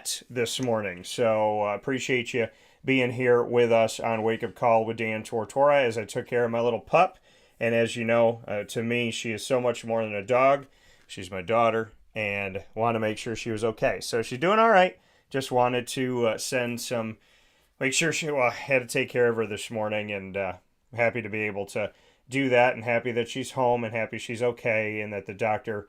set this morning. So appreciate you being here with us on Wake Up Call with Dan Tortora as I took care of my little pup. And as you know, to me, she is so much more than a dog. She's my daughter, and want to make sure she was okay. So she's doing all right. Just wanted to make sure she had to take care of her this morning, and happy to be able to do that, and happy that she's home, and happy she's okay, and that the doctor,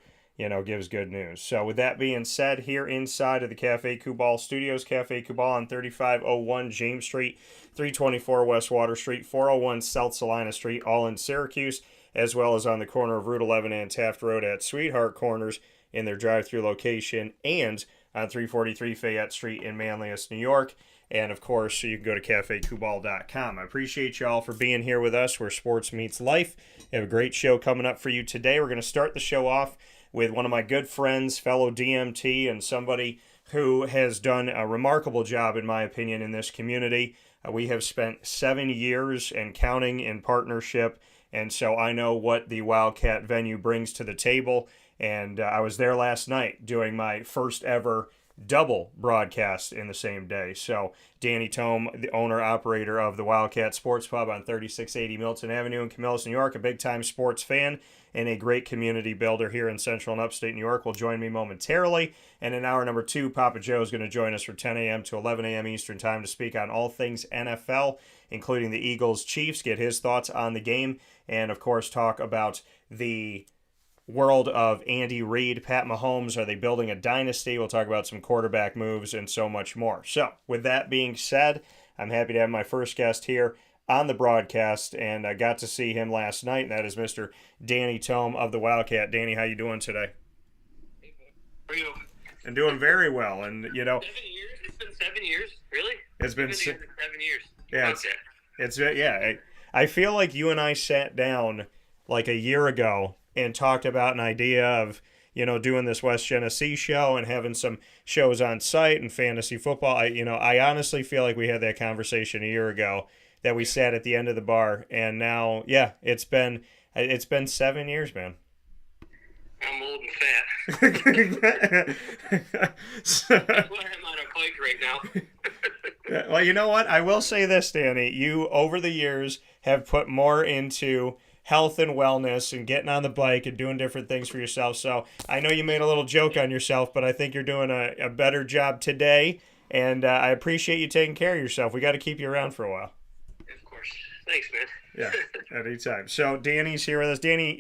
gives good news. So with that being said, here inside of the Cafe Kubal Studios, Cafe Kubal on 3501 James Street, 324 West Water Street, 401 South Salina Street, all in Syracuse, as well as on the corner of Route 11 and Taft Road at Sweetheart Corners in their drive-through location, and on 343 Fayette Street in Manlius, New York. And, of course, you can go to cafekubal.com. I appreciate you all for being here with us where sports meets life. We have a great show coming up for you today. We're going to start the show off with one of my good friends, fellow DMT, and somebody who has done a remarkable job, in my opinion, in this community. We have spent 7 years and counting in partnership, and so I know what the Wildcat venue brings to the table. And I was there last night doing my first ever double broadcast in the same day. So Danny Thome, the owner-operator of the Wildcat Sports Pub on 3680 Milton Avenue in Camillus, New York, a big-time sports fan and a great community builder here in Central and Upstate New York, will join me momentarily. And in hour number 2, Papa Joe is going to join us from 10 a.m. to 11 a.m. Eastern Time to speak on all things NFL, including the Eagles-Chiefs, get his thoughts on the game, and, of course, talk about the world of Andy Reid, Pat Mahomes. Are they building a dynasty? We'll talk about some quarterback moves and so much more. So, with that being said, I'm happy to have my first guest here on the broadcast, and I got to see him last night, and that is Mr. Danny Thome of the Wildcat. Danny, how you doing today? How are you? I'm doing very well, and 7 years? It's been 7 years? Really? It's been 7 years. Yeah, I feel like you and I sat down like a year ago and talked about an idea of, doing this West Genesee show and having some shows on site and fantasy football. I honestly feel like we had that conversation a year ago that we sat at the end of the bar, and now, it's been 7 years, man. I'm old and fat. That's why I'm on a bike right now. Well, you know what? I will say this, Danny. You, over the years, have put more into health and wellness and getting on the bike and doing different things for yourself. So I know you made a little joke on yourself, but I think you're doing a better job today, and I appreciate you taking care of yourself. We got to keep you around for a while. Of course. Thanks, man. Yeah, anytime. So Danny's here with us. Danny,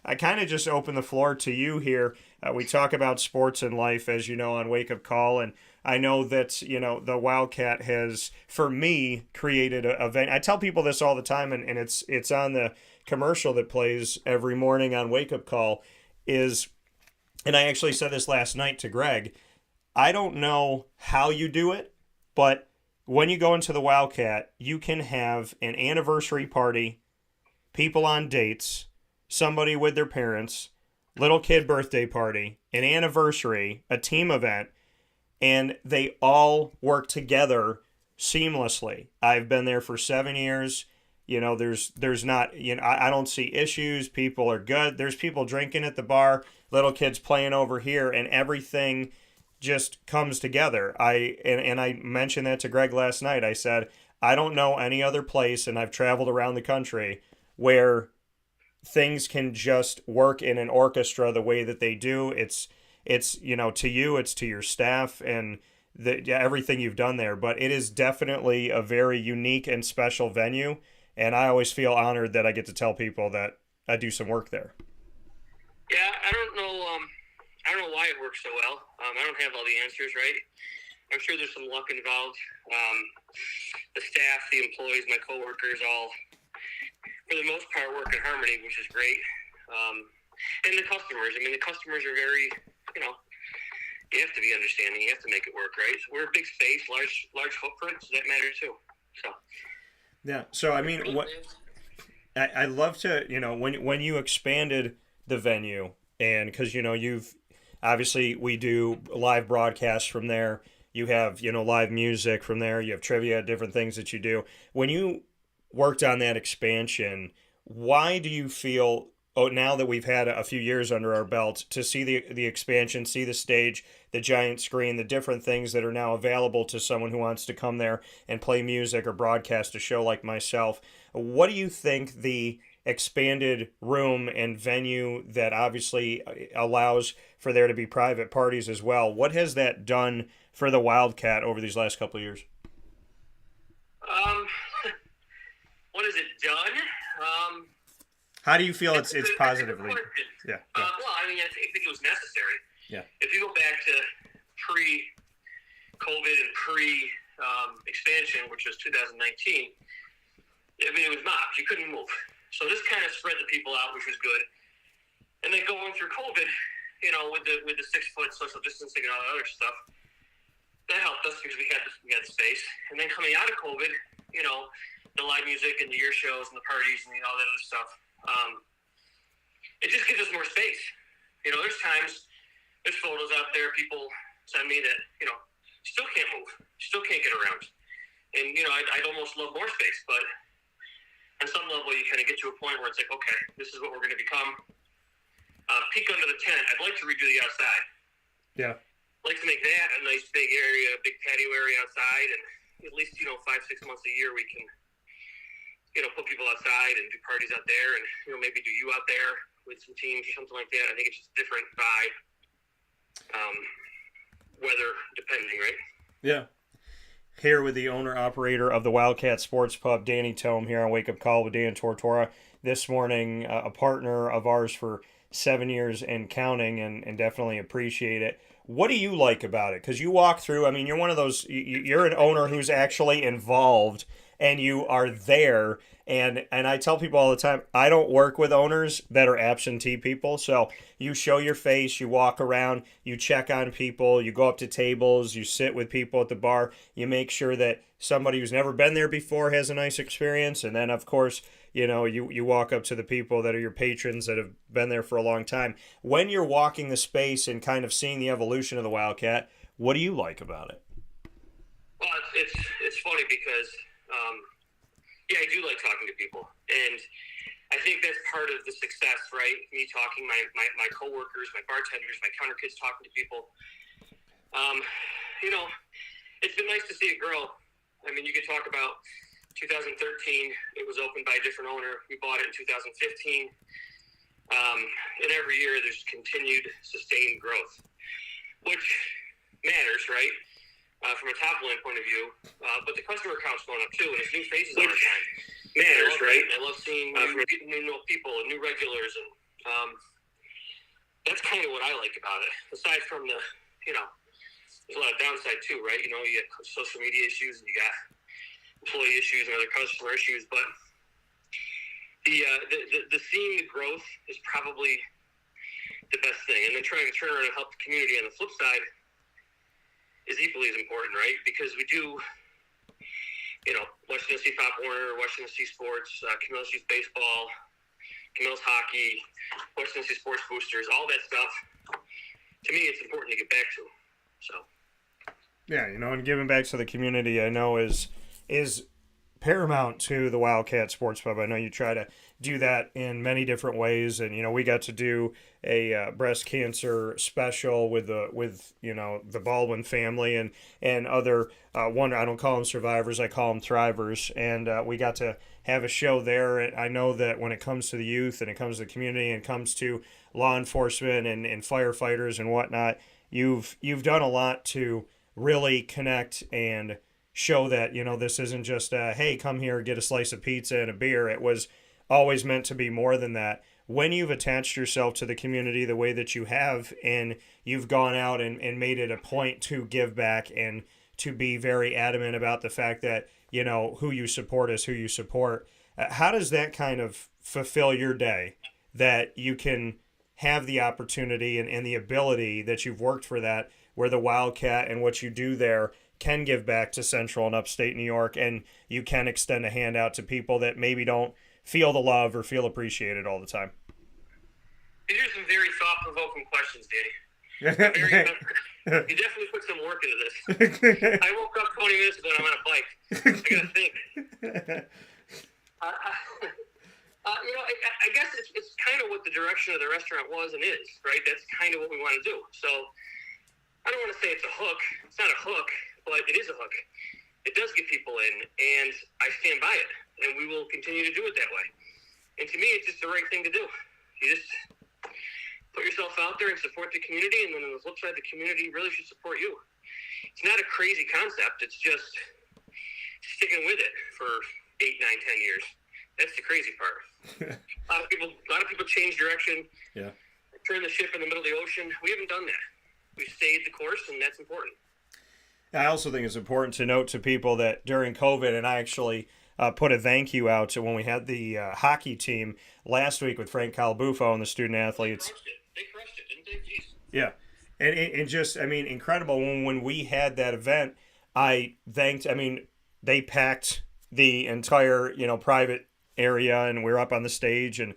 I kind of just open the floor to you here. We talk about sports and life, as you know, on Wake Up Call, and I know that, the Wildcat has, for me, created a event. I tell people this all the time, and it's on the commercial that plays every morning on Wake Up Call, and I actually said this last night to Greg, I don't know how you do it, but when you go into the Wildcat, you can have an anniversary party, people on dates, somebody with their parents, little kid birthday party, an anniversary, a team event, and they all work together seamlessly. I've been there for 7 years. There's not, I don't see issues. People are good. There's people drinking at the bar, little kids playing over here, and everything just comes together. I mentioned that to Greg last night. I said, I don't know any other place, and I've traveled around the country, where things can just work in an orchestra the way that they do. It's to you, it's to your staff, and everything you've done there. But it is definitely a very unique and special venue. And I always feel honored that I get to tell people that I do some work there. Yeah, I don't know why it works so well. I don't have all the answers, right? I'm sure there's some luck involved. The staff, the employees, my coworkers, all, for the most part, work in harmony, which is great. And the customers. I mean, the customers are very, you have to be understanding. You have to make it work, right? So we're a big space, large footprint, so that matters too. So. Yeah. So I mean, what I love to, when you expanded the venue, and because you've obviously, we do live broadcasts from there. You have live music from there. You have trivia, different things that you do. When you worked on that expansion, why do you feel now that we've had a few years under our belt, to see the expansion, see the stage, the giant screen, the different things that are now available to someone who wants to come there and play music or broadcast a show like myself. What do you think the expanded room and venue that obviously allows for there to be private parties as well, what has that done for the Wildcat over these last couple of years? What has it done? How do you feel it's positively? Yeah. Well, I mean, I think it was necessary. Yeah. If you go back to pre-COVID and pre-expansion, which was 2019, I mean, it was mobbed. You couldn't move. So this kind of spread the people out, which was good. And then going through COVID, you know, with the 6-foot social distancing and all that other stuff, that helped us because we had the space. And then coming out of COVID, you know, the live music and the year shows and the parties and all that other stuff. It just gives us more space. You know, there's photos out there people send me that, you know, still can't move, still can't get around. And, you know, I'd almost love more space, but on some level you kind of get to a point where it's like, okay, this is what we're going to become. Peek under the tent. I'd like to redo the outside. Yeah. I'd like to make that a nice big area, big patio area outside, and at least, you know, 5-6 months a year we can, you know, put people outside and do parties out there, and, you know, maybe do you out there with some teams or something like that. I think it's just a different vibe, weather depending, right? Yeah. Here with the owner-operator of the Wildcat Sports Pub, Danny Thome, here on Wake Up Call with Dan Tortora. This morning, a partner of ours for 7 years and counting, and definitely appreciate it. What do you like about it? Because you walk through, I mean, you're one of those, you're an owner who's actually involved, and you are there. And I tell people all the time, I don't work with owners that are absentee people. So you show your face, you walk around, you check on people, you go up to tables, you sit with people at the bar, you make sure that somebody who's never been there before has a nice experience. And then, of course, you know, you walk up to the people that are your patrons that have been there for a long time. When you're walking the space and kind of seeing the evolution of the Wildcat, what do you like about it? Well, it's funny because, yeah, I do like talking to people. And I think that's part of the success, right? Me talking, my coworkers, my bartenders, my counter kids talking to people. You know, it's been nice to see it grow. I mean, you could talk about 2013, it was opened by a different owner. We bought it in 2015. And every year there's continued sustained growth, which matters, right? From a top line point of view. But the customer count's going up too, and it's new faces all the time. Matters, right? I love seeing new people and new regulars, and that's kind of what I like about it. Aside from the, you know, there's a lot of downside too, right? You know, you got social media issues and you got employee issues and other customer issues, but the seeing the growth is probably the best thing. And then trying to turn around and help the community on the flip side is equally as important, right? Because we do, you know, Washington State Pop Warner, Washington State Sports, Camillus Youth Baseball, Camillus Hockey, Washington State Sports Boosters, all that stuff. To me, it's important to get back to. So. Yeah, you know, and giving back to the community, I know is paramount to the Wildcat Sports Pub. I know you try to do that in many different ways, and you know, we got to do a breast cancer special with you know, the Baldwin family and other one. I don't call them survivors, I call them thrivers, and we got to have a show there. And I know that when it comes to the youth and it comes to the community and it comes to law enforcement and firefighters and whatnot, you've done a lot to really connect and show that, you know, this isn't just hey, come here, get a slice of pizza and a beer. It was always meant to be more than that. When you've attached yourself to the community the way that you have, and you've gone out and made it a point to give back and to be very adamant about the fact that, you know, who you support is who you support, how does that kind of fulfill your day, that you can have the opportunity and the ability that you've worked for, that where the Wildcat and what you do there can give back to Central and Upstate New York, and you can extend a hand out to people that maybe don't feel the love or feel appreciated all the time? These are some very thought-provoking questions, Danny. You definitely put some work into this. I woke up 20 minutes ago and I'm on a bike. I gotta think. You know, I guess it's kind kind of what the direction of the restaurant was and is, right? That's kind of what we want to do. So I don't want to say it's a hook. It's not a hook, but it is a hook. It does get people in, and I stand by it, and we will continue to do it that way. And to me, it's just the right thing to do. You just put yourself out there and support the community, and then on the flip side, the community really should support you. It's not a crazy concept. It's just sticking with it for 8, 9, 10 years. That's the crazy part. A lot of people change direction. Yeah. Turn the ship in the middle of the ocean. We haven't done that. We've stayed the course, and that's important. I also think it's important to note to people that during COVID, and I actually put a thank you out to when we had the hockey team last week with Frank Calabufo and the student athletes. They crushed it, didn't they? Jeez. Yeah. And just, I mean, incredible. When we had that event, they packed the entire, private area, and we were up on the stage, and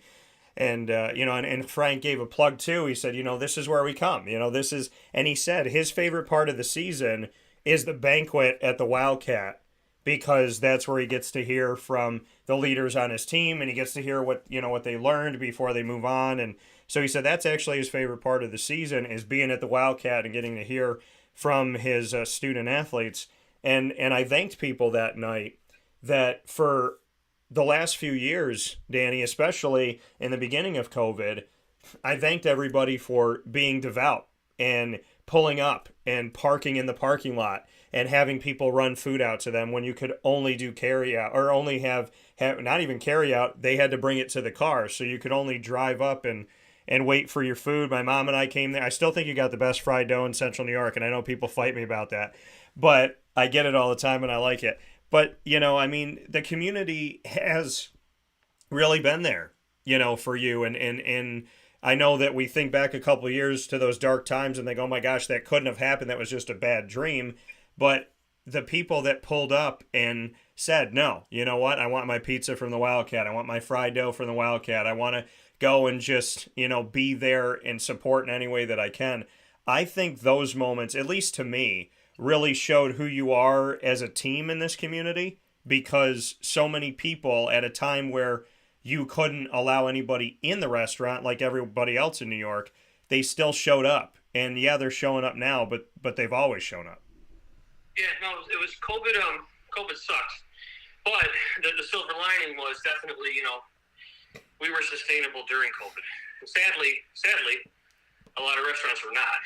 Frank gave a plug too. He said, this is where we come. And he said his favorite part of the season is the banquet at the Wildcat, because that's where he gets to hear from the leaders on his team, and he gets to hear what they learned before they move on. And so he said that's actually his favorite part of the season, is being at the Wildcat and getting to hear from his student athletes. And I thanked people that night that for the last few years, Danny, especially in the beginning of COVID, I thanked everybody for being devout and pulling up and parking in the parking lot and having people run food out to them when you could only do carry out, or only have not even carry out. They had to bring it to the car, so you could only drive up and wait for your food. My mom and I came there. I still think you got the best fried dough in Central New York, and I know people fight me about that, but I get it all the time and I like it. But, the community has really been there, for you. And I know that we think back a couple of years to those dark times and think, oh my gosh, that couldn't have happened. That was just a bad dream. But the people that pulled up and said, no, you know what? I want my pizza from the Wildcat. I want my fried dough from the Wildcat. I want to go and just, be there and support in any way that I can. I think those moments, at least to me, really showed who you are as a team in this community, because so many people at a time where you couldn't allow anybody in the restaurant like everybody else in New York, they still showed up. And yeah, they're showing up now, but they've always shown up. Yeah, no, it was COVID. COVID sucked, but the silver lining was definitely, we were sustainable during COVID. And sadly, a lot of restaurants were not.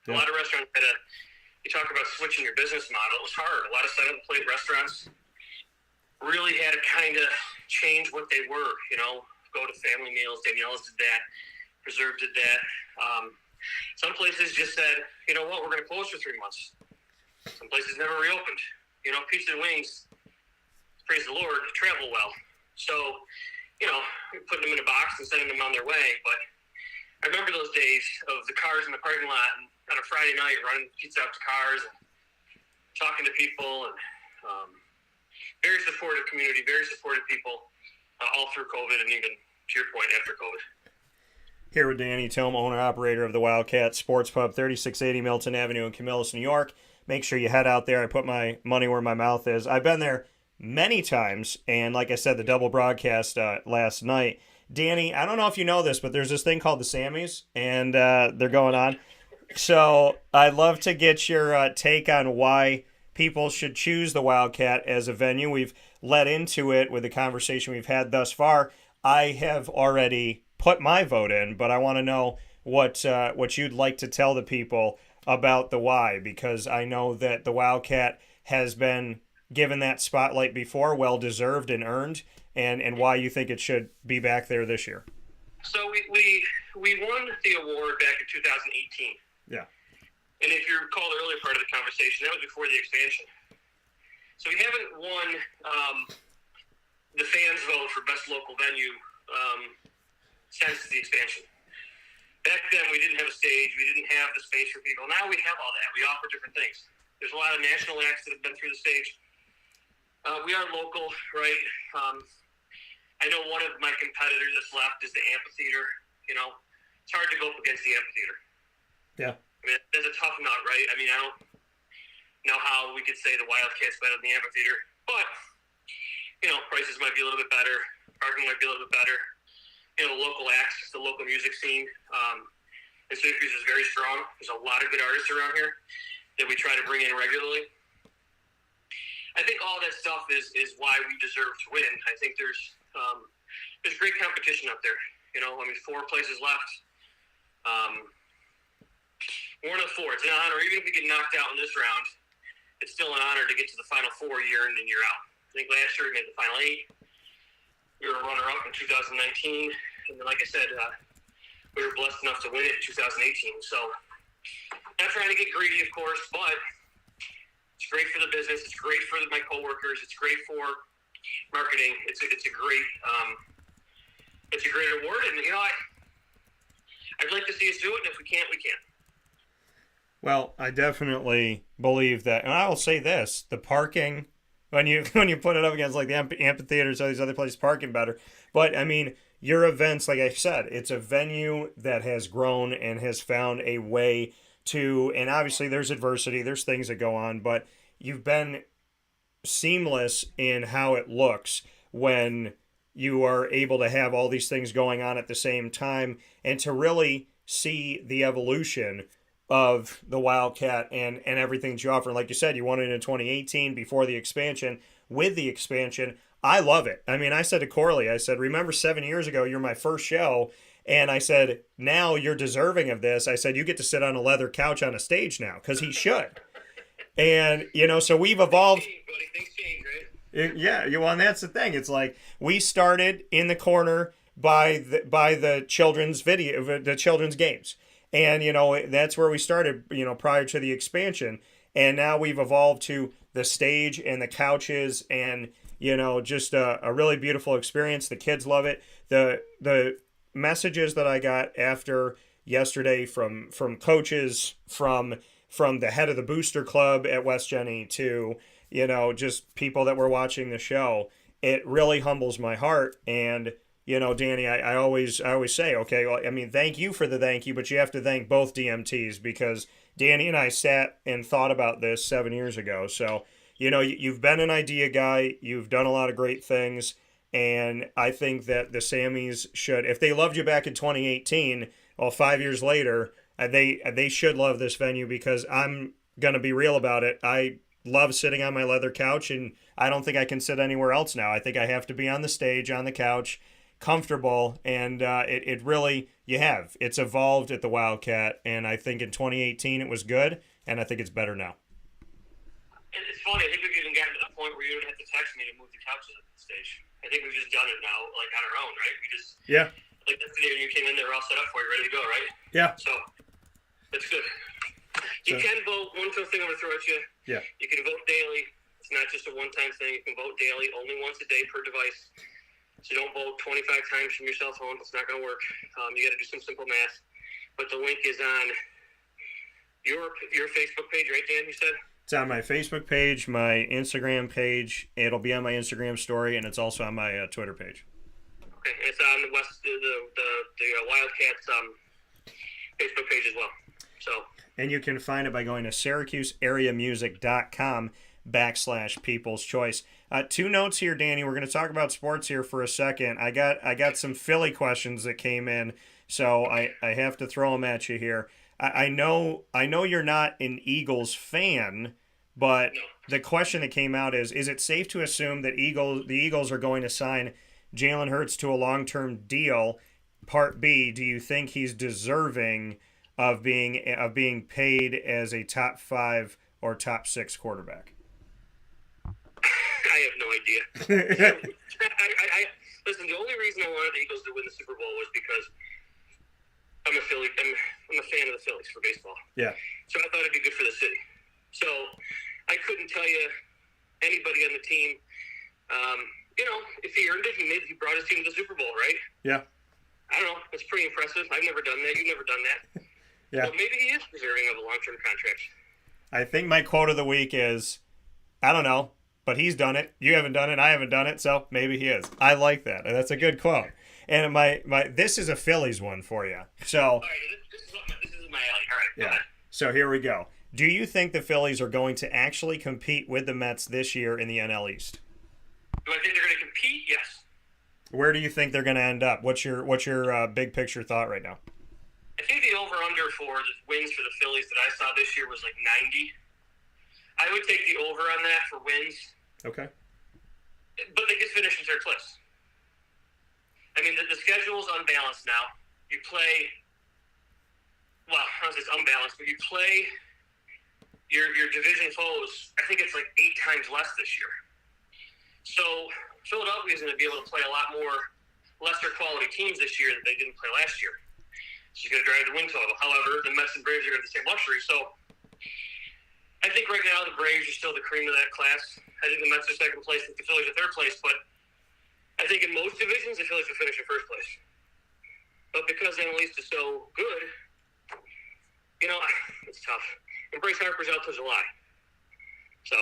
Yeah. A lot of restaurants had you talk about switching your business model. It was hard. A lot of center-of-the-plate restaurants really had to kind of change what they were, go to family meals. Daniela's did that. Preserve did that. Some places just said, you know what, we're going to close for 3 months. Some places never reopened. Pizza and wings, praise the Lord, travel well. So, putting them in a box and sending them on their way. But I remember those days of the cars in the parking lot and on a Friday night running pizza out to cars and talking to people, and very supportive community, very supportive people all through COVID, and even to your point, after COVID. Here with Danny Thome, owner-operator of the Wildcat Sports Pub, 3680 Milton Avenue in Camillus, New York. Make sure you head out there. I put my money where my mouth is. I've been there many times, and like I said, the double broadcast last night. Danny, I don't know if you know this, but there's this thing called the Sammys, and they're going on. So I'd love to get your take on why people should choose the Wildcat as a venue. We've led into it with the conversation we've had thus far. I have already put my vote in, but I want to know what you'd like to tell the people about the why, because I know that the Wildcat has been given that spotlight before, well-deserved and earned, and why you think it should be back there this year. So we won the award back in 2018. Yeah. And if you recall the earlier part of the conversation, that was before the expansion. So we haven't won the fans' vote for best local venue since the expansion. Back then, we didn't have a stage. We didn't have the space for people. Now we have all that. We offer different things. There's a lot of national acts that have been through the stage. We are local, right? I know one of my competitors that's left is the amphitheater. It's hard to go up against the amphitheater. Yeah. I mean, that's a tough nut, right? I mean, I don't know how we could say the Wildcat's better than the amphitheater, but, prices might be a little bit better. Parking might be a little bit better. local acts, the local music scene. And Syracuse is very strong. There's a lot of good artists around here that we try to bring in regularly. I think all that stuff is why we deserve to win. I think there's great competition up there. 4 places left. One of 4. It's an honor. Even if we get knocked out in this round, it's still an honor to get to the Final Four year in and year out. I think last year we made the Final 8. We were a runner-up in 2019. And then, like I said, we were blessed enough to win it in 2018. So, not trying to get greedy, of course, but it's great for the business. It's great for my coworkers. It's great for marketing. It's a great award. And I'd like to see us do it. And if we can't, we can't. Well, I definitely believe that, and I will say this: the parking, when you put it up against like the amphitheaters, all these other places, parking better. But I mean, your events, like I said, it's a venue that has grown and has found a way to, and obviously there's adversity, there's things that go on, but you've been seamless in how it looks when you are able to have all these things going on at the same time, and to really see the evolution of the Wildcat and everything that you offer. Like you said, you won it in 2018 before the expansion. With the expansion, I love it. I mean, I said to Corley, I said, remember 7 years ago, you're my first show. And I said, now you're deserving of this. I said, you get to sit on a leather couch on a stage now, because he should. And, so we've evolved. Things change, right? Yeah, and that's the thing. It's like we started in the corner by the children's the children's games. And, that's where we started, prior to the expansion. And now we've evolved to the stage and the couches and, just a really beautiful experience. The kids love it. The messages that I got after yesterday from coaches, from the head of the booster club at West Jenny to, just people that were watching the show, it really humbles my heart. And, Danny, I always say, okay, well, I mean, thank you for the thank you, but you have to thank both DMTs, because Danny and I sat and thought about this 7 years ago. So, you've been an idea guy. You've done a lot of great things. And I think that the Sammys should, if they loved you back in 2018, well, 5 years later, they should love this venue, because I'm going to be real about it. I love sitting on my leather couch, and I don't think I can sit anywhere else now. I think I have to be on the stage, on the couch, comfortable, and it really, it's evolved at the Wildcat, and I think in 2018 it was good, and I think it's better now. It's funny, I think we've even gotten to the point where you don't have to text me to move the couches up the stage. I think we've just done it now, like on our own, right? We just, like yesterday when you came in, they were all set up for you, ready to go, right? Yeah. So, that's good. You can vote. One thing I'm going to throw at you. Yeah. You can vote daily. It's not just a one-time thing. You can vote daily, only once a day per device. So don't vote 25 times from your cell phone. It's not going to work. You got to do some simple math. But the link is on your Facebook page, right, Dan, you said? It's on my Facebook page, my Instagram page. It'll be on my Instagram story, and it's also on my Twitter page. Okay, and it's on the Wildcats Facebook page as well. So. And you can find it by going to SyracuseAreaMusic.com/People's Choice. 2 notes here, Danny. We're going to talk about sports here for a second. I got some Philly questions that came in, so I have to throw them at you here. I know you're not an Eagles fan, but the question that came out is it safe to assume that the Eagles are going to sign Jalen Hurts to a long-term deal? Part B, do you think he's deserving of being paid as a top 5 or top 6 quarterback? I have no idea. Listen, the only reason I wanted the Eagles to win the Super Bowl was because I'm a fan of the Phillies for baseball. Yeah. So I thought it'd be good for the city. So I couldn't tell you anybody on the team. If he earned it, he brought his team to the Super Bowl, right? Yeah. I don't know. It's pretty impressive. I've never done that. You've never done that. Yeah. Well, maybe he is deserving of a long-term contract. I think my quote of the week is, I don't know, but he's done it. You haven't done it. I haven't done it. So maybe he is. I like that. That's a good quote. And this is a Phillies one for you. So. All right, this is my alley. All right. Yeah. So here we go. Do you think the Phillies are going to actually compete with the Mets this year in the NL East? Do I think they're going to compete? Yes. Where do you think they're going to end up? What's your big picture thought right now? I think the over-under for the wins for the Phillies that I saw this year was like 90. I would take the over on that for wins. Okay. But they just finish in third place. I mean, the schedule is unbalanced now. You play, well, I don't know if it's unbalanced, but you play your division foes, I think it's like 8 times less this year. So Philadelphia is going to be able to play a lot more lesser quality teams this year that they didn't play last year. She's going to drive the win total. However, the Mets and Braves are going to have the same luxury. So I think right now the Braves are still the cream of that class. I think the Mets are second place and the Phillies are third place. But I think in most divisions, the Phillies will finish in first place. But because the NL East is so good, it's tough. And Bryce Harper's out till July. So.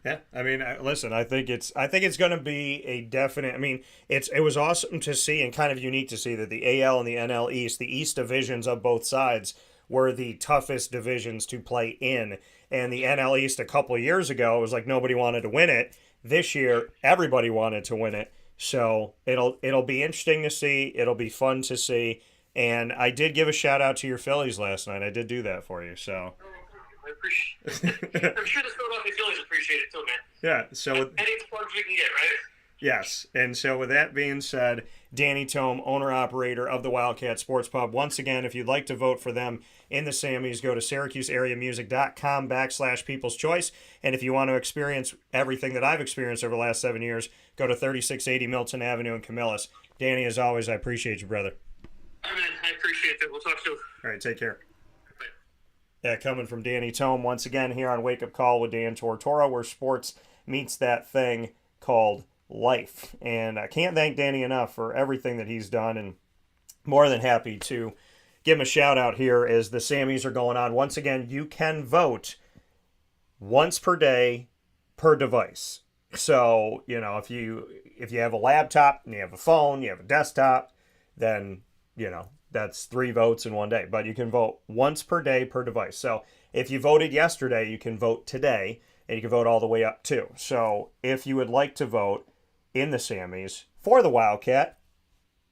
Yeah, I mean, listen, I think it's going to be a definite. I mean, it was awesome to see and kind of unique to see that the AL and the NL East, the East divisions of both sides, were the toughest divisions to play in. And the NL East a couple of years ago, it was like nobody wanted to win it. This year, everybody wanted to win it. So it'll be interesting to see. It'll be fun to see. And I did give a shout out to your Phillies last night. I did do that for you. So. I appreciate it. I'm sure the Philadelphia Phillies appreciate it too, man. Yeah, so any plugs we can get, right? Yes, and so with that being said, Danny Thome, owner-operator of the Wildcat Sports Pub. Once again, if you'd like to vote for them in the Sammys, go to SyracuseAreaMusic.com/People's Choice. And if you want to experience everything that I've experienced over the last 7 years, go to 3680 Milton Avenue in Camillus. Danny, as always, I appreciate you, brother. All right, man. I appreciate it. We'll talk soon. All right, take care. Yeah, coming from Danny Thome once again here on Wake Up Call with Dan Tortora, where sports meets that thing called life. And I can't thank Danny enough for everything that he's done, and more than happy to give him a shout out here as the Sammys are going on. Once again, you can vote once per day per device. So, if you have a laptop and you have a phone, you have a desktop, then, that's 3 votes in one day. But you can vote once per day per device. So if you voted yesterday, you can vote today, and you can vote all the way up too. So if you would like to vote in the Sammys for the Wildcat,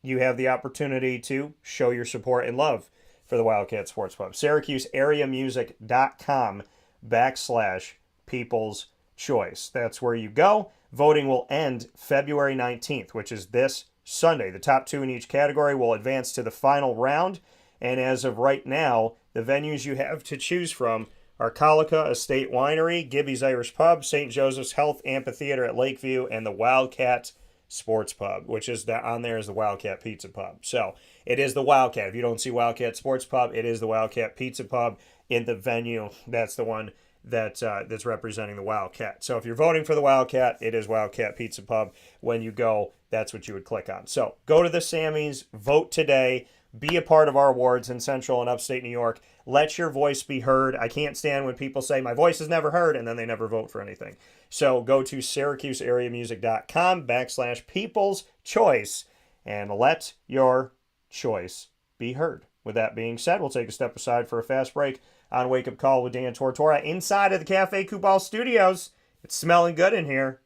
you have the opportunity to show your support and love for the Wildcat Sports Pub. SyracuseAreaMusic.com/People's Choice. That's where you go. Voting will end February 19th, which is this Sunday. The top 2 in each category will advance to the final round, and as of right now, the venues you have to choose from are Colica Estate Winery, Gibby's Irish Pub, St. Joseph's Health Amphitheater at Lakeview, and the Wildcat Sports Pub, which is on there is the Wildcat Pizza Pub. So it is the Wildcat. If you don't see Wildcat Sports Pub, it is the Wildcat Pizza Pub in the venue. That's the one that's representing the Wildcat. So if you're voting for the Wildcat, it is Wildcat Pizza Pub. When you go, that's what you would click on. So go to the Sammys, vote today, be a part of our awards in Central and Upstate New York. Let your voice be heard. I can't stand when people say my voice is never heard and then they never vote for anything. So go to SyracuseAreaMusic.com/People's Choice and let your choice be heard. With that being said, we'll take a step aside for a fast break on Wake Up Call with Dan Tortora inside of the Cafe Kubal Studios. It's smelling good in here.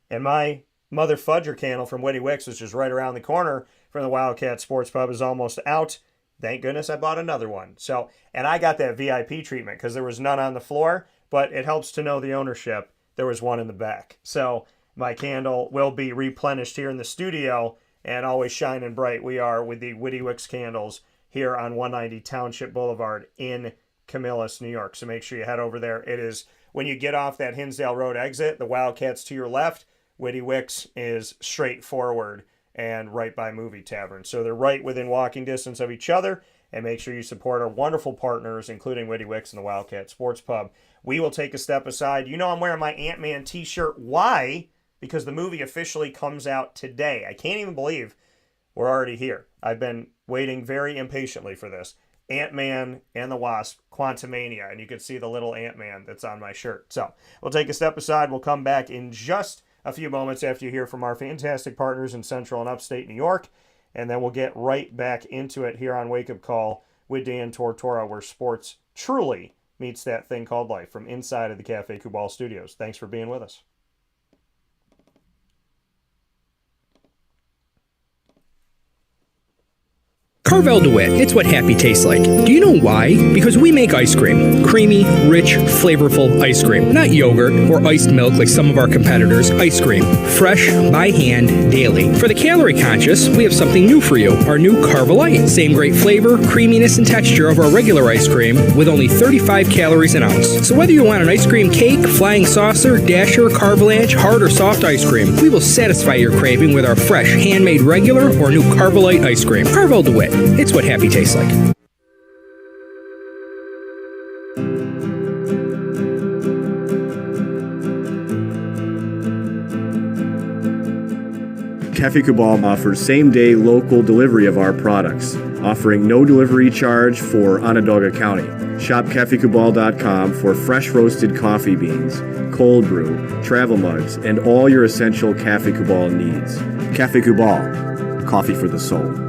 And my Mother Fudger candle from Witty Wicks, which is right around the corner from the Wildcat Sports Pub, is almost out. Thank goodness I bought another one. So, and I got that VIP treatment because there was none on the floor, but it helps to know the ownership. There was one in the back. So my candle will be replenished here in the studio and always shining bright. We are with the Witty Wicks candles here on 190 Township Boulevard in Camillus, New York. So make sure you head over there. It is when you get off that Hinsdale Road exit, the Wildcat's to your left. Witty Wicks is straight forward and right by Movie Tavern. So they're right within walking distance of each other. And make sure you support our wonderful partners, including Witty Wicks and the Wildcat Sports Pub. We will take a step aside. I'm wearing my Ant-Man t-shirt. Why? Because the movie officially comes out today. I can't even believe we're already here. I've been waiting very impatiently for this. Ant-Man and the Wasp, Quantumania, and you can see the little Ant-Man that's on my shirt. So we'll take a step aside. We'll come back in just a few moments after you hear from our fantastic partners in Central and Upstate New York, and then we'll get right back into it here on Wake Up Call with Dan Tortora, where sports truly meets that thing called life, from inside of the Cafe Kubal Studios. Thanks for being with us. Carvel DeWitt, it's what happy tastes like. Do you know why? Because we make ice cream. Creamy, rich, flavorful ice cream. Not yogurt or iced milk like some of our competitors. Ice cream. Fresh, by hand, daily. For the calorie conscious, we have something new for you. Our new Carvelite. Same great flavor, creaminess, and texture of our regular ice cream with only 35 calories an ounce. So whether you want an ice cream cake, flying saucer, dasher, carvalanche, hard or soft ice cream, we will satisfy your craving with our fresh, handmade regular or new Carvelite ice cream. Carvel DeWitt. It's what happy tastes like. Cafe Cabal offers same-day local delivery of our products, offering no delivery charge for Onondaga County. Shop cafecabal.com for fresh roasted coffee beans, cold brew, travel mugs, and all your essential Cafe Cabal needs. Cafe Cabal, coffee for the soul.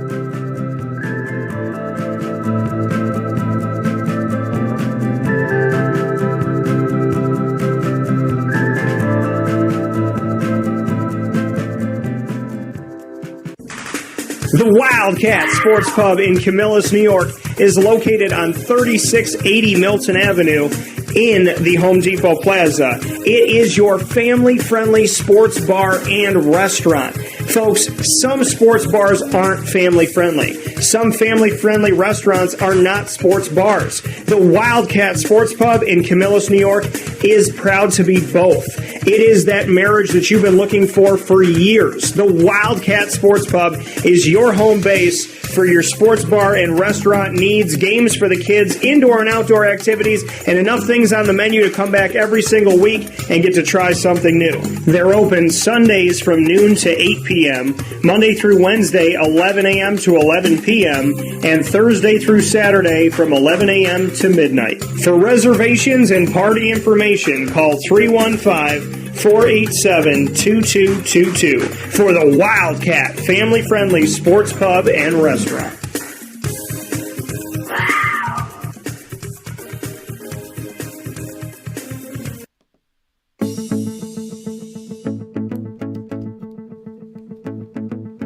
The Wildcat Sports Pub in Camillus, New York is located on 3680 Milton Avenue in the Home Depot Plaza. It is your family-friendly sports bar and restaurant. Folks, some sports bars aren't family-friendly. Some family-friendly restaurants are not sports bars. The Wildcat Sports Pub in Camillus, New York is proud to be both. It is that marriage that you've been looking for years. The Wildcat Sports Pub is your home base for your sports bar and restaurant needs, games for the kids, indoor and outdoor activities, and enough things on the menu to come back every single week and get to try something new. They're open Sundays from noon to 8 p.m., Monday through Wednesday, 11 a.m. to 11 p.m., and Thursday through Saturday from 11 a.m. to midnight. For reservations and party information, call 315-487-2222 for the Wildcat family-friendly sports pub and restaurant.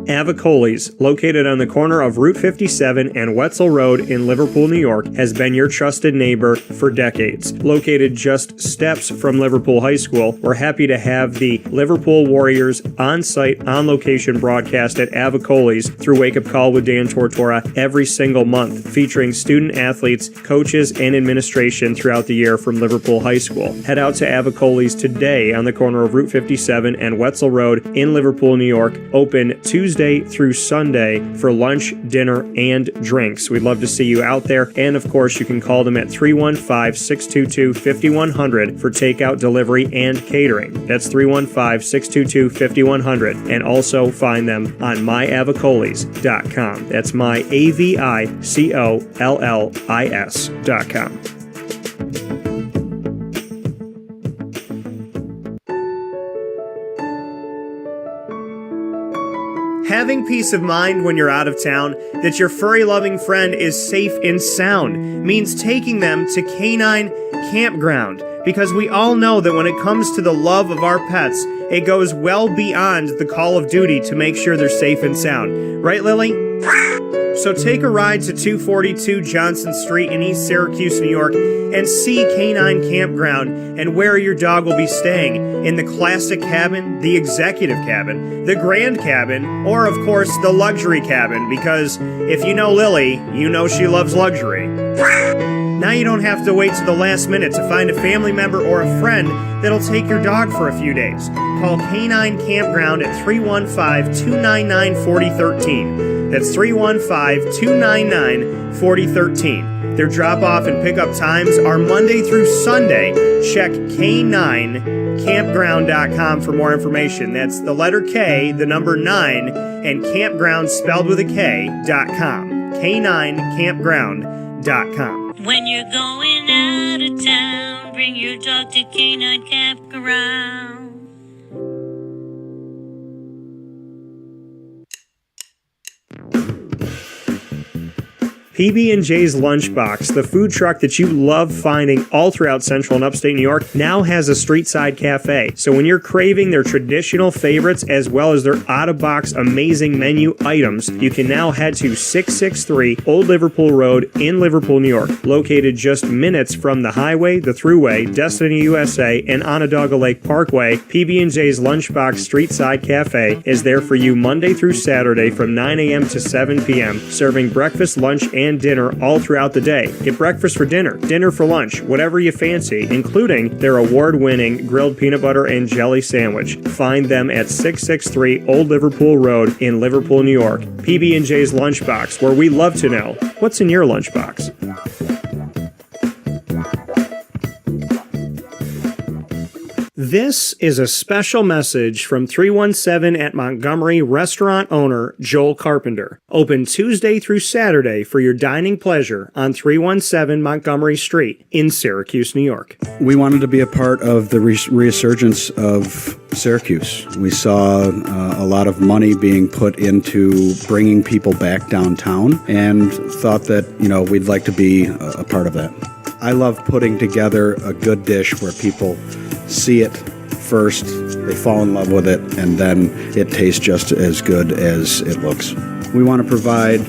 Avicoli's, located on the corner of Route 57 and Wetzel Road in Liverpool, New York, has been your trusted neighbor for decades. Located just steps from Liverpool High School, we're happy to have the Liverpool Warriors on-site, on-location broadcast at Avicoli's through Wake Up Call with Dan Tortora every single month, featuring student athletes, coaches, and administration throughout the year from Liverpool High School. Head out to Avicoli's today on the corner of Route 57 and Wetzel Road in Liverpool, New York, open Tuesday through Sunday for lunch, dinner, and drinks. We'd love to see you out there. And of course, you can call them at 315-622-5100 for takeout, delivery, and catering. That's 315-622-5100. And also find them on myavicoli's.com. That's myavicoli's.com. Having peace of mind when you're out of town that your furry-loving friend is safe and sound means taking them to Canine Campground, because we all know that when it comes to the love of our pets, it goes well beyond the call of duty to make sure they're safe and sound. Right, Lily? So take a ride to 242 Johnson Street in East Syracuse, New York, and see Canine Campground and where your dog will be staying, in the classic cabin, the executive cabin, the grand cabin, or of course the luxury cabin, because if you know Lily, you know she loves luxury. Now you don't have to wait to the last minute to find a family member or a friend that'll take your dog for a few days. Call Canine Campground at 315-299-4013. That's 315-299-4013. Their drop-off and pickup times are Monday through Sunday. Check K9campground.com for more information. That's the letter K, the number 9, and campground spelled with a K.com. K9campground.com. When you're going out of town, bring your dog to Canine Campground. PB&J's Lunchbox, the food truck that you love finding all throughout Central and Upstate New York, now has a street-side cafe. So when you're craving their traditional favorites as well as their out-of-box amazing menu items, you can now head to 663 Old Liverpool Road in Liverpool, New York. Located just minutes from the highway, the Thruway, Destiny USA, and Onondaga Lake Parkway, PB&J's Lunchbox Street-Side Cafe is there for you Monday through Saturday from 9 a.m. to 7 p.m., serving breakfast, lunch, and dinner all throughout the day. Get breakfast for dinner, dinner for lunch, whatever you fancy, including their award-winning grilled peanut butter and jelly sandwich. Find them at 663 Old Liverpool Road in Liverpool, New York. PB&J's Lunchbox, where we love to know what's in your lunchbox. This is a special message from 317 at Montgomery restaurant owner Joel Carpenter. Open Tuesday through Saturday for your dining pleasure on 317 Montgomery Street in Syracuse, New York. We wanted to be a part of the resurgence of Syracuse. We saw a lot of money being put into bringing people back downtown and thought that, we'd like to be a part of that. I love putting together a good dish where people see it first, they fall in love with it, and then it tastes just as good as it looks. We want to provide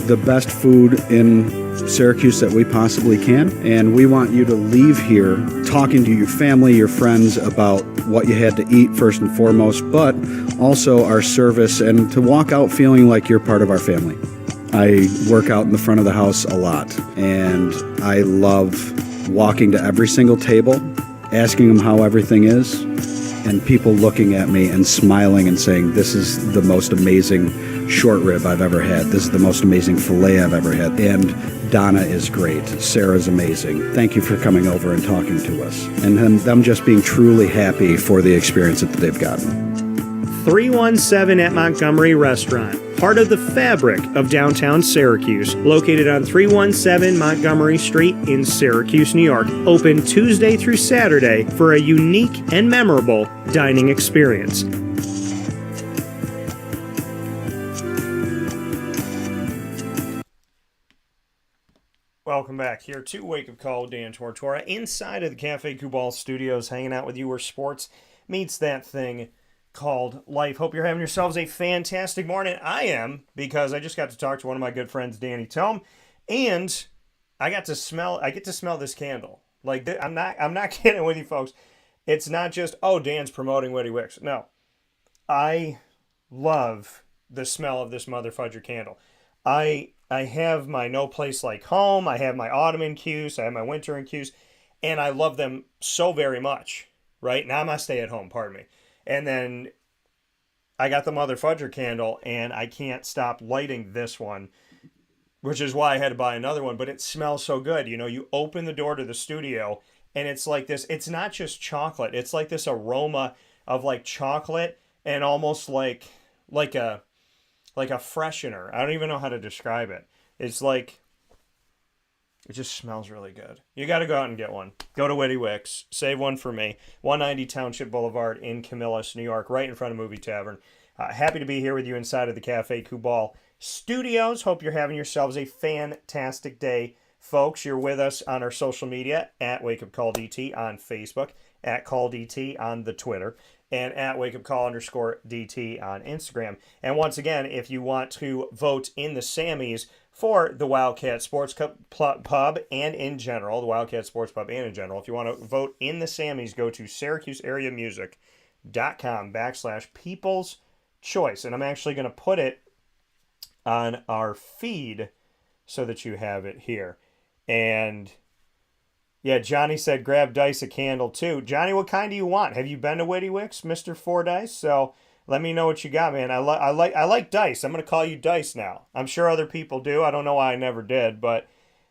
the best food in Syracuse that we possibly can, and we want you to leave here talking to your family, your friends about what you had to eat first and foremost, but also our service, and to walk out feeling like you're part of our family. I work out in the front of the house a lot, and I love walking to every single table, asking them how everything is, and people looking at me and smiling and saying, this is the most amazing short rib I've ever had. This is the most amazing filet I've ever had. And Donna is great. Sarah's amazing. Thank you for coming over and talking to us. And them just being truly happy for the experience that they've gotten. 317 at Montgomery Restaurant, part of the fabric of downtown Syracuse, located on 317 Montgomery Street in Syracuse, New York. Open Tuesday through Saturday for a unique and memorable dining experience. Welcome back here to Wake Up Call with Dan Tortora, inside of the Cafe Kubal Studios, hanging out with you where sports meets that thing called life. Hope you're having yourselves a fantastic morning. I am, because I just got to talk to one of my good friends, Danny Thome, and I get to smell this candle. Like, I'm not kidding with you folks. It's not just, oh, Dan's promoting Witty Wicks. No. I love the smell of this motherfudger candle. I have my No Place Like Home, I have my autumn infuse, I have my winter infuse, and I love them so very much, right? Now I'm a stay-at-home, pardon me. And then I got the motherfudger candle, and I can't stop lighting this one, which is why I had to buy another one. But it smells so good. You open the door to the studio, and it's like this. It's not just chocolate. It's like this aroma of like chocolate and almost like a freshener. I don't even know how to describe it. It's like, it just smells really good. You got to go out and get one. Go to Witty Wicks. Save one for me. 190 Township Boulevard in Camillus, New York, right in front of Movie Tavern. Happy to be here with you inside of the Cafe Kubal Studios. Hope you're having yourselves a fantastic day, folks. You're with us on our social media at Wake Up Call DT on Facebook, at Call DT on the Twitter, and at wakeupcall_DT on Instagram. And once again, if you want to vote in the Sammys for the Wildcat Sports Pub and in general, the Wildcat Sports Pub and in general, if you want to vote in the Sammys, go to SyracuseAreaMusic.com/People's Choice. And I'm actually going to put it on our feed so that you have it here. And yeah, Johnny said grab Dice a candle too. Johnny, what kind do you want? Have you been to Witty Wicks, Mr. Four Dice? So let me know what you got, man. I like Dice. I'm going to call you Dice now. I'm sure other people do. I don't know why I never did, but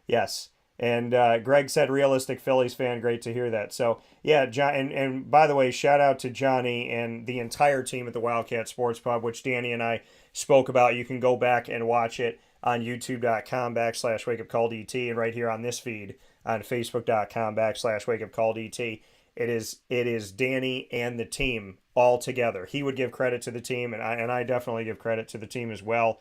yes. And Greg said realistic Phillies fan. Great to hear that. So yeah, John. And by the way, shout out to Johnny and the entire team at the Wildcat Sports Pub, which Danny and I spoke about. You can go back and watch it on youtube.com/wakeupcalldt and right here on this feed on facebook.com/wakeupcalldt. It is Danny and the team all together. He would give credit to the team, and I definitely give credit to the team as well.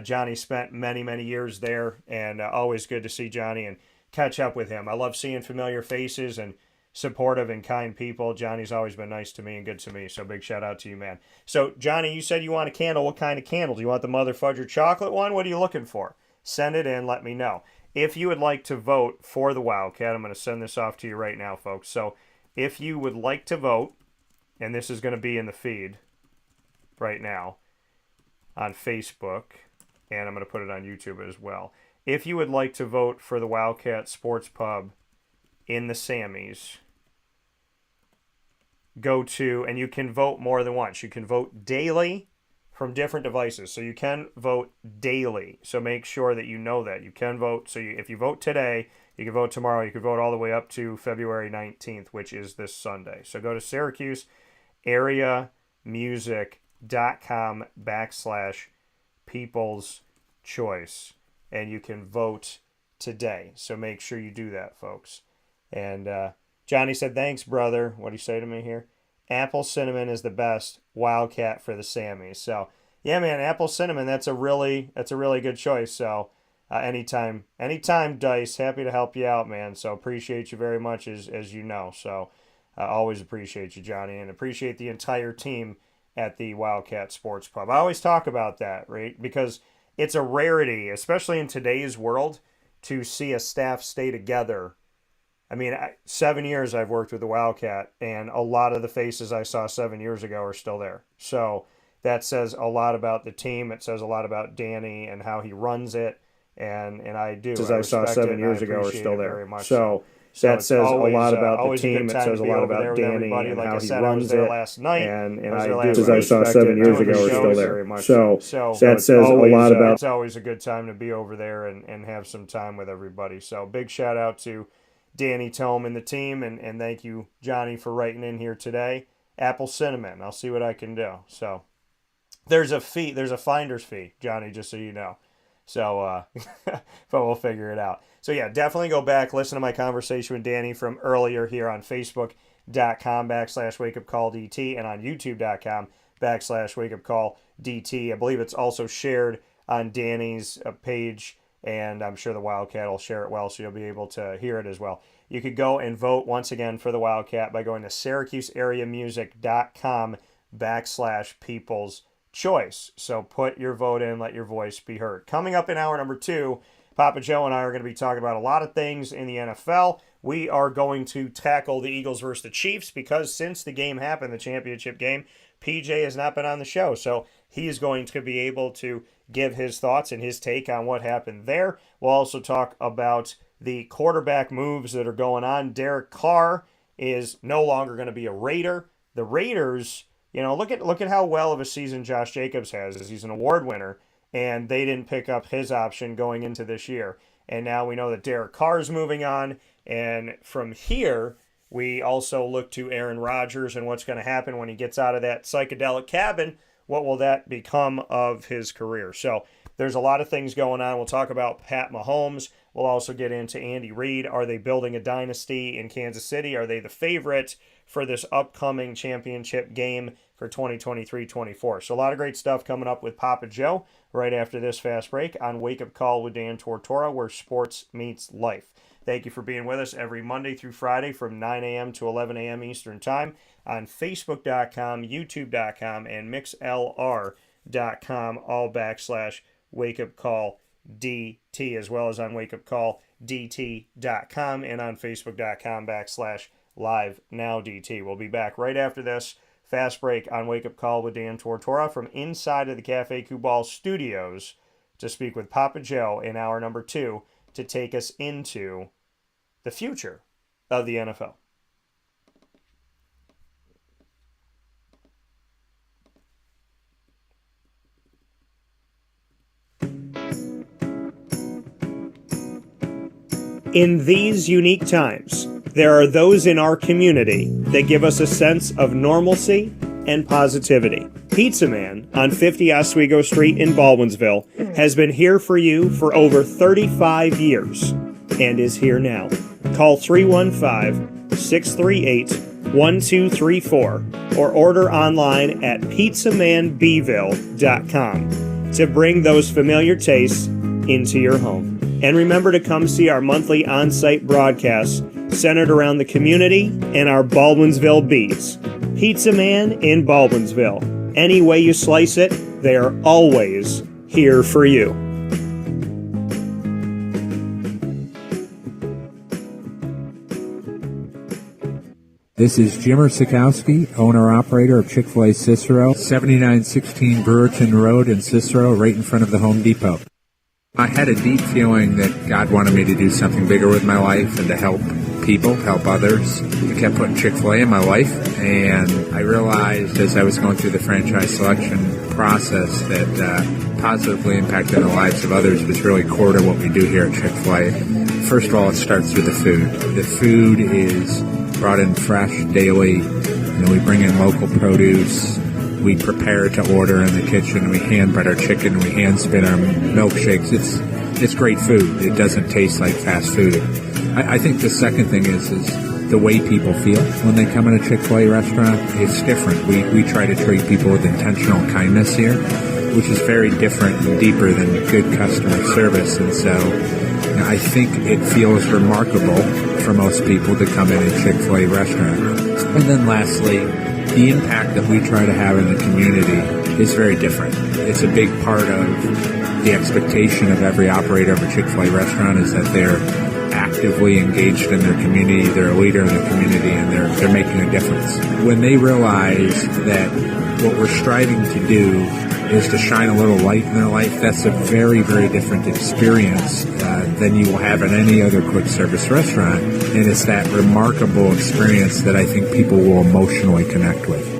Johnny spent many, many years there, and always good to see Johnny and catch up with him. I love seeing familiar faces and supportive and kind people. Johnny's always been nice to me and good to me, so big shout out to you, man. So, Johnny, you said you want a candle. What kind of candle? Do you want the Mother Fudger chocolate one? What are you looking for? Send it in. Let me know. If you would like to vote for the Wildcat, I'm going to send this off to you right now, folks. So, if you would like to vote, and this is going to be in the feed right now on Facebook, and I'm going to put it on YouTube as well. If you would like to vote for the Wildcat Sports Pub in the Sammys, go to, and you can vote more than once. You can vote daily from different devices. So you can vote daily. So make sure that you know that. You can vote. So if you vote today, you can vote tomorrow. You can vote all the way up to February 19th, which is this Sunday. So go to SyracuseAreaMusic.com/People's Choice, and you can vote today. So make sure you do that, folks. And Johnny said, thanks, brother. What do you say to me here? Apple cinnamon is the best. Wildcat for the Sammys. So, yeah, man, apple cinnamon, that's a really good choice. So, anytime, Dice, happy to help you out, man. So, appreciate you very much, as you know. So, always appreciate you, Johnny, and appreciate the entire team at the Wildcat Sports Pub. I always talk about that, right? Because it's a rarity, especially in today's world, to see a staff stay together. I mean, 7 years I've worked with the Wildcat, and a lot of the faces I saw 7 years ago are still there. So that says a lot about the team. It says a lot about Danny and how he runs it, and I do. As I saw 7 years ago are still there. So that says always, a lot about the a team. It says a lot about Danny and like how I he said, runs I was there it. last night. And I I do. As I saw 7 years ago are still there. So So that says a lot about. It's always a good time to be over there and have some time with everybody. So big shout out to Danny Thome and the team, and thank you, Johnny, for writing in here today. Apple cinnamon. I'll see what I can do. So there's a finder's fee, Johnny, just so you know. So, but we'll figure it out. So yeah, definitely go back, listen to my conversation with Danny from earlier here on Facebook.com/WakeUpCallDT and on YouTube.com/WakeUpCallDT. I believe it's also shared on Danny's page, and I'm sure the Wildcat will share it well, so you'll be able to hear it as well. You could go and vote once again for the Wildcat by going to SyracuseAreaMusic.com/People's Choice. So put your vote in, let your voice be heard. Coming up in hour number 2, Papa Joe and I are going to be talking about a lot of things in the NFL. We are going to tackle the Eagles versus the Chiefs because since the game happened, the championship game, PJ has not been on the show. So he is going to be able to give his thoughts and his take on what happened there. We'll also talk about the quarterback moves that are going on. Derek Carr is no longer going to be a Raider. The Raiders, look at how well of a season Josh Jacobs has, as he's an award winner, and they didn't pick up his option going into this year. And now we know that Derek Carr is moving on, and from here, we also look to Aaron Rodgers and what's going to happen when he gets out of that psychedelic cabin. What will that become of his career? So there's a lot of things going on. We'll talk about Pat Mahomes. We'll also get into Andy Reid. Are they building a dynasty in Kansas City? Are they the favorite for this upcoming championship game for 2023-24? So a lot of great stuff coming up with Papa Joe right after this fast break on Wake Up Call with Dan Tortora, where sports meets life. Thank you for being with us every Monday through Friday from 9 a.m. to 11 a.m. Eastern Time on Facebook.com, YouTube.com, and MixLR.com, all /WakeUpCallDT, as well as on WakeUpCallDT.com and on Facebook.com/LiveNowDT. We'll be back right after this fast break on Wake Up Call with Dan Tortora from inside of the Cafe Kubal studios to speak with Papa Joe in hour number 2 to take us into the future of the NFL. In these unique times, there are those in our community that give us a sense of normalcy and positivity. Pizza Man on 50 Oswego Street in Baldwinsville has been here for you for over 35 years and is here now. Call 315-638-1234 or order online at pizzamanbeville.com. to bring those familiar tastes into your home. And remember to come see our monthly on-site broadcasts centered around the community and our Baldwinsville beats. Pizza Man in Baldwinsville. Any way you slice it, they are always here for you. This is Jimmer Sikowski, owner-operator of Chick-fil-A Cicero, 7916 Brewerton Road in Cicero, right in front of the Home Depot. I had a deep feeling that God wanted me to do something bigger with my life and to help people, help others. I kept putting Chick-fil-A in my life, and I realized as I was going through the franchise selection process that positively impacting the lives of others was really core to what we do here at Chick-fil-A. First of all, it starts with the food. The food is brought in fresh daily. We bring in local produce. We prepare to order in the kitchen. We hand bread our chicken. We hand spin our milkshakes. It's great food. It doesn't taste like fast food. I think the second thing is the way people feel when they come in a Chick-fil-A restaurant. It's different. We try to treat people with intentional kindness here, which is very different and deeper than good customer service. And so I think it feels remarkable for most people to come in a Chick-fil-A restaurant. And then lastly, the impact that we try to have in the community is very different. It's a big part of the expectation of every operator of a Chick-fil-A restaurant is that they're actively engaged in their community, they're a leader in the community, and they're making a difference. When they realize that what we're striving to do is to shine a little light in their life, that's a very, very different experience than you will have in any other quick service restaurant. And it's that remarkable experience that I think people will emotionally connect with.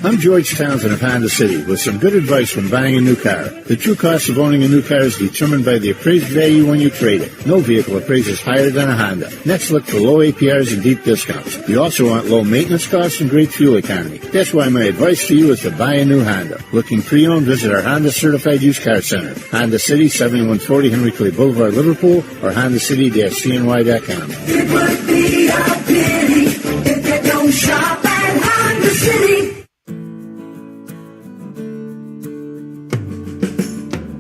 I'm George Townsend of Honda City with some good advice when buying a new car. The true cost of owning a new car is determined by the appraised value when you trade it. No vehicle appraises higher than a Honda. Next, look for low APRs and deep discounts. You also want low maintenance costs and great fuel economy. That's why my advice to you is to buy a new Honda. Looking pre-owned, visit our Honda Certified Used Car Center. Honda City, 7140 Henry Clay Boulevard, Liverpool, or HondaCity-CNY.com. It would be a pity if you don't shop at Honda City.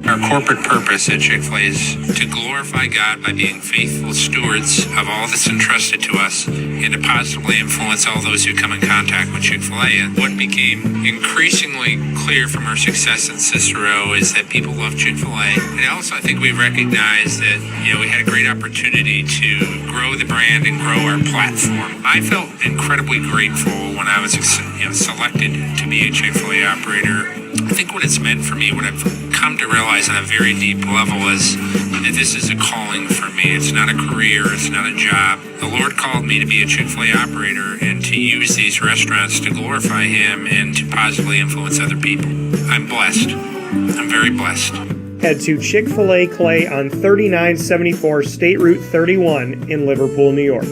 Our corporate purpose at Chick-fil-A is to glorify God by being faithful stewards of all that's entrusted to us and to positively influence all those who come in contact with Chick-fil-A. And what became increasingly clear from our success in Cicero is that people love Chick-fil-A. And also I think we recognized that, we had a great opportunity to grow the brand and grow our platform. I felt incredibly grateful when I was selected to be a Chick-fil-A operator. I think what it's meant for me, what I've come to realize on a very deep level is that this is a calling for me. It's not a career. It's not a job. The Lord called me to be a Chick-fil-A operator and to use these restaurants to glorify Him and to positively influence other people. I'm blessed. I'm very blessed. Head to Chick-fil-A Clay on 3974 State Route 31 in Liverpool, New York.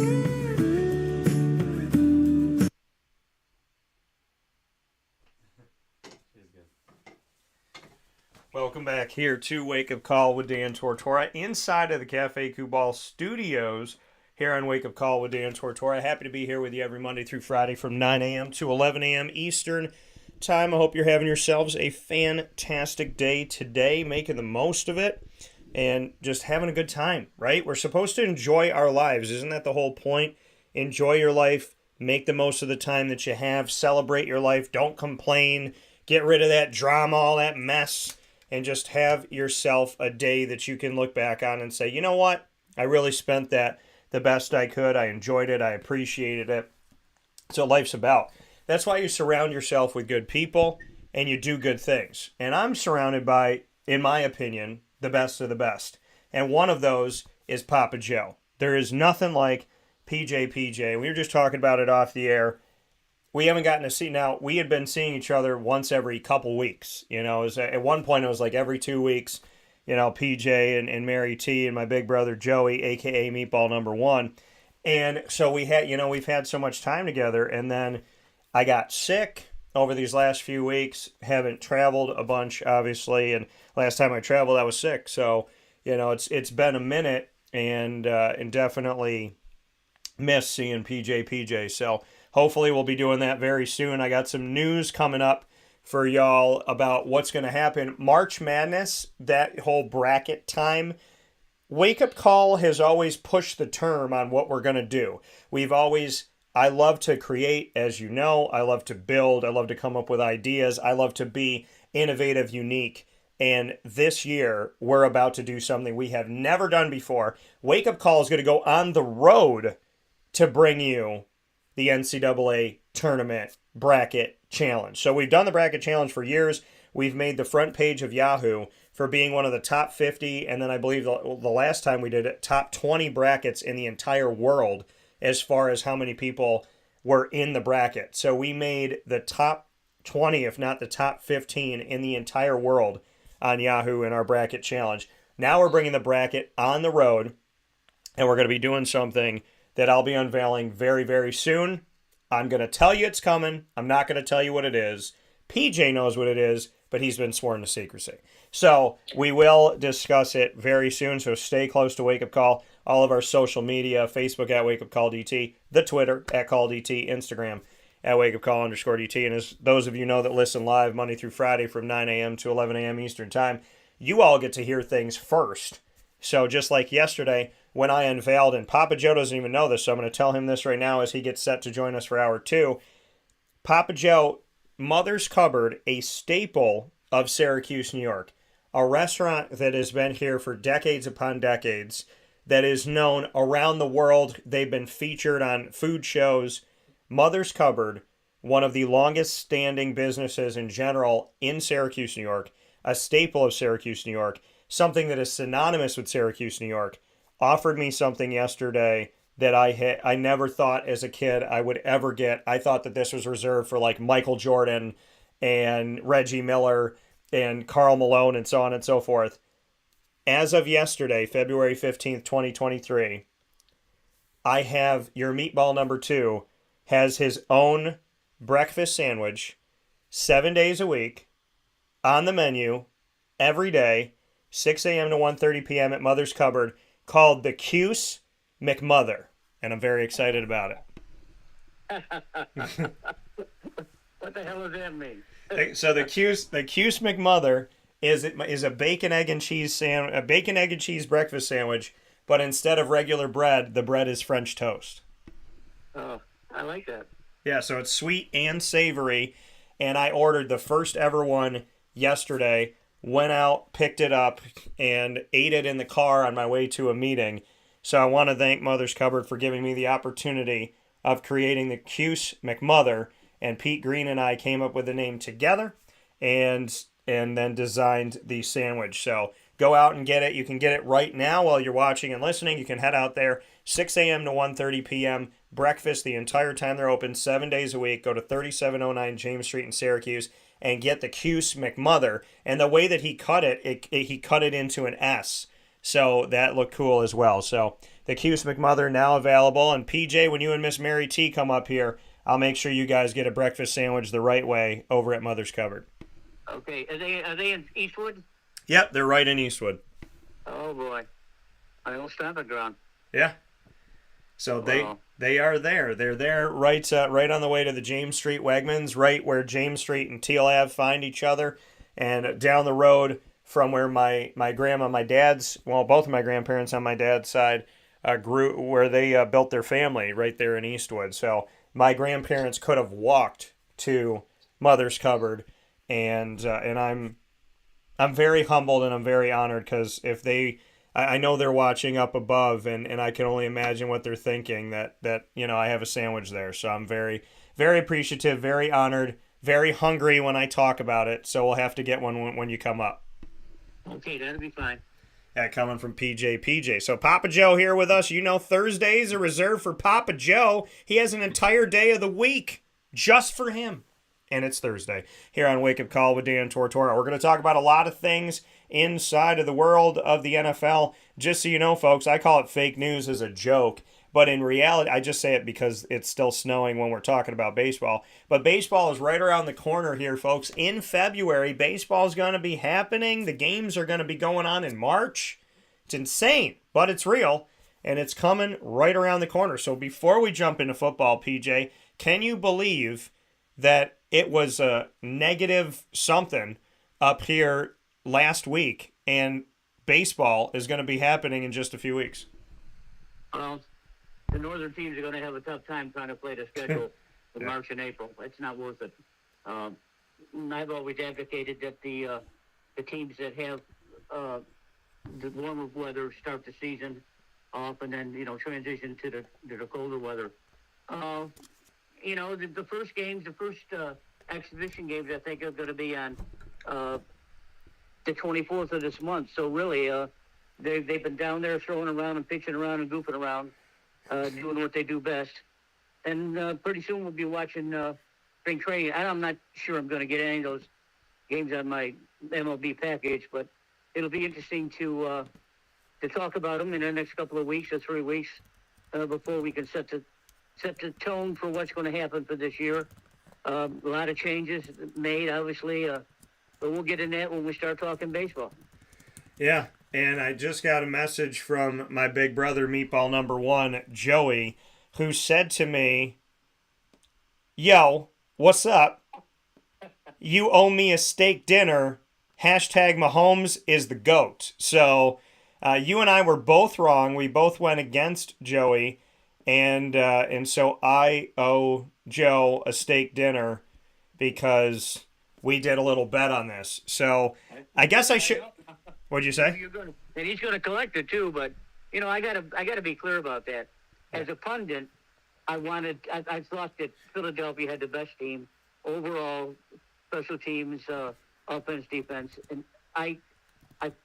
Welcome back here to Wake Up Call with Dan Tortora inside of the Cafe Kubal studios here on Wake Up Call with Dan Tortora. Happy to be here with you every Monday through Friday from 9 a.m. to 11 a.m. Eastern time. I hope you're having yourselves a fantastic day today, making the most of it and just having a good time, right? We're supposed to enjoy our lives. Isn't that the whole point? Enjoy your life. Make the most of the time that you have. Celebrate your life. Don't complain. Get rid of that drama, all that mess. And just have yourself a day that you can look back on and say, you know what? I really spent that the best I could. I enjoyed it. I appreciated it. That's what life's about. That's why you surround yourself with good people and you do good things. And I'm surrounded by, in my opinion, the best of the best. And one of those is Papa Joe. There is nothing like PJ. We were just talking about it off the air. We haven't gotten to see. Now, we had been seeing each other once every couple weeks. At one point it was like every 2 weeks, PJ and Mary T and my big brother Joey, a.k.a. Meatball Number One. And so we've had so much time together. And then I got sick over these last few weeks. Haven't traveled a bunch, obviously. And last time I traveled, I was sick. So, it's been a minute and definitely miss seeing PJ. So hopefully we'll be doing that very soon. I got some news coming up for y'all about what's going to happen. March Madness, that whole bracket time, Wake Up Call has always pushed the term on what we're going to do. I love to create, as you know. I love to build. I love to come up with ideas. I love to be innovative, unique. And this year, we're about to do something we have never done before. Wake Up Call is going to go on the road to bring you the NCAA Tournament Bracket Challenge. So we've done the Bracket Challenge for years. We've made the front page of Yahoo for being one of the top 50, and then I believe the last time we did it, top 20 brackets in the entire world as far as how many people were in the bracket. So we made the top 20, if not the top 15 in the entire world on Yahoo in our bracket challenge. Now we're bringing the bracket on the road, and we're going to be doing something that I'll be unveiling very, very soon. I'm going to tell you it's coming. I'm not going to tell you what it is. PJ knows what it is, but he's been sworn to secrecy. So we will discuss it very soon, so stay close to Wake Up Call. All of our social media, Facebook at Wake Up Call DT, the Twitter at Call DT, Instagram at Wake Up Call _DT. And as those of you know that listen live Monday through Friday from 9 a.m. to 11 a.m. Eastern Time, you all get to hear things first. So just like yesterday when I unveiled, and Papa Joe doesn't even know this, so I'm going to tell him this right now as he gets set to join us for hour 2. Papa Joe, Mother's Cupboard, a staple of Syracuse, New York, a restaurant that has been here for decades upon decades, that is known around the world. They've been featured on food shows. Mother's Cupboard, one of the longest standing businesses in general in Syracuse, New York, a staple of Syracuse, New York, something that is synonymous with Syracuse, New York, offered me something yesterday that I never thought as a kid I would ever get. I thought that this was reserved for like Michael Jordan and Reggie Miller and Karl Malone and so on and so forth. As of yesterday, February 15th, 2023, I have your meatball number 2 has his own breakfast sandwich 7 days a week on the menu every day, 6 a.m. to 1:30 p.m. at Mother's Cupboard, called the Cuse McMother. And I'm very excited about it. What the hell does that mean? So the Cuse McMother is a bacon, egg, and cheese breakfast sandwich, but instead of regular bread, the bread is French toast. Oh, I like that. Yeah, so it's sweet and savory, and I ordered the first ever one yesterday, went out, picked it up, and ate it in the car on my way to a meeting. So I want to thank Mother's Cupboard for giving me the opportunity of creating the Cuse McMother, and Pete Green and I came up with the name together and then designed the sandwich. So go out and get it. You can get it right now while you're watching and listening. You can head out there, 6 a.m. to 1:30 p.m., breakfast the entire time they're open, 7 days a week. Go to 3709 James Street in Syracuse and get the Cuse McMother. And the way that he cut it, he cut it into an S. So that looked cool as well. So the Cuse McMother now available. And PJ, when you and Miss Mary T come up here, I'll make sure you guys get a breakfast sandwich the right way over at Mother's Cupboard. Okay. Are they in Eastwood? Yep, they're right in Eastwood. Oh, boy. I don't stop at ground. Yeah. So they are there. They're there right on the way to the James Street Wegmans, right where James Street and Teal Ave find each other, and down the road from where my both of my grandparents on my dad's side where they built their family right there in Eastwood. So my grandparents could have walked to Mother's Cupboard, and I'm very humbled and I'm very honored, because if I know they're watching up above, and I can only imagine what they're thinking, that I have a sandwich there. So I'm very, very appreciative, very honored, very hungry when I talk about it. So we'll have to get one when you come up. Okay, that'll be fine. Yeah, coming from PJ. So Papa Joe here with us. Thursdays are reserved for Papa Joe. He has an entire day of the week just for him. And it's Thursday here on Wake Up Call with Dan Tortora. We're going to talk about a lot of things inside of the world of the NFL. Just so you know, folks, I call it fake news as a joke. But in reality, I just say it because it's still snowing when we're talking about baseball. But baseball is right around the corner here, folks. In February, baseball is going to be happening. The games are going to be going on in March. It's insane, but it's real. and it's coming right around the corner. So before we jump into football, PJ, can you believe that it was a negative something up here last week, and baseball is going to be happening in just a few weeks? Well, the northern teams are going to have a tough time trying to play the schedule in March and April. It's not worth it. I've always advocated that the teams that have the warmer weather start the season off, and then transition to the colder weather. The first games, the first exhibition games, I think are going to be on the 24th of this month. So really, they've been down there throwing around and pitching around and goofing around, doing what they do best. And pretty soon we'll be watching spring training. I'm not sure I'm going to get any of those games on my MLB package, but it'll be interesting to talk about them in the next couple of weeks or 3 weeks before we can set the tone for what's going to happen for this year. A lot of changes made, obviously, but we'll get in that when we start talking baseball. Yeah, and I just got a message from my big brother, Meatball number 1, Joey, who said to me, "Yo, what's up? You owe me a steak dinner. Hashtag Mahomes is the GOAT." So you and I were both wrong. We both went against Joey, and so I owe Joe a steak dinner because we did a little bet on this. So I guess I should. What'd you say? And he's going to collect it too, but I gotta be clear about that. As a pundit, I thought that Philadelphia had the best team overall, special teams, offense, defense, and I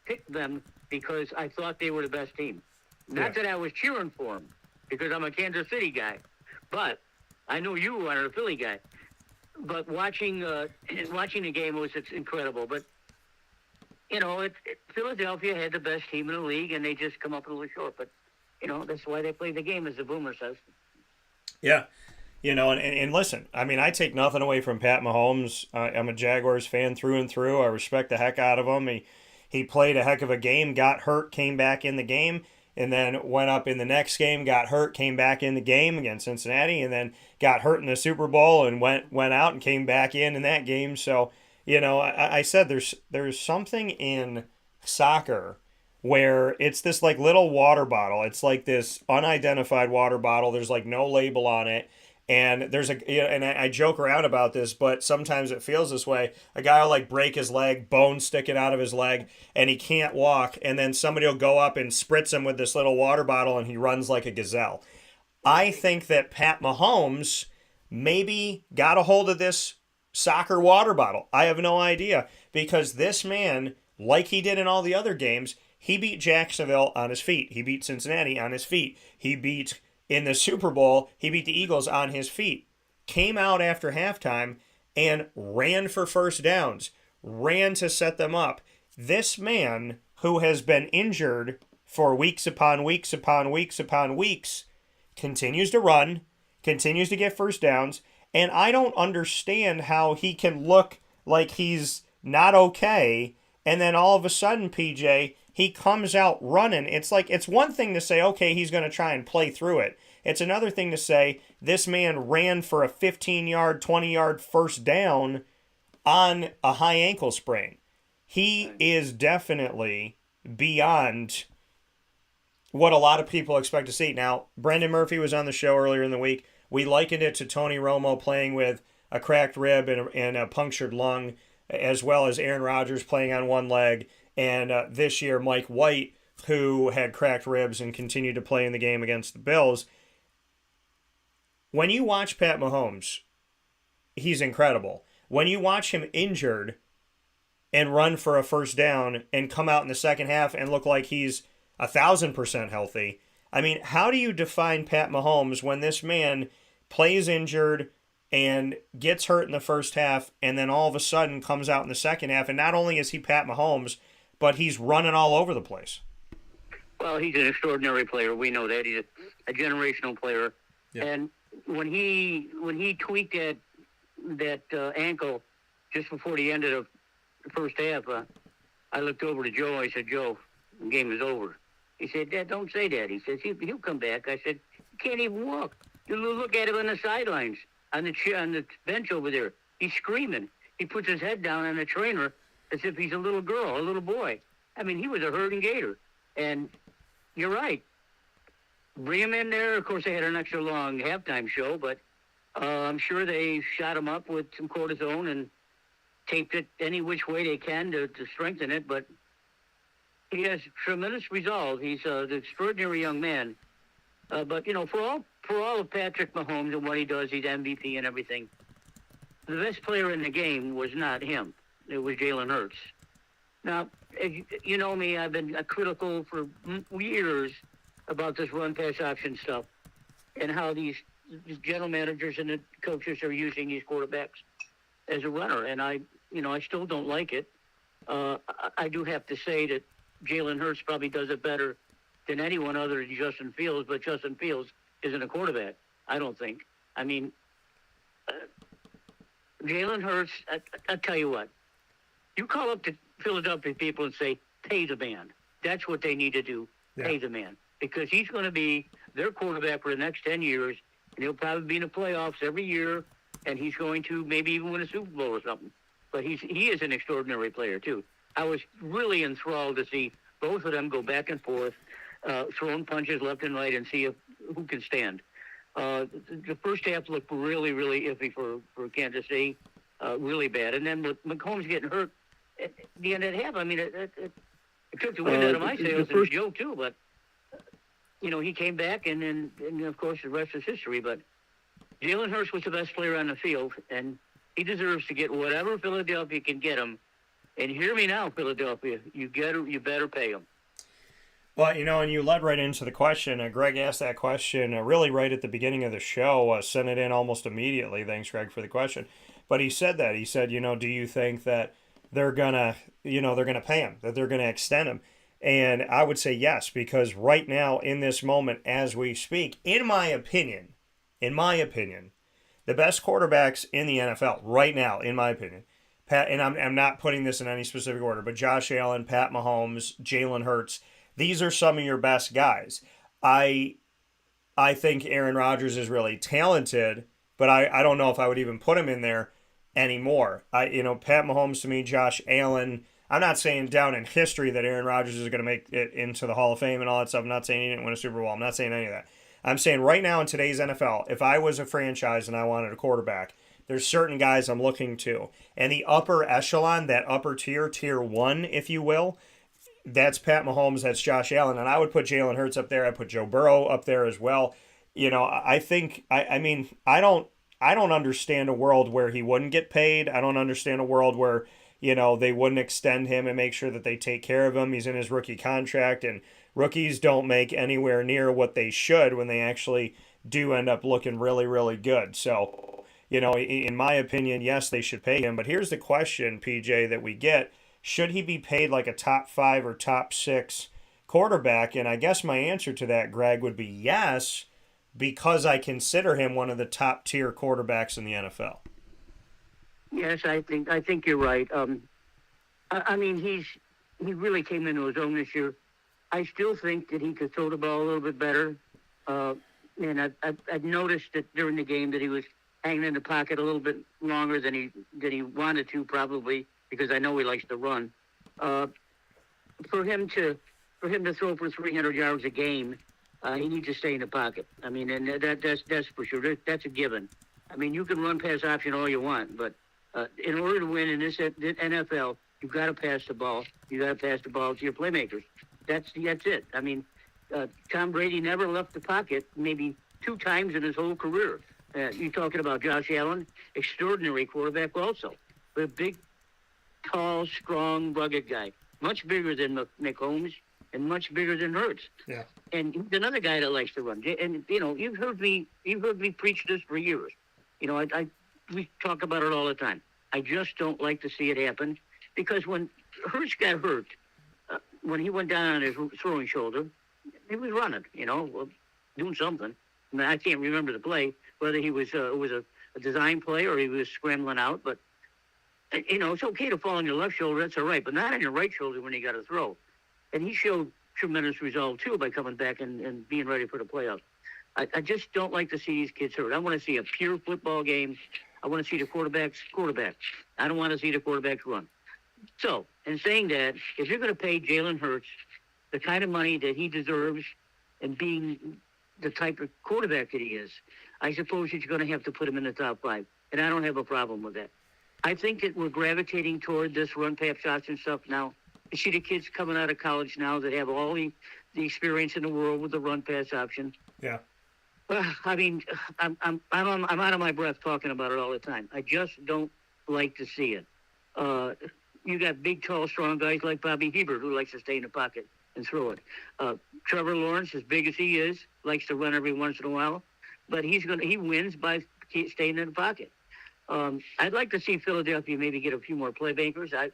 picked them because I thought they were the best team. Not that I was cheering for them, because I'm a Kansas City guy, but I know you are a Philly guy. But watching the game it's incredible. But Philadelphia had the best team in the league, and they just come up a little short. But that's why they play the game, as the Boomer says. Yeah. And listen, I mean, I take nothing away from Pat Mahomes. I'm a Jaguars fan through and through. I respect the heck out of him. He played a heck of a game, got hurt, came back in the game, and then went up in the next game, got hurt, came back in the game against Cincinnati, and then got hurt in the Super Bowl and went out and came back in that game. So, I said there's something in soccer where it's this like little water bottle. It's like this unidentified water bottle. There's like no label on it. And I joke around about this, but sometimes it feels this way. A guy will like break his leg, bone sticking out of his leg, and he can't walk. And then somebody will go up and spritz him with this little water bottle, and he runs like a gazelle. I think that Pat Mahomes maybe got a hold of this soccer water bottle. I have no idea, because this man, like he did in all the other games, he beat Jacksonville on his feet. He beat Cincinnati on his feet. He beat, in the Super Bowl, he beat the Eagles on his feet. Came out after halftime and ran for first downs. Ran to set them up. This man, who has been injured for weeks upon weeks upon weeks upon weeks, continues to run, continues to get first downs, and I don't understand how he can look like he's not okay, and then all of a sudden, PJ, he comes out running. It's like, it's one thing to say, okay, he's going to try and play through it. It's another thing to say, this man ran for a 15-yard, 20-yard first down on a high ankle sprain. He is definitely beyond what a lot of people expect to see. Now, Brendan Murphy was on the show earlier in the week. We likened it to Tony Romo playing with a cracked rib and a punctured lung, as well as Aaron Rodgers playing on one leg. And this year, Mike White, who had cracked ribs and continued to play in the game against the Bills. When you watch Pat Mahomes, he's incredible. When you watch him injured and run for a first down and come out in the second half and look like he's 1,000% healthy, I mean, how do you define Pat Mahomes when this man plays injured and gets hurt in the first half and then all of a sudden comes out in the second half, and not only is he Pat Mahomes, but he's running all over the place? Well, he's an extraordinary player. We know that. He's a generational player. Yeah. And when he tweaked that ankle just before the end of the first half, I looked over to Joe. I said, "Joe, the game is over." He said, Dad, don't say that. He says, he'll come back. I said, he can't even walk. You look at him on the sidelines, on the chair, on the bench over there. He's screaming. He puts his head down on the trainer as if he's a little girl, a little boy. I mean, he was a herding gator. And you're right. Bring him in there. Of course, they had an extra long halftime show, but I'm sure they shot him up with some cortisone and taped it any which way they can to strengthen it. But he has tremendous resolve. He's an extraordinary young man. But, you know, for all of Patrick Mahomes and what he does, he's MVP and everything. The best player in the game was not him. It was Jalen Hurts. Now, you know me, I've been critical for years about this run-pass option stuff and how these general managers and the coaches are using these quarterbacks as a runner. And I still don't like it. I do have to say that Jalen Hurts probably does it better than anyone other than Justin Fields, but Justin Fields isn't a quarterback, I don't think. I mean, Jalen Hurts, I'll tell you what. You call up the Philadelphia people and say, pay the man. That's what they need to do, pay the man. Because he's going to be their quarterback for the next 10 years, and he'll probably be in the playoffs every year, and he's going to maybe even win a Super Bowl or something. But he is an extraordinary player, too. I was really enthralled to see both of them go back and forth, throwing punches left and right and see who can stand. The first half looked really, really iffy for Kansas City, really bad. And then with Mahomes getting hurt at the end of the half, I mean, it took the wind out of my sails and Joe, too. But, you know, he came back, and of course, the rest is history. But Jalen Hurts was the best player on the field, and he deserves to get whatever Philadelphia can get him. And hear me now, Philadelphia, you better pay him. Well, you know, and you led right into the question. Greg asked that question really right at the beginning of the show, sent it in almost immediately. Thanks, Greg, for the question. But he said that. He said, you know, do you think that they're going to pay him, that they're going to extend him? And I would say yes, because right now, in this moment, as we speak, in my opinion, the best quarterbacks in the NFL right now, in my opinion, Pat, and I'm not putting this in any specific order, but Josh Allen, Pat Mahomes, Jalen Hurts, these are some of your best guys. I think Aaron Rodgers is really talented, but I don't know if I would even put him in there anymore. Pat Mahomes to me, Josh Allen. I'm not saying down in history that Aaron Rodgers is going to make it into the Hall of Fame and all that stuff. I'm not saying he didn't win a Super Bowl. I'm not saying any of that. I'm saying right now in today's NFL, if I was a franchise and I wanted a quarterback, there's certain guys I'm looking to. And the upper echelon, that upper tier, tier one, if you will, that's Pat Mahomes, that's Josh Allen. And I would put Jalen Hurts up there. I'd put Joe Burrow up there as well. You know, I think, I don't understand a world where he wouldn't get paid. I don't understand a world where, you know, they wouldn't extend him and make sure that they take care of him. He's in his rookie contract, and rookies don't make anywhere near what they should when they actually do end up looking really, really good. So, you know, in my opinion, yes, they should pay him. But here's the question, PJ, that we get. Should he be paid like a top 5 or top 6 quarterback? And I guess my answer to that, Greg, would be yes, because I consider him one of the top tier quarterbacks in the NFL. Yes, I think you're right. I mean, he really came into his own this year. I still think that he could throw the ball a little bit better. And I've noticed that during the game that he was hanging in the pocket a little bit longer than he wanted to, probably because I know he likes to run. For him to throw for 300 yards a game, he needs to stay in the pocket. I mean, and that's for sure. That's a given. I mean, you can run pass option all you want, but in order to win in this NFL, you've got to pass the ball. You got to pass the ball to your playmakers. That's it. I mean, Tom Brady never left the pocket maybe 2 times in his whole career. You're talking about Josh Allen, extraordinary quarterback also. But a big, tall, strong, rugged guy. Much bigger than Mahomes and much bigger than Hurts. Yeah. And he's another guy that likes to run. And, you know, you've heard me preach this for years. You know, we talk about it all the time. I just don't like to see it happen because when Hurts got hurt, when he went down on his throwing shoulder, he was running, you know, doing something. I mean, I can't remember the play, whether it was a design play or he was scrambling out. But, you know, it's okay to fall on your left shoulder. That's all right. But not on your right shoulder when you got to throw. And he showed tremendous resolve too by coming back and being ready for the playoffs. I just don't like to see these kids hurt. I want to see a pure football game. I want to see the quarterback. I don't want to see the quarterbacks run. So, in saying that, if you're going to pay Jalen Hurts the kind of money that he deserves and being the type of quarterback that he is, I suppose you're going to have to put him in the top 5. And I don't have a problem with that. I think that we're gravitating toward this run-pass option stuff now. You see the kids coming out of college now that have all the experience in the world with the run-pass option. Yeah. I mean, I'm out of my breath talking about it all the time. I just don't like to see it. You got big, tall, strong guys like Bobby Hebert who likes to stay in the pocket and throw it. Trevor Lawrence, as big as he is, likes to run every once in a while, but he wins by staying in the pocket. I'd like to see Philadelphia maybe get a few more playmakers. I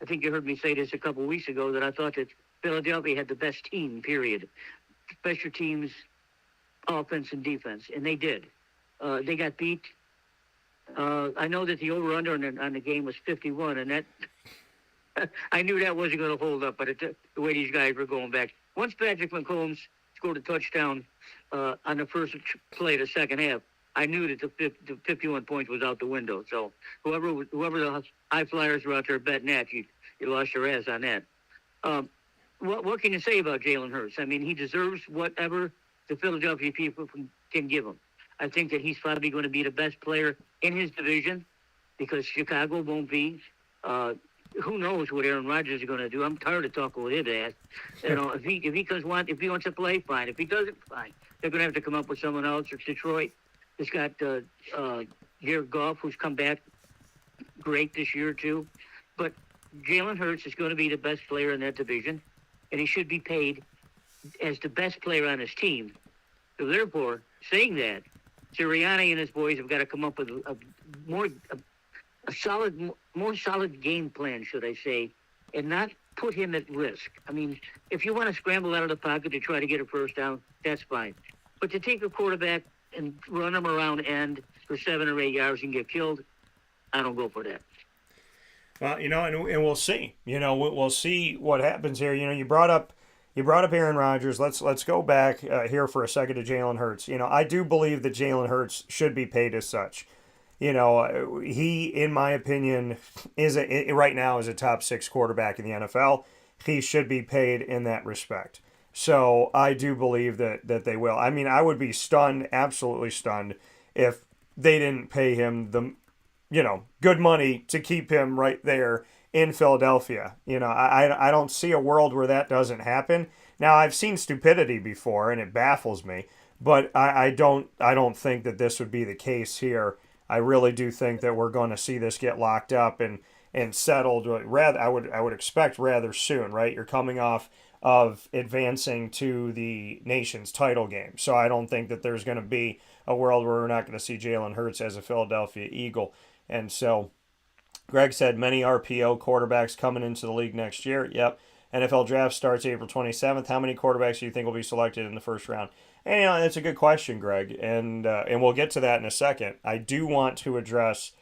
think you heard me say this a couple of weeks ago, that I thought that Philadelphia had the best team, period. Special teams, offense and defense, and they did. They got beat. I know that the over-under on the game was 51, and that I knew that wasn't going to hold up, but the way these guys were going back. Once Patrick Mahomes scored a touchdown on the first play of the second half, I knew that the 51 points was out the window. So whoever the high flyers were out there betting that, you lost your ass on that. What can you say about Jalen Hurts? I mean, he deserves whatever the Philadelphia people can give him. I think that he's probably going to be the best player in his division because Chicago won't be. Who knows what Aaron Rodgers is going to do? I'm tired of talking with his ass. You know, if he wants to play, fine. If he doesn't, fine. They're going to have to come up with someone else. Or Detroit has got Jared Goff, who's come back great this year too. But Jalen Hurts is going to be the best player in that division, and he should be paid as the best player on his team. So therefore, saying that, Sirianni and his boys have got to come up with a more solid game plan, should I say, and not put him at risk. I mean, if you want to scramble out of the pocket to try to get a first down, that's fine. But to take a quarterback and run him around end for 7 or 8 yards and get killed, I don't go for that. Well, and we'll see. We'll see what happens here. You brought up Aaron Rodgers. Let's go back here for a second to Jalen Hurts. I do believe that Jalen Hurts should be paid as such. He, in my opinion, right now is a top 6 quarterback in the NFL. He should be paid in that respect. So I do believe that they will. I mean, I would be stunned, absolutely stunned, if they didn't pay him the, good money to keep him right there in Philadelphia. I don't see a world where that doesn't happen. Now, I've seen stupidity before, and it baffles me, but I don't think that this would be the case here. I really do think that we're going to see this get locked up and settled. I would expect rather soon, right? You're coming off of advancing to the nation's title game, so I don't think that there's going to be a world where we're not going to see Jalen Hurts as a Philadelphia Eagle. And so Greg said many RPO quarterbacks coming into the league next year. Yep. NFL draft starts April 27th. How many quarterbacks do you think will be selected in the first round? And that's a good question, Greg, and we'll get to that in a second. I do want to address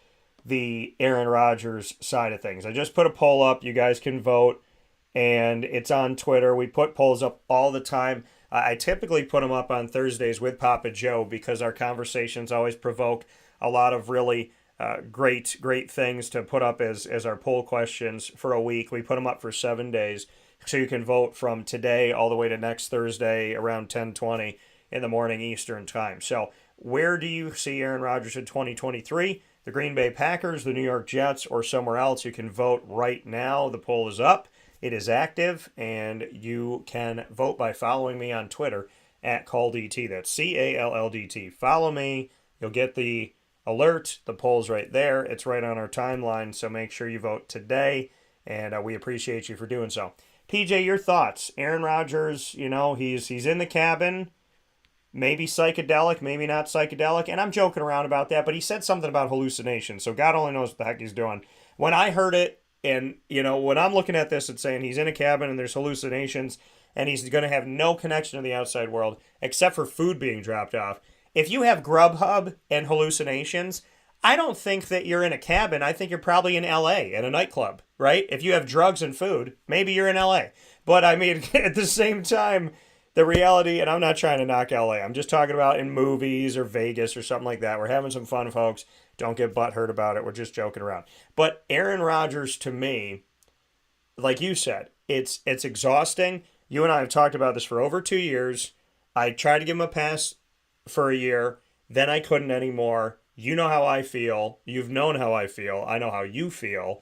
the Aaron Rodgers side of things. I just put a poll up. You guys can vote, and it's on Twitter. We put polls up all the time. I typically put them up on Thursdays with Papa Joe because our conversations always provoke a lot of really great things to put up as our poll questions for a week. We put them up for 7 days, so you can vote from today all the way to next Thursday around 10:20 in the morning Eastern time. So where do you see Aaron Rodgers in 2023? The Green Bay Packers, the New York Jets, or somewhere else? You can vote right now. The poll is up. It is active, and you can vote by following me on Twitter at CallDT. That's CALLDT. Follow me. You'll get the alert. The poll's right there. It's right on our timeline, so make sure you vote today, and we appreciate you for doing so. PJ, your thoughts? Aaron Rodgers, he's in the cabin. Maybe psychedelic, maybe not psychedelic. And I'm joking around about that, but he said something about hallucinations, so God only knows what the heck he's doing. When I heard it, and, when I'm looking at this and saying he's in a cabin and there's hallucinations and he's going to have no connection to the outside world except for food being dropped off. If you have Grubhub and hallucinations, I don't think that you're in a cabin. I think you're probably in LA at a nightclub, right? If you have drugs and food, maybe you're in LA. But I mean, at the same time, the reality, and I'm not trying to knock LA, I'm just talking about in movies or Vegas or something like that. We're having some fun, folks. Don't get butthurt about it. We're just joking around. But Aaron Rodgers, to me, like you said, it's exhausting. You and I have talked about this for over 2 years. I tried to give him a pass for a year. Then I couldn't anymore. You know how I feel. You've known how I feel. I know how you feel.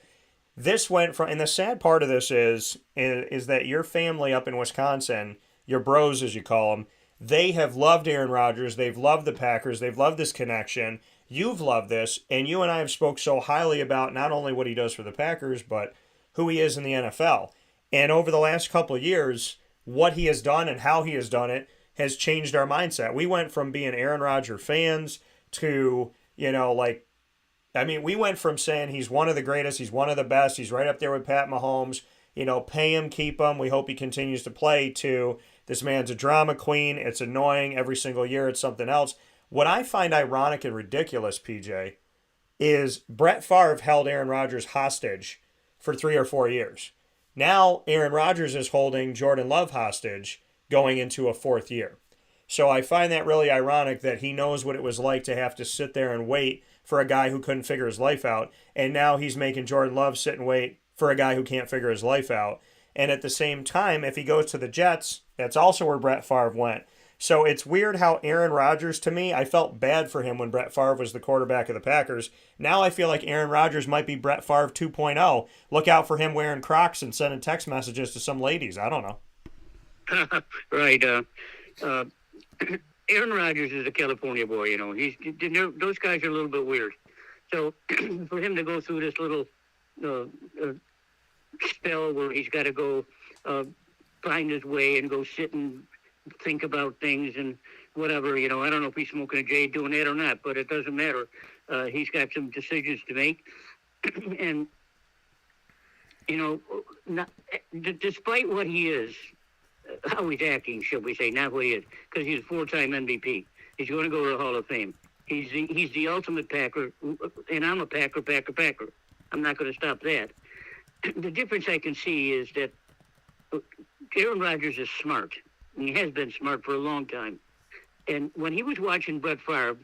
This went from, and the sad part of this is that your family up in Wisconsin, your bros as you call them, they have loved Aaron Rodgers. They've loved the Packers. They've loved this connection. You've loved this, and you and I have spoke so highly about not only what he does for the Packers, but who he is in the NFL. And over the last couple of years, what he has done and how he has done it has changed our mindset. We went from being Aaron Rodgers fans to, we went from saying he's one of the greatest, he's one of the best, he's right up there with Pat Mahomes, pay him, keep him, we hope he continues to play, to this man's a drama queen, it's annoying, every single year it's something else. What I find ironic and ridiculous, PJ, is Brett Favre held Aaron Rodgers hostage for 3 or 4 years. Now Aaron Rodgers is holding Jordan Love hostage going into a 4th year. So I find that really ironic that he knows what it was like to have to sit there and wait for a guy who couldn't figure his life out. And now he's making Jordan Love sit and wait for a guy who can't figure his life out. And at the same time, if he goes to the Jets, that's also where Brett Favre went. So it's weird how Aaron Rodgers, to me, I felt bad for him when Brett Favre was the quarterback of the Packers. Now I feel like Aaron Rodgers might be Brett Favre 2.0. Look out for him wearing Crocs and sending text messages to some ladies. I don't know. Right. Aaron Rodgers is a California boy, those guys are a little bit weird. So for him to go through this little spell where he's got to go find his way and go sit and think about things and whatever, I don't know if he's smoking a J doing that or not, but it doesn't matter. He's got some decisions to make. And, despite what he is, how he's acting, shall we say, not what he is, because he's a 4-time MVP. He's going to go to the Hall of Fame. He's the ultimate Packer, and I'm a Packer. I'm not going to stop that. The difference I can see is that Aaron Rodgers is smart. And he has been smart for a long time. And when he was watching Brett Favre,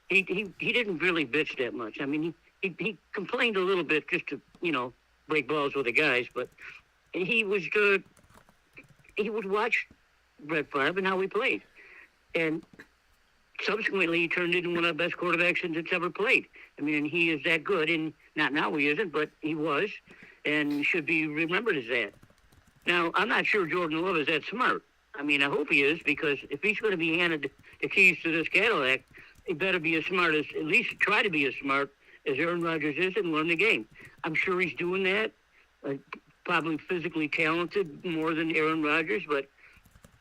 he didn't really bitch that much. I mean, he complained a little bit just to, break balls with the guys, but he would watch Brett Favre and how he played. And subsequently, he turned into one of the best quarterbacks that's ever played. I mean, he is that good, and not now he isn't, but he was, and should be remembered as that. Now, I'm not sure Jordan Love is that smart. I mean, I hope he is, because if he's going to be handed the keys to this Cadillac, he better be as smart as, at least try to be as smart as Aaron Rodgers is and learn the game. I'm sure he's doing that. Probably physically talented more than Aaron Rodgers, but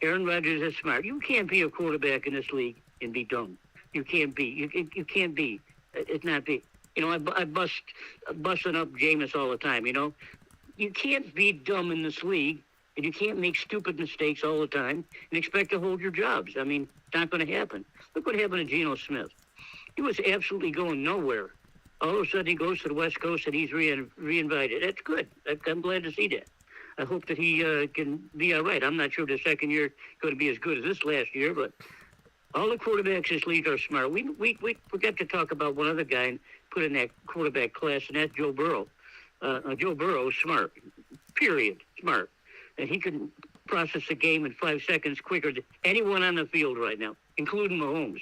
Aaron Rodgers is smart. You can't be a quarterback in this league and be dumb. You can't be. You can't be. It's not be. I busting up Jameis all the time. You can't be dumb in this league, and you can't make stupid mistakes all the time and expect to hold your jobs. I mean, it's not going to happen. Look what happened to Geno Smith. He was absolutely going nowhere. All of a sudden, he goes to the West Coast, and he's reinvited. That's good. I'm glad to see that. I hope that he can be all right. I'm not sure the second year is going to be as good as this last year, but all the quarterbacks in this league are smart. We forgot to talk about one other guy and put in that quarterback class, and that's Joe Burrow. Joe Burrow is smart, period, smart. And he can process the game in 5 seconds quicker than anyone on the field right now, including Mahomes.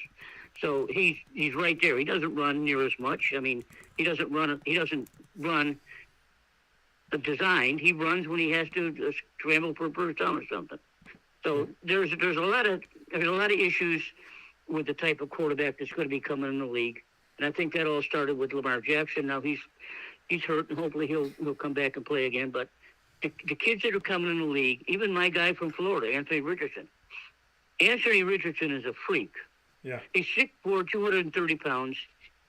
So he's right there. He doesn't run near as much. I mean, he doesn't run designed. He runs when he has to scramble for a first down or something. So there's a lot of issues with the type of quarterback that's going to be coming in the league. And I think that all started with Lamar Jackson. Now he's hurt, and hopefully he'll come back and play again. But the kids that are coming in the league, even my guy from Florida, Anthony Richardson. Anthony Richardson is a freak. Yeah. He's 6'4", 230 pounds.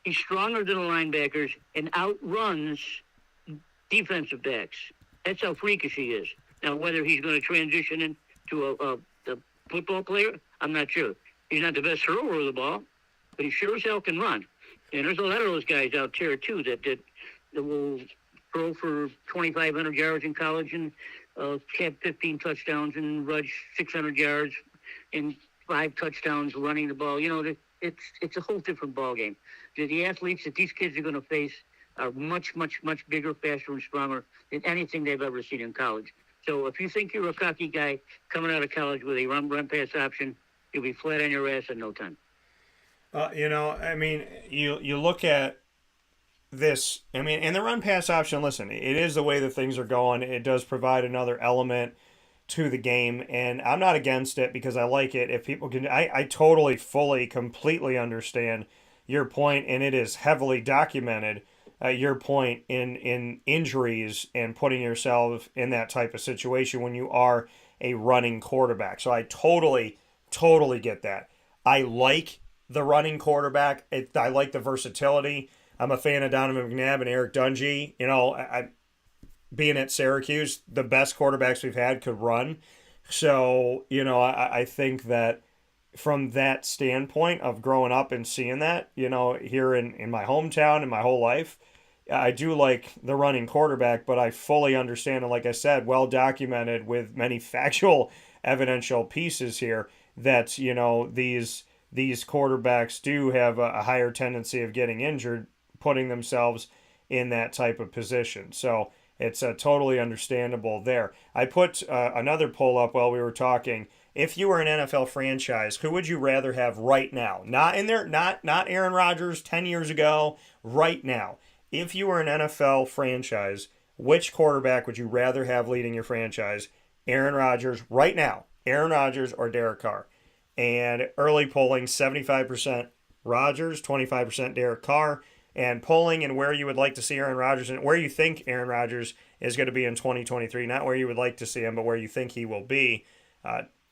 He's stronger than the linebackers and outruns defensive backs. That's how freakish he is. Now, whether he's going to transition into a football player, I'm not sure. He's not the best thrower of the ball, but he sure as hell can run. And there's a lot of those guys out there too that will throw for 2,500 yards in college and have 15 touchdowns and rush 600 yards and 5 touchdowns running the ball. It's a whole different ball game. The athletes that these kids are going to face are much, much, much bigger, faster, and stronger than anything they've ever seen in college. So if you think you're a cocky guy coming out of college with a run-pass option, you'll be flat on your ass in no time. You look at this, and the run-pass option, listen, it is the way that things are going. It does provide another element to the game, and I'm not against it because I like it. If people can, I totally, fully, completely understand your point, and it is heavily documented, your point in injuries and putting yourself in that type of situation when you are a running quarterback. So I totally, totally get that. I like the running quarterback. I like the versatility. I'm a fan of Donovan McNabb and Eric Dungy. Being at Syracuse, the best quarterbacks we've had could run. So, I think that from that standpoint of growing up and seeing that, here in my hometown and my whole life, I do like the running quarterback, but I fully understand, and like I said, well documented with many factual evidential pieces here that, these quarterbacks do have a higher tendency of getting injured, putting themselves in that type of position. So it's totally understandable there. I put another poll up while we were talking. If you were an NFL franchise, who would you rather have right now? Not Aaron Rodgers 10 years ago, right now. If you were an NFL franchise, which quarterback would you rather have leading your franchise? Aaron Rodgers right now. Aaron Rodgers or Derek Carr? And early polling, 75% Rodgers, 25% Derek Carr. And polling and where you would like to see Aaron Rodgers and where you think Aaron Rodgers is going to be in 2023, not where you would like to see him, but where you think he will be.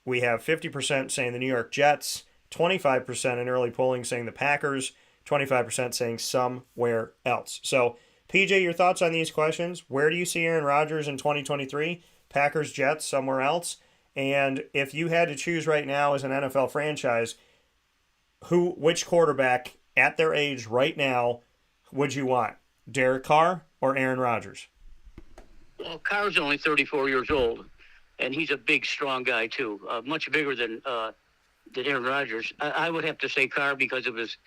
We have 50% saying the New York Jets, 25% in early polling saying the Packers, 25% saying somewhere else. So, PJ, your thoughts on these questions? Where do you see Aaron Rodgers in 2023? Packers, Jets, somewhere else? And if you had to choose right now as an NFL franchise, which quarterback at their age right now would you want? Derek Carr or Aaron Rodgers? Well, Carr's only 34 years old, and he's a big, strong guy too, much bigger than Aaron Rodgers. I would have to say Carr because of his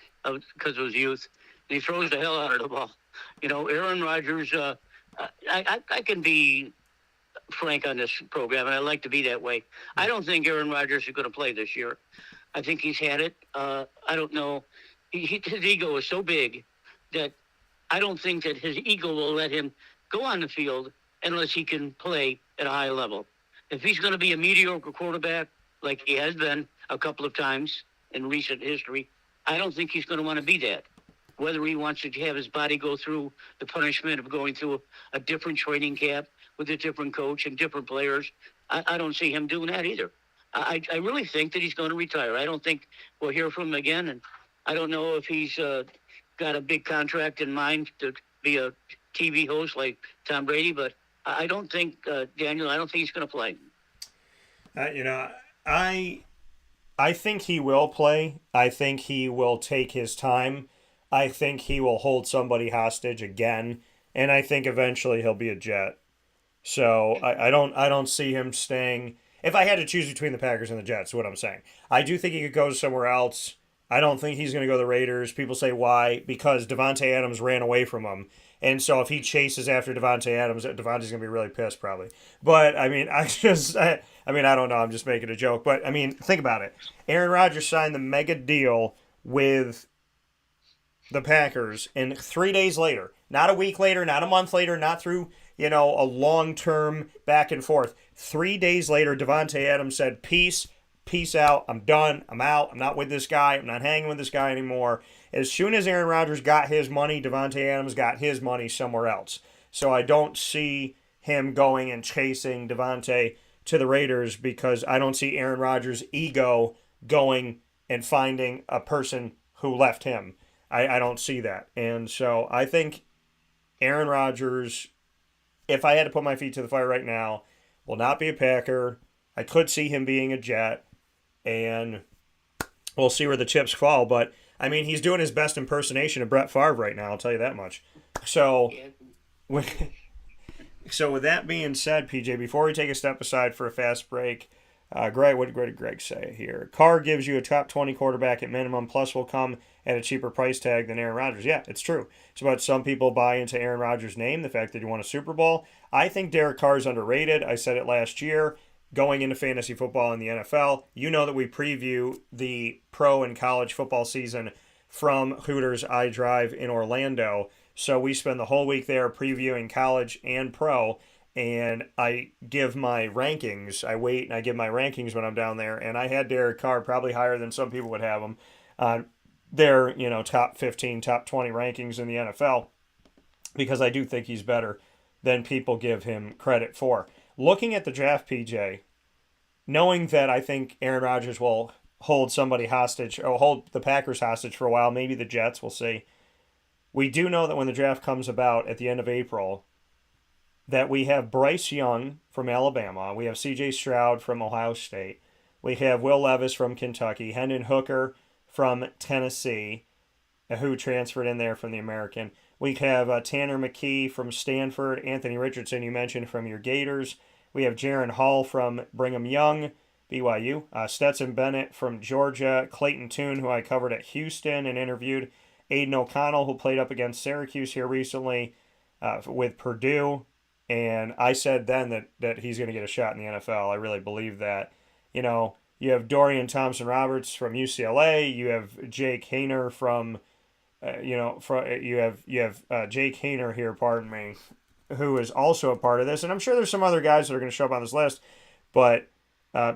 youth. And he throws the hell out of the ball. Aaron Rodgers. I can be frank on this program, and I like to be that way. I don't think Aaron Rodgers is going to play this year. I think he's had it. I don't know. His ego is so big that I don't think that his ego will let him go on the field unless he can play at a high level. If he's going to be a mediocre quarterback, like he has been a couple of times in recent history, I don't think he's going to want to be that. Whether he wants to have his body go through the punishment of going through a different training camp with a different coach and different players, I don't see him doing that either. I really think that he's going to retire. I don't think we'll hear from him again, and I don't know if he's got a big contract in mind to be a TV host like Tom Brady, but I don't think, Daniel, I don't think he's going to play. I think he will play. I think he will take his time. I think he will hold somebody hostage again, and I think eventually he'll be a Jet. So I don't see him staying. If I had to choose between the Packers and the Jets, is what I'm saying. I do think he could go somewhere else. I don't think he's going to go to the Raiders. People say why? Because Devontae Adams ran away from him. And so if he chases after Devontae Adams, Devontae's going to be really pissed probably. But, I don't know. I'm just making a joke. But, think about it. Aaron Rodgers signed the mega deal with the Packers. And 3 days later, not a week later, not a month later, not through, a long-term back and forth. 3 days later, Devontae Adams said, peace out, I'm done, I'm out, I'm not with this guy, I'm not hanging with this guy anymore. As soon as Aaron Rodgers got his money, Devontae Adams got his money somewhere else. So I don't see him going and chasing Devontae to the Raiders because I don't see Aaron Rodgers' ego going and finding a person who left him. I don't see that. And so I think Aaron Rodgers, if I had to put my feet to the fire right now, will not be a Packer. I could see him being a Jet. And we'll see where the chips fall. But I mean, he's doing his best impersonation of Brett Favre right now, I'll tell you that much. So, with that being said, PJ, before we take a step aside for a fast break, Greg, what did Greg say here? Carr gives you a top 20 quarterback at minimum, plus will come at a cheaper price tag than Aaron Rodgers. Yeah, it's true. It's about some people buy into Aaron Rodgers' name, the fact that he won a Super Bowl. I think Derek Carr is underrated. I said it last year. Going into fantasy football in the NFL, you know that we preview the pro and college football season from Hooters iDrive in Orlando. So we spend the whole week there previewing college and pro, and I give my rankings. I wait and I give my rankings when I'm down there, and I had Derek Carr probably higher than some people would have him. Their top 15, top 20 rankings in the NFL, because I do think he's better than people give him credit for. Looking at the draft, PJ, knowing that I think Aaron Rodgers will hold somebody hostage, or hold the Packers hostage for a while, maybe the Jets, we'll see. We do know that when the draft comes about at the end of April, that we have Bryce Young from Alabama, we have C.J. Stroud from Ohio State, we have Will Levis from Kentucky, Hendon Hooker from Tennessee, who transferred in there from the American. We have Tanner McKee from Stanford, Anthony Richardson, you mentioned, from your Gators. We have Jaron Hall from Brigham Young, BYU. Stetson Bennett from Georgia. Clayton Tune, who I covered at Houston and interviewed. Aiden O'Connell, who played up against Syracuse here recently with Purdue. And I said then that he's going to get a shot in the NFL. I really believe that. You have Dorian Thompson-Roberts from UCLA. You have Jake Hayner from... you have Jake Hayner here, pardon me, who is also a part of this. And I'm sure there's some other guys that are going to show up on this list, but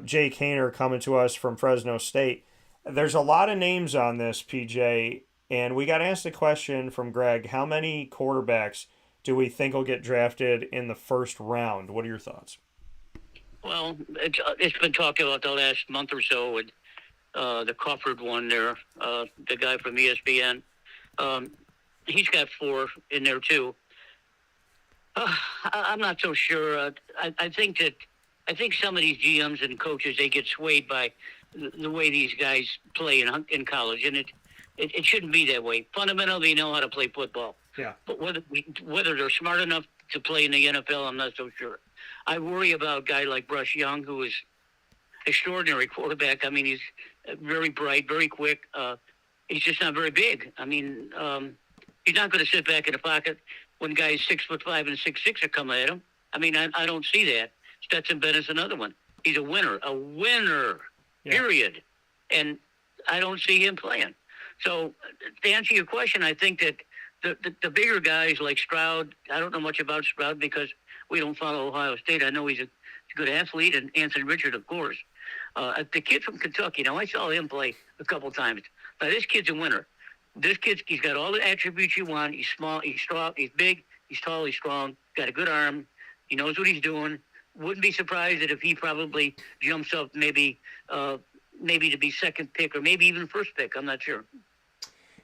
Jake Hayner coming to us from Fresno State. There's a lot of names on this, PJ, and we got asked a question from Greg. How many quarterbacks do we think will get drafted in the first round? What are your thoughts? Well, it's been talked about the last month or so with the Crawford one there, the guy from ESPN. He's got 4 in there too. I'm not so sure. I think some of these GMs and coaches, they get swayed by the way these guys play in college, and it shouldn't be that way. Fundamentally, they know how to play football. Yeah. But whether they're smart enough to play in the NFL, I'm not so sure. I worry about a guy like Bryce Young, who is extraordinary quarterback. I mean, he's very bright, very quick. He's just not very big. I mean, he's not going to sit back in the pocket when guys 6'5" and 6'6" are coming at him. I mean, I don't see that. Stetson Bennett's another one. He's a winner, period. And I don't see him playing. So to answer your question, I think that the bigger guys like Stroud, I don't know much about Stroud because we don't follow Ohio State. I know he's a good athlete, and Anthony Richard, of course. The kid from Kentucky, I saw him play a couple times. Now, this kid's a winner. He's got all the attributes you want. He's small, he's strong, he's big, he's tall, he's strong, got a good arm. He knows what he's doing. Wouldn't be surprised if he probably jumps up maybe to be second pick or maybe even first pick. I'm not sure.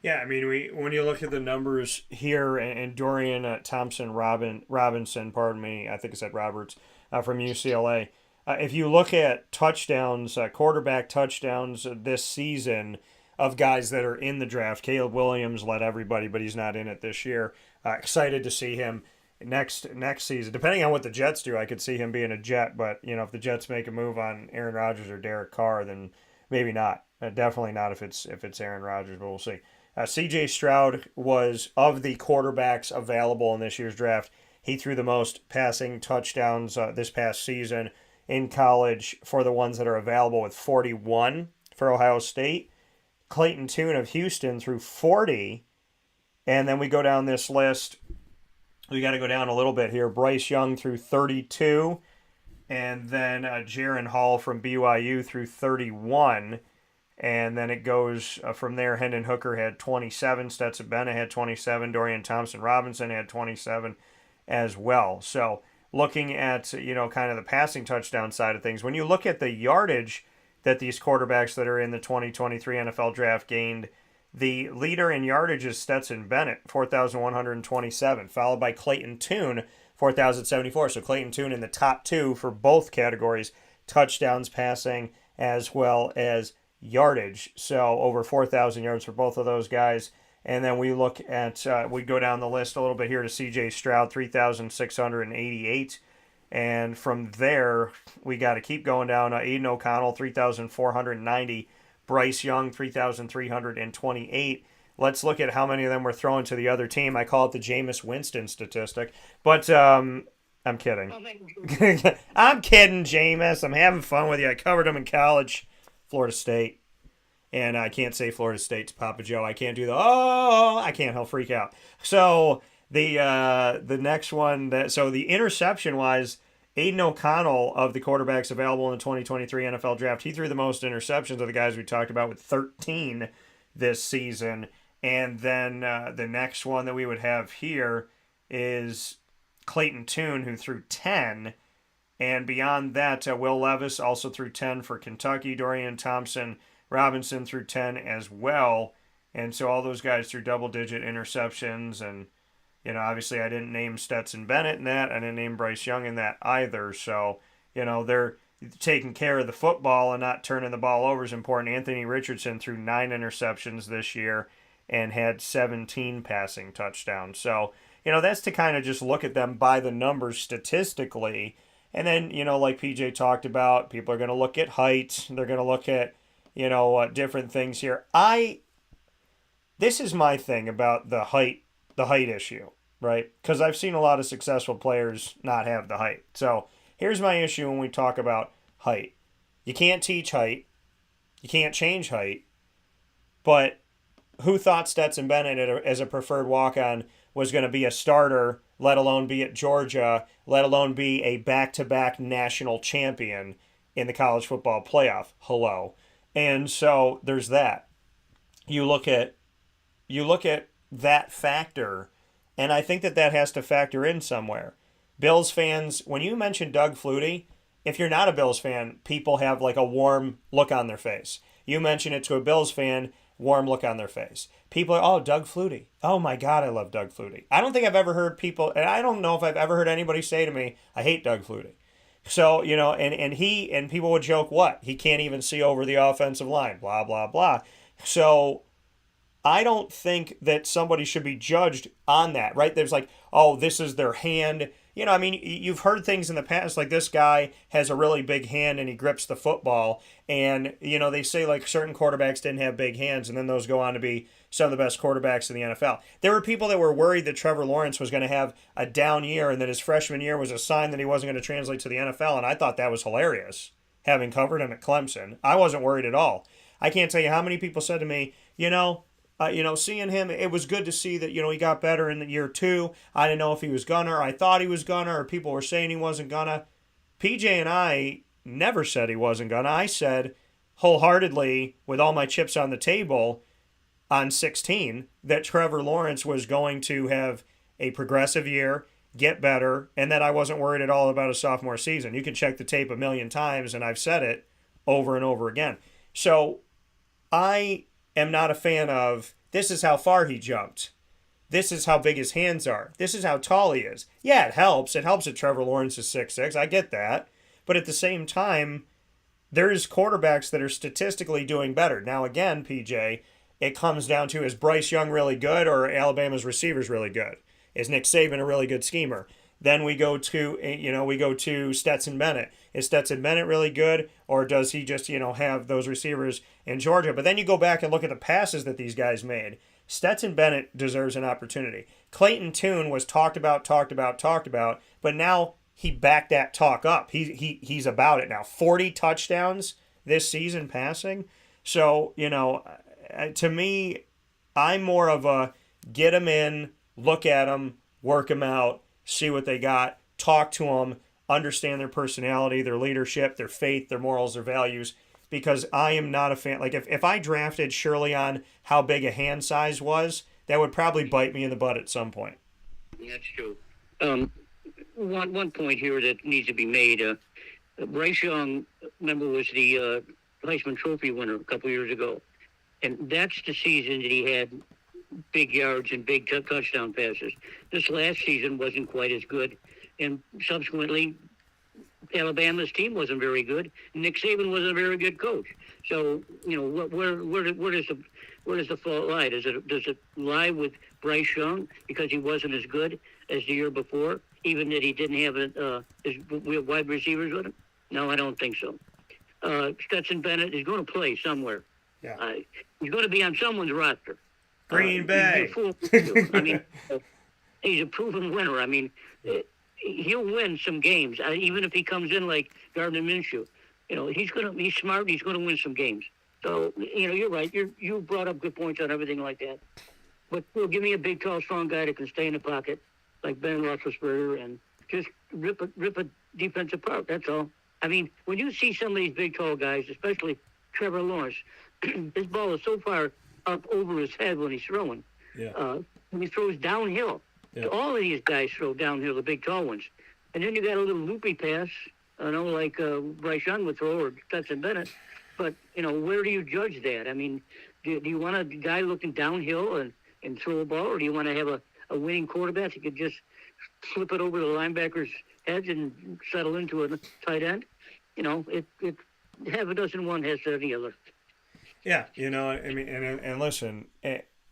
Yeah, I mean, when you look at the numbers here, and Dorian Robinson, pardon me, I think I said Roberts, from UCLA. If you look at touchdowns, quarterback touchdowns this season of guys that are in the draft, Caleb Williams led everybody, but he's not in it this year. Excited to see him next season. Depending on what the Jets do, I could see him being a Jet, but if the Jets make a move on Aaron Rodgers or Derek Carr, then maybe not. Definitely not if it's Aaron Rodgers, but we'll see. C.J. Stroud was, of the quarterbacks available in this year's draft, he threw the most passing touchdowns this past season in college for the ones that are available, with 41 for Ohio State. Clayton Tune of Houston threw 40. And then we go down this list. We got to go down a little bit here. Bryce Young threw 32. And then Jaron Hall from BYU threw 31. And then it goes from there. Hendon Hooker had 27. Stetson Bennett had 27. Dorian Thompson-Robinson had 27 as well. So looking at, kind of the passing touchdown side of things, when you look at the yardage that these quarterbacks that are in the 2023 NFL draft gained, the leader in yardage is Stetson Bennett, 4,127, followed by Clayton Tune, 4,074. So Clayton Tune in the top 2 for both categories, touchdowns passing as well as yardage. So over 4,000 yards for both of those guys. And then we look at, we go down the list a little bit here to C.J. Stroud, 3,688. And from there, we got to keep going down. Aiden O'Connell, 3,490. Bryce Young, 3,328. Let's look at how many of them were thrown to the other team. I call it the Jameis Winston statistic. But I'm kidding. I'm kidding, Jameis. I'm having fun with you. I covered him in college, Florida State. And I can't say Florida State's Papa Joe. I can't do I can't. He'll freak out. So the next one, so the interception-wise, Aiden O'Connell of the quarterbacks available in the 2023 NFL Draft, he threw the most interceptions of the guys we talked about with 13 this season. And then the next one that we would have here is Clayton Tune, who threw 10. And beyond that, Will Levis also threw 10 for Kentucky. Dorian Thompson-Robinson threw 10 as well. And so all those guys threw double-digit interceptions. And, obviously I didn't name Stetson Bennett in that. I didn't name Bryce Young in that either. So, they're taking care of the football and not turning the ball over is important. Anthony Richardson threw 9 interceptions this year and had 17 passing touchdowns. So, that's to kind of just look at them by the numbers statistically. And then, like PJ talked about, people are going to look at height. They're going to look at, different things here. This is my thing about the height issue, right? Because I've seen a lot of successful players not have the height. So here's my issue when we talk about height. You can't teach height. You can't change height. But who thought Stetson Bennett as a preferred walk-on was going to be a starter, let alone be at Georgia, let alone be a back-to-back national champion in the college football playoff? Hello. And so there's that. You look at that factor, and I think that has to factor in somewhere. Bills fans, when you mention Doug Flutie, if you're not a Bills fan, people have like a warm look on their face. You mention it to a Bills fan, warm look on their face. People are, Doug Flutie. Oh my God, I love Doug Flutie. I don't think I've ever heard people, and I don't know if I've ever heard anybody say to me, I hate Doug Flutie. So, and people would joke, what? He can't even see over the offensive line, blah, blah, blah. So I don't think that somebody should be judged on that, right? There's like, this is their hand. You've heard things in the past, like this guy has a really big hand and he grips the football. And, they say like certain quarterbacks didn't have big hands, and then those go on to be some of the best quarterbacks in the NFL. There were people that were worried that Trevor Lawrence was going to have a down year and that his freshman year was a sign that he wasn't going to translate to the NFL. And I thought that was hilarious, having covered him at Clemson. I wasn't worried at all. I can't tell you how many people said to me, seeing him, it was good to see that, he got better in the year 2. I didn't know if he was gonna, or I thought he was gonna, or people were saying he wasn't gonna. PJ and I never said he wasn't gonna. I said wholeheartedly, with all my chips on the table on 16, that Trevor Lawrence was going to have a progressive year, get better, and that I wasn't worried at all about a sophomore season. You can check the tape a million times, and I've said it over and over again. So I am not a fan of, this is how far he jumped. This is how big his hands are. This is how tall he is. Yeah, it helps. It helps that Trevor Lawrence is 6'6". I get that. But at the same time, there's quarterbacks that are statistically doing better. Now, again, PJ, it comes down to, is Bryce Young really good, or Alabama's receivers really good? Is Nick Saban a really good schemer? Then we go to Stetson Bennett. Is Stetson Bennett really good, or does he just, have those receivers in Georgia? But then you go back and look at the passes that these guys made. Stetson Bennett deserves an opportunity. Clayton Tune was talked about, but now he backed that talk up. He's about it now. 40 touchdowns this season passing. So, to me, I'm more of a get them in, look at them, work them out, see what they got, talk to them, understand their personality, their leadership, their faith, their morals, their values, because I am not a fan. Like, if I drafted Shirley on how big a hand size was, that would probably bite me in the butt at some point. That's true. One point here that needs to be made. Bryce Young, remember, was the Heisman Trophy winner a couple years ago. And that's the season that he had big yards and big touchdown passes. This last season wasn't quite as good. And subsequently, Alabama's team wasn't very good. Nick Saban wasn't a very good coach. So where does the fault lie? Does it lie with Bryce Young because he wasn't as good as the year before, even that he didn't have his wide receivers with him? No, I don't think so. Stetson Bennett is going to play somewhere. Yeah. He's going to be on someone's roster. Green Bay. I mean, he's a proven winner. I mean, he'll win some games, even if he comes in like Gardner Minshew. He's smart. He's going to win some games. So, you're right. You brought up good points on everything like that. But give me a big, tall, strong guy that can stay in the pocket, like Ben Roethlisberger, and just rip a defense apart. That's all. I mean, when you see some of these big, tall guys, especially Trevor Lawrence, his ball is so far up over his head when he's throwing. Yeah. When he throws downhill. Yeah. So all of these guys throw downhill, the big, tall ones. And then you got a little loopy pass, like Bryce Young would throw or Stetson Bennett. But, where do you judge that? I mean, do you want a guy looking downhill and throw a ball, or do you want to have a winning quarterback that could just flip it over the linebacker's heads and settle into a tight end? It half a dozen one has to the other. Yeah, I mean, and listen,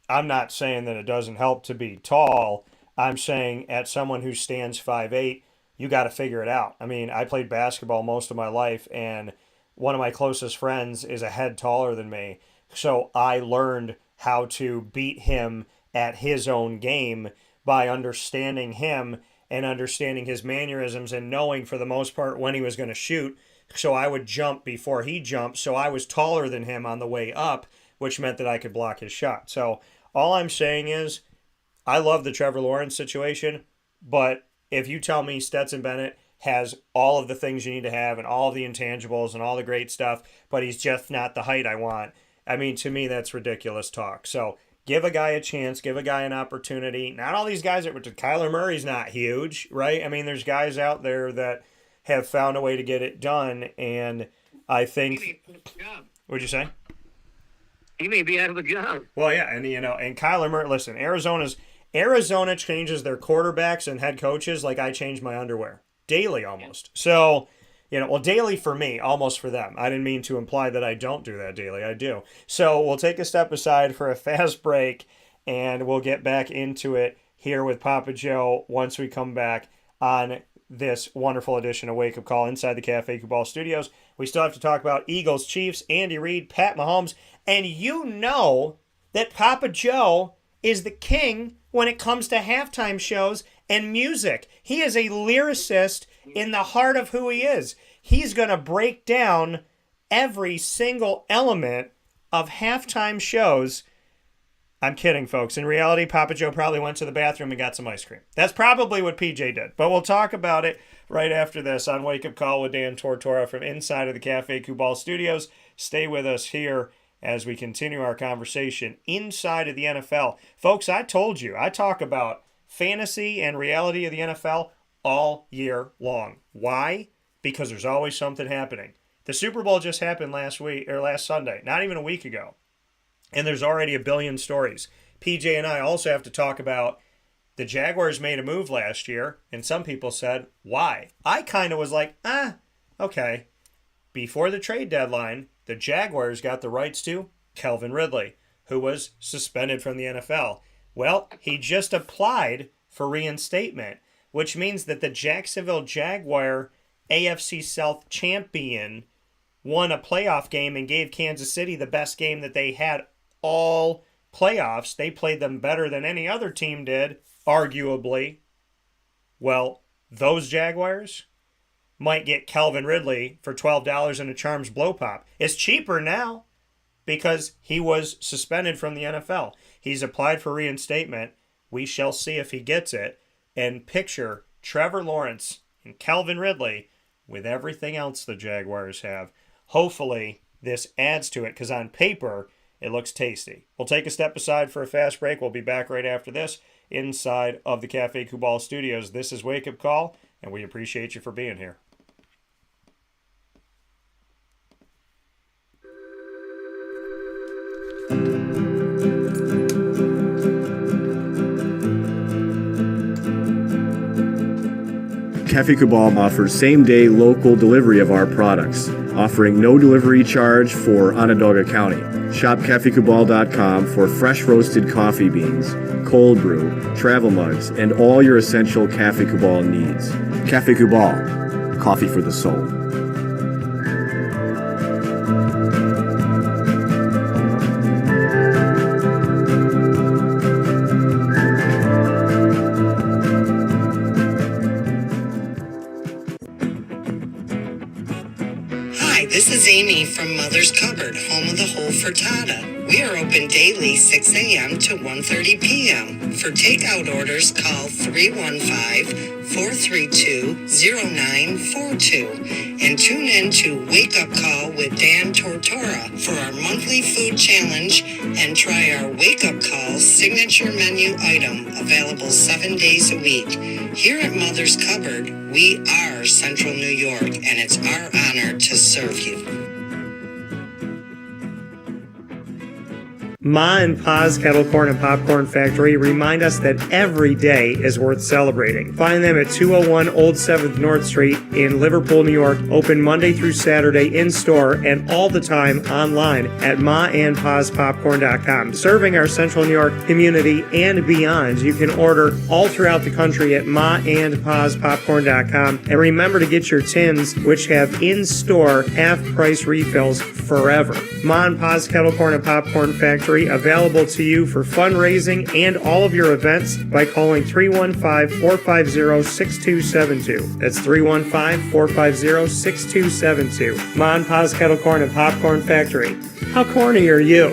I'm not saying that it doesn't help to be tall. I'm saying at someone who stands 5'8", you got to figure it out. I mean, I played basketball most of my life, and one of my closest friends is a head taller than me. So I learned how to beat him at his own game by understanding him and understanding his mannerisms and knowing for the most part when he was going to shoot. So I would jump before he jumped. So I was taller than him on the way up, which meant that I could block his shot. So all I'm saying is I love the Trevor Lawrence situation, but if you tell me Stetson Bennett has all of the things you need to have and all of the intangibles and all the great stuff, but he's just not the height I want, I mean, to me, that's ridiculous talk. So give a guy a chance, give a guy an opportunity. Not all these guys Kyler Murray's not huge, right? I mean, there's guys out there that have found a way to get it done, and I think... What'd you say? He may be out of a job. Well, yeah, and and Kyler Murray, listen, Arizona changes their quarterbacks and head coaches like I change my underwear. Daily almost. So, daily for me, almost for them. I didn't mean to imply that I don't do that daily. I do. So we'll take a step aside for a fast break, and we'll get back into it here with Papa Joe once we come back on this wonderful edition of Wake Up Call inside the Cafe Kubal Studios. We still have to talk about Eagles, Chiefs, Andy Reid, Pat Mahomes, and you know that Papa Joe is the king when it comes to halftime shows and music. He is a lyricist in the heart of who he is. He's going to break down every single element of halftime shows. I'm kidding, folks. In reality, Papa Joe probably went to the bathroom and got some ice cream. That's probably what PJ did. But we'll talk about it right after this on Wake Up Call with Dan Tortora from inside of the Cafe Kubal Studios. Stay with us here as we continue our conversation inside of the NFL. Folks, I told you, I talk about fantasy and reality of the NFL all year long. Why? Because there's always something happening. The Super Bowl just happened last Sunday, not even a week ago. And there's already a billion stories. PJ and I also have to talk about the Jaguars made a move last year, and some people said, why? I kind of was like, okay. Before the trade deadline, the Jaguars got the rights to Calvin Ridley, who was suspended from the NFL. Well, he just applied for reinstatement, which means that the Jacksonville Jaguar AFC South champion won a playoff game and gave Kansas City the best game that they had all playoffs. They played them better than any other team did, arguably. Well, those Jaguars might get Calvin Ridley for $12 and a Charms Blow Pop. It's cheaper now because he was suspended from the NFL. He's applied for reinstatement. We shall see if he gets it. And picture Trevor Lawrence and Calvin Ridley with everything else the Jaguars have. Hopefully, this adds to it because on paper, it looks tasty. We'll take a step aside for a fast break. We'll be back right after this inside of the Cafe Kubal Studios. This is Wake Up Call, and we appreciate you for being here. Cafe Kubal offers same-day local delivery of our products, offering no delivery charge for Onondaga County. Shop cafecubal.com for fresh roasted coffee beans, cold brew, travel mugs, and all your essential Cafe Cubal needs. Cafe Cubal, coffee for the soul. Hi, this is Amy from Mother's Cupboard, home of the whole frittata. We are open daily 6 a.m. to 1:30 p.m. For takeout orders, call 315-432-0942 and tune in to Wake Up Call with Dan Tortora for our monthly food challenge and try our Wake Up Call signature menu item available 7 days a week. Here at Mother's Cupboard, we are Central New York, and it's our honor to serve you. Ma and Pa's Kettle Corn and Popcorn Factory remind us that every day is worth celebrating. Find them at 201 Old 7th North Street in Liverpool, New York, open Monday through Saturday in-store and all the time online at maandpaspopcorn.com. Serving our Central New York community and beyond, you can order all throughout the country at maandpaspopcorn.com. And remember to get your tins, which have in-store half-price refills forever. Ma and Pa's Kettle Corn and Popcorn Factory, available to you for fundraising and all of your events by calling 315-450-6272. That's 315-450-6272. Ma and Pa's Kettle Corn and Popcorn Factory. How corny are you?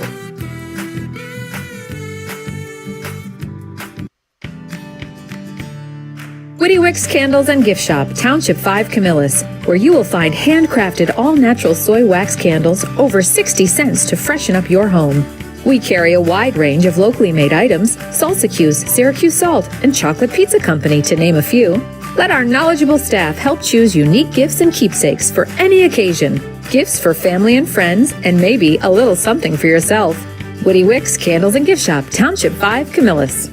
Witty Wicks Candles and Gift Shop, Township 5 Camillus, where you will find handcrafted all-natural soy wax candles over 60 cents to freshen up your home. We carry a wide range of locally made items, Salsa Q's, Syracuse Salt, and Chocolate Pizza Company, to name a few. Let our knowledgeable staff help choose unique gifts and keepsakes for any occasion. Gifts for family and friends, and maybe a little something for yourself. Witty Wicks Candles and Gift Shop, Township 5 Camillus.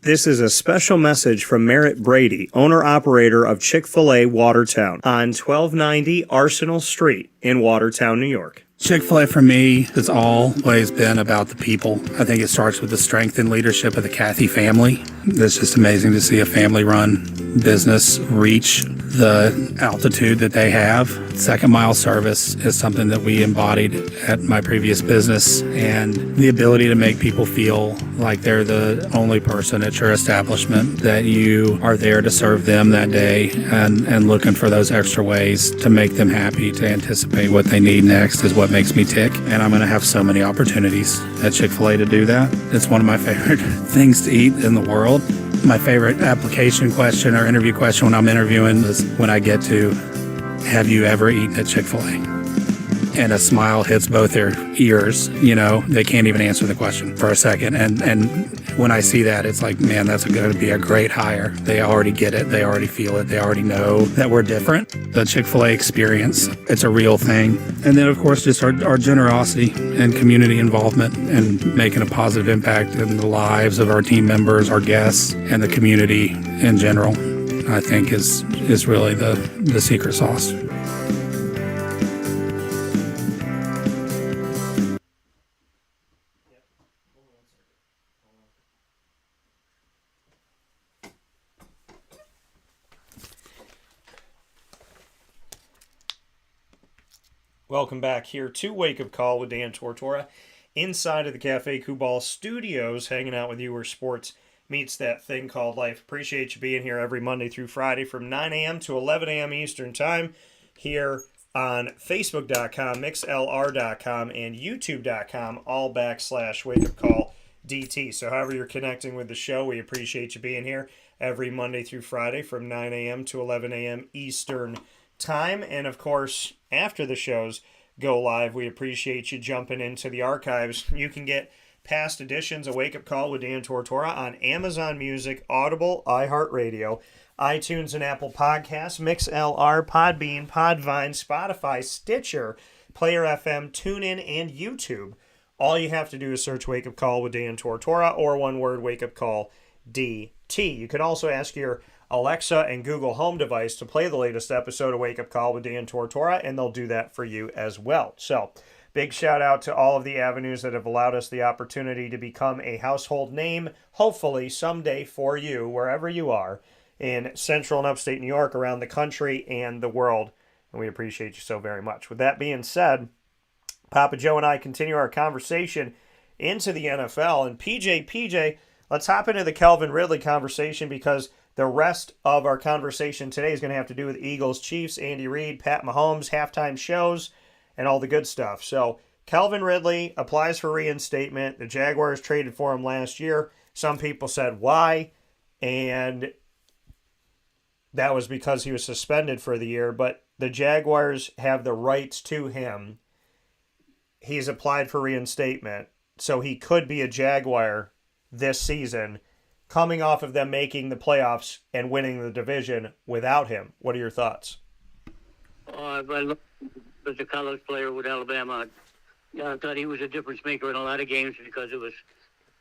This is a special message from Merritt Brady, owner-operator of Chick-fil-A Watertown on 1290 Arsenal Street in Watertown, New York. Chick-fil-A for me has always been about the people. I think it starts with the strength and leadership of the Cathy family. It's just amazing to see a family-run business reach the altitude that they have. Second mile service is something that we embodied at my previous business, and the ability to make people feel like they're the only person at your establishment, that you are there to serve them that day and looking for those extra ways to make them happy, to anticipate what they need next is what makes me tick. And I'm going to have so many opportunities at Chick-fil-A to do that. It's one of my favorite things to eat in the world. My favorite application question or interview question when I'm interviewing is when I get to, have you ever eaten at Chick-fil-A? And a smile hits both their ears. You know, they can't even answer the question for a second. And when I see that, it's like, man, that's going to be a great hire. They already get it. They already feel it. They already know that we're different. The Chick-fil-A experience, it's a real thing. And then, of course, just our generosity and community involvement and making a positive impact in the lives of our team members, our guests, and the community in general, I think is really the secret sauce. Welcome back here to Wake Up Call with Dan Tortora, inside of the Cafe Cubal studios, hanging out with you where sports meets that thing called life. Appreciate you being here every Monday through Friday from 9 a.m. to 11 a.m. Eastern Time here on Facebook.com, MixLR.com, and YouTube.com, all /Wake Up Call DT. So however you're connecting with the show, we appreciate you being here every Monday through Friday from 9 a.m. to 11 a.m. Eastern Time. And, of course, after the shows go live, we appreciate you jumping into the archives. You can get past editions of Wake Up Call with Dan Tortora on Amazon Music, Audible, iHeartRadio, iTunes and Apple Podcasts, MixLR, Podbean, Podvine, Spotify, Stitcher, Player FM, TuneIn, and YouTube. All you have to do is search Wake Up Call with Dan Tortora, or one word, Wake Up Call DT. You can also ask your Alexa and Google Home device to play the latest episode of Wake Up Call with Dan Tortora, and they'll do that for you as well. So, big shout out to all of the avenues that have allowed us the opportunity to become a household name, hopefully someday for you, wherever you are, in Central and Upstate New York, around the country and the world. And we appreciate you so very much. With that being said, Papa Joe and I continue our conversation into the NFL. And PJ, let's hop into the Calvin Ridley conversation, because the rest of our conversation today is going to have to do with Eagles, Chiefs, Andy Reid, Pat Mahomes, halftime shows, and all the good stuff. So Calvin Ridley applies for reinstatement. The Jaguars traded for him last year. Some people said why, and that was because he was suspended for the year, but the Jaguars have the rights to him. He's applied for reinstatement, so he could be a Jaguar this season, coming off of them making the playoffs and winning the division without him. What are your thoughts? I looked as a college player with Alabama. I thought he was a difference maker in a lot of games because it was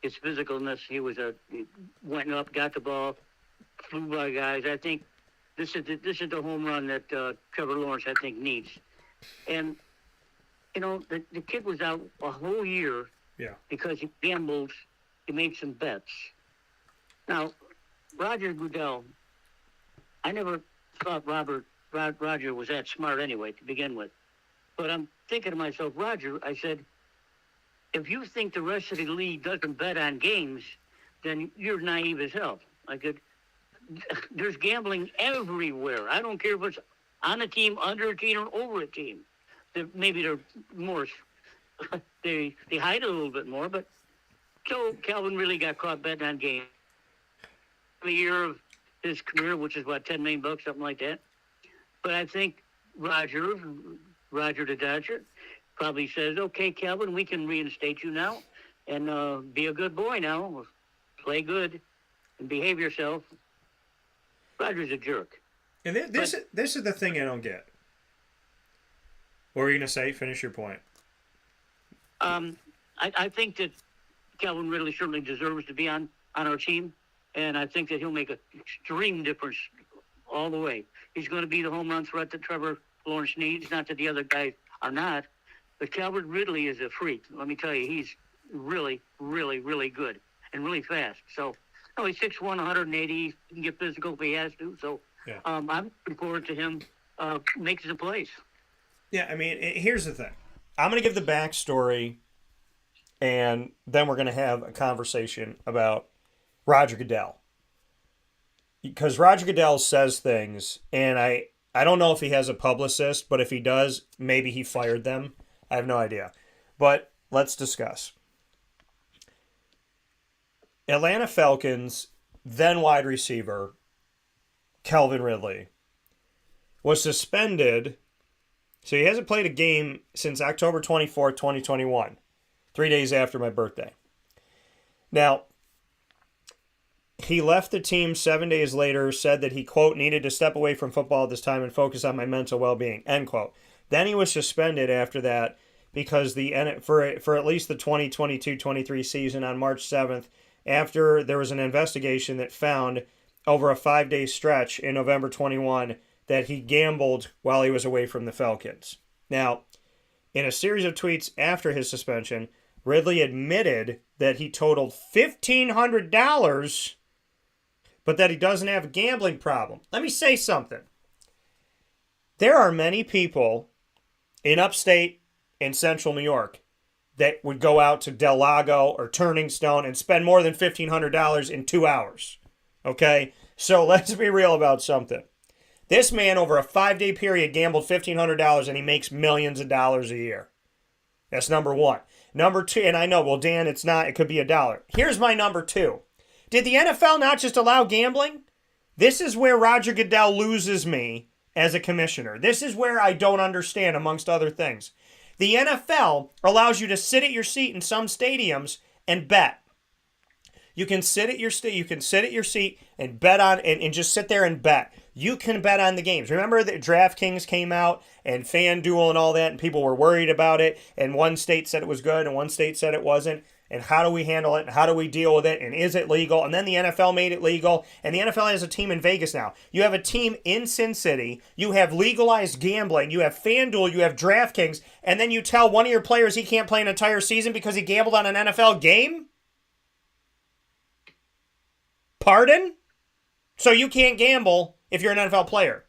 his physicalness. He went up, got the ball, flew by guys. I think this is the home run that Trevor Lawrence, I think, needs. And, the kid was out a whole year because he gambled. He made some bets. Now, Roger Goodell, I never thought Roger was that smart anyway to begin with. But I'm thinking to myself, Roger, I said, if you think the rest of the league doesn't bet on games, then you're naive as hell. There's gambling everywhere. I don't care if it's on a team, under a team, or over a team. Maybe they're more, they hide a little bit more, but so Calvin really got caught betting on games. The year of his career, which is $10 million, something like that. But I think Roger the Dodger, probably says, okay, Calvin, we can reinstate you now and be a good boy now. Play good and behave yourself. Roger's a jerk. And this is the thing I don't get. What were you going to say? Finish your point. I think that Calvin Ridley certainly deserves to be on our team, and I think that he'll make an extreme difference all the way. He's going to be the home run threat that Trevor Lawrence needs, not that the other guys are not, but Calvin Ridley is a freak. Let me tell you, he's really, really, really good and really fast. So, he's 6'1", 180. He can get physical if he has to. So, I'm looking forward to him making some plays. Yeah, here's the thing. I'm going to give the backstory, and then we're going to have a conversation about Roger Goodell. Because Roger Goodell says things, and I don't know if he has a publicist, but if he does, maybe he fired them. I have no idea. But let's discuss. Atlanta Falcons, then wide receiver, Calvin Ridley, was suspended. So he hasn't played a game since October 24th, 2021, 3 days after my birthday. Now, he left the team 7 days later, said that he, quote, needed to step away from football at this time and focus on my mental well-being, end quote. Then he was suspended after that because for at least the 2022-23 season on March 7th, after there was an investigation that found over a 5-day stretch in November 21 that he gambled while he was away from the Falcons. Now, in a series of tweets after his suspension, Ridley admitted that he totaled $1,500, but that he doesn't have a gambling problem. Let me say something. There are many people in upstate and central New York that would go out to Del Lago or Turning Stone and spend more than $1,500 in 2 hours. Okay? So let's be real about something. This man, over a 5-day period, gambled $1,500 and he makes millions of dollars a year. That's number one. Number 2, and I know, well, Dan, it's not. It could be $1. Here's my number 2. Did the NFL not just allow gambling? This is where Roger Goodell loses me as a commissioner. This is where I don't understand, amongst other things. The NFL allows you to sit at your seat in some stadiums and bet. You can sit at your seat and bet on and just sit there and bet. You can bet on the games. Remember that DraftKings came out and FanDuel and all that, and people were worried about it, and one state said it was good and one state said it wasn't. And how do we handle it? And how do we deal with it? And is it legal? And then the NFL made it legal. And the NFL has a team in Vegas now. You have a team in Sin City. You have legalized gambling. You have FanDuel. You have DraftKings. And then you tell one of your players he can't play an entire season because he gambled on an NFL game? Pardon? So you can't gamble if you're an NFL player.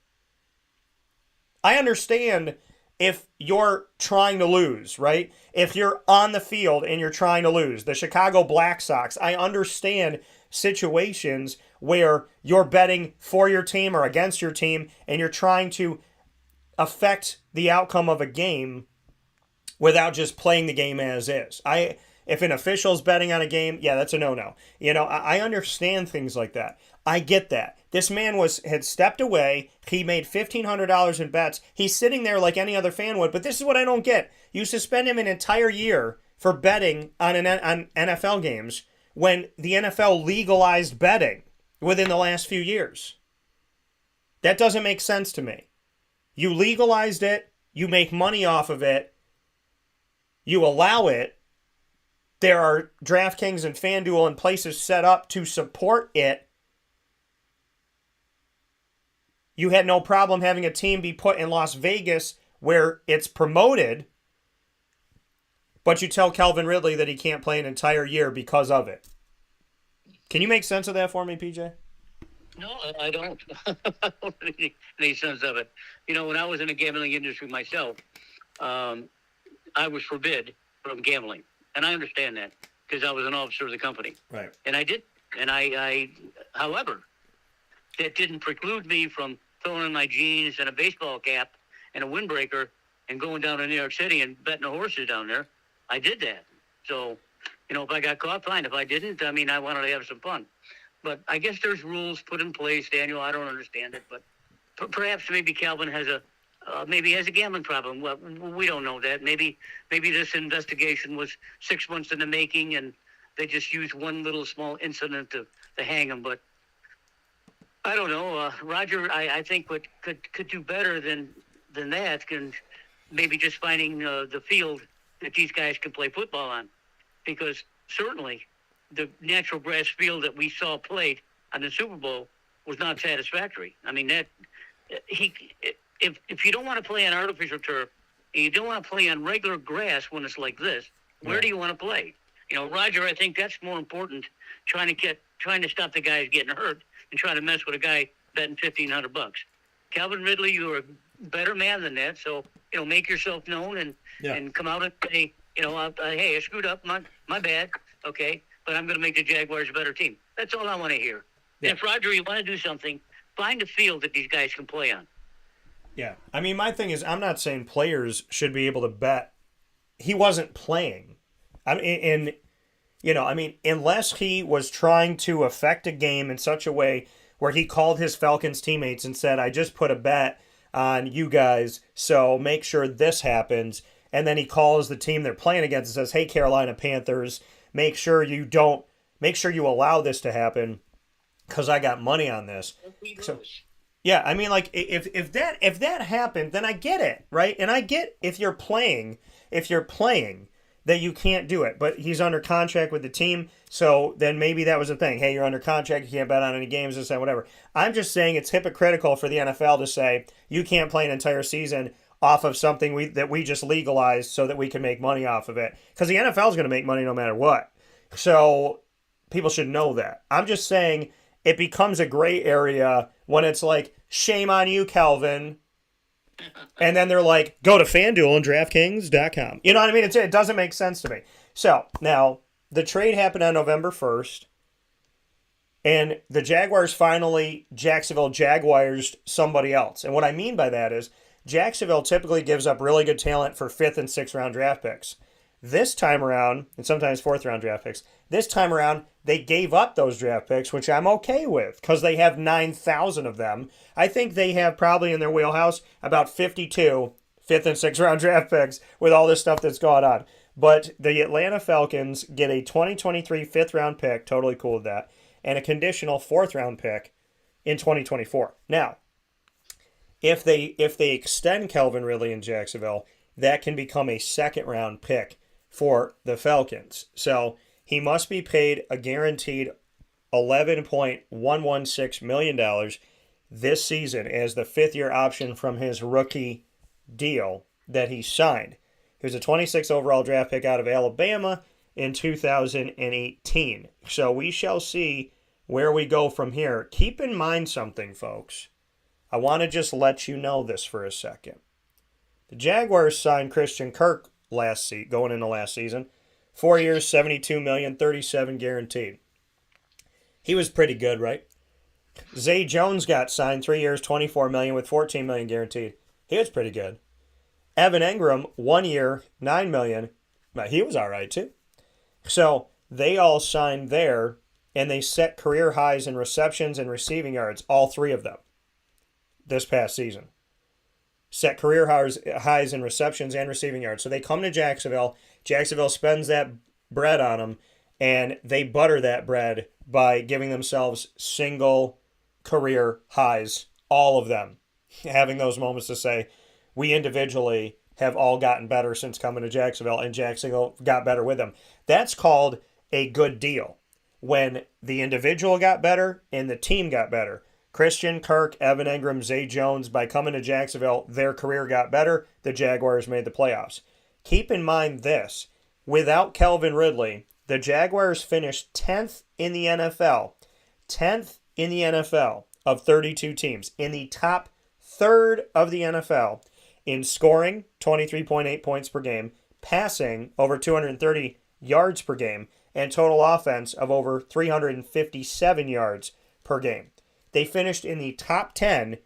I understand if you're trying to lose, right? If you're on the field and you're trying to lose. The Chicago Black Sox, I understand situations where you're betting for your team or against your team and you're trying to affect the outcome of a game without just playing the game as is. If an official's betting on a game, yeah, that's a no-no. I understand things like that. I get that. This man had stepped away. He made $1,500 in bets. He's sitting there like any other fan would. But this is what I don't get. You suspend him an entire year for betting on NFL games when the NFL legalized betting within the last few years. That doesn't make sense to me. You legalized it. You make money off of it. You allow it. There are DraftKings and FanDuel and places set up to support it. You had no problem having a team be put in Las Vegas where it's promoted, but you tell Calvin Ridley that he can't play an entire year because of it. Can you make sense of that for me, PJ? No, I don't. I don't make any sense of it. When I was in the gambling industry myself, I was forbid from gambling. And I understand that because I was an officer of the company. Right. And I did. And however, that didn't preclude me from throwing on my jeans and a baseball cap and a windbreaker and going down to New York City and betting the horses down there. I did that. So, if I got caught, fine. If I didn't, I wanted to have some fun. But I guess there's rules put in place, Daniel. I don't understand it. But perhaps maybe Calvin has a gambling problem. Well, we don't know that. Maybe this investigation was 6 months in the making, and they just used one little small incident to hang him. But I don't know. Roger, I think what could do better than that can maybe just finding the field that these guys can play football on, because certainly the natural grass field that we saw played on the Super Bowl was not satisfactory. If you don't want to play on artificial turf and you don't want to play on regular grass when it's like this, where do you want to play? Roger, I think that's more important, trying to stop the guys getting hurt and trying to mess with a guy betting $1,500. Calvin Ridley, you're a better man than that, so make yourself known and come out and say, hey, I screwed up, my bad, okay, but I'm going to make the Jaguars a better team. That's all I want to hear. Yeah. And if Roger, you want to do something, find a field that these guys can play on. Yeah. My thing is, I'm not saying players should be able to bet. He wasn't playing. Unless he was trying to affect a game in such a way where he called his Falcons teammates and said, I just put a bet on you guys, so make sure this happens. And then he calls the team they're playing against and says, hey, Carolina Panthers, make sure you allow this to happen because I got money on this. So, yeah, if that happened, then I get it, right? And I get if you're playing that you can't do it. But he's under contract with the team, so then maybe that was the thing. Hey, you're under contract, you can't bet on any games, this and whatever. I'm just saying it's hypocritical for the NFL to say you can't play an entire season off of something that we just legalized so that we can make money off of it. Because the NFL is going to make money no matter what. So people should know that. I'm just saying it becomes a gray area when it's like, shame on you, Calvin. And then they're like, go to FanDuel and DraftKings.com. You know what I mean? It doesn't make sense to me. So now the trade happened on November 1st. And the Jaguars Jacksonville Jaguars somebody else. And what I mean by that is Jacksonville typically gives up really good talent for 5th and 6th round draft picks. This time around, and sometimes fourth-round draft picks, this time around, they gave up those draft picks, which I'm okay with because they have 9,000 of them. I think they have probably in their wheelhouse about 52 fifth and sixth round draft picks with all this stuff that's going on. But the Atlanta Falcons get a 2023 fifth-round pick, totally cool with that, and a conditional fourth-round pick in 2024. Now, if they extend Calvin Ridley in Jacksonville, that can become a second-round pick for the Falcons. So he must be paid a guaranteed $11.116 million this season as the fifth-year option from his rookie deal that he signed. He was a 26th overall draft pick out of Alabama in 2018. So we shall see where we go from here. Keep in mind something, folks. I want to just let you know this for a second. The Jaguars signed Christian Kirk going into last season. 4 years, $72 million, $37 guaranteed. He was pretty good, right? Zay Jones got signed 3 years, $24 million with $14 million guaranteed. He was pretty good. Evan Engram, 1 year, $9 million. He was all right too. So they all signed there, and they set career highs in receptions and receiving yards, all three of them, this past season. Set career highs in receptions and receiving yards. So they come to Jacksonville. Jacksonville spends that bread on them, and they butter that bread by giving themselves single career highs, all of them, having those moments to say, we individually have all gotten better since coming to Jacksonville, and Jacksonville got better with them. That's called a good deal, when the individual got better and the team got better. Christian Kirk, Evan Engram, Zay Jones, by coming to Jacksonville, their career got better. The Jaguars made the playoffs. Keep in mind this. Without Calvin Ridley, the Jaguars finished 10th in the NFL. 10th in the NFL of 32 teams. In the top third of the NFL in scoring, 23.8 points per game, passing over 230 yards per game, and total offense of over 357 yards per game. They finished in the top 10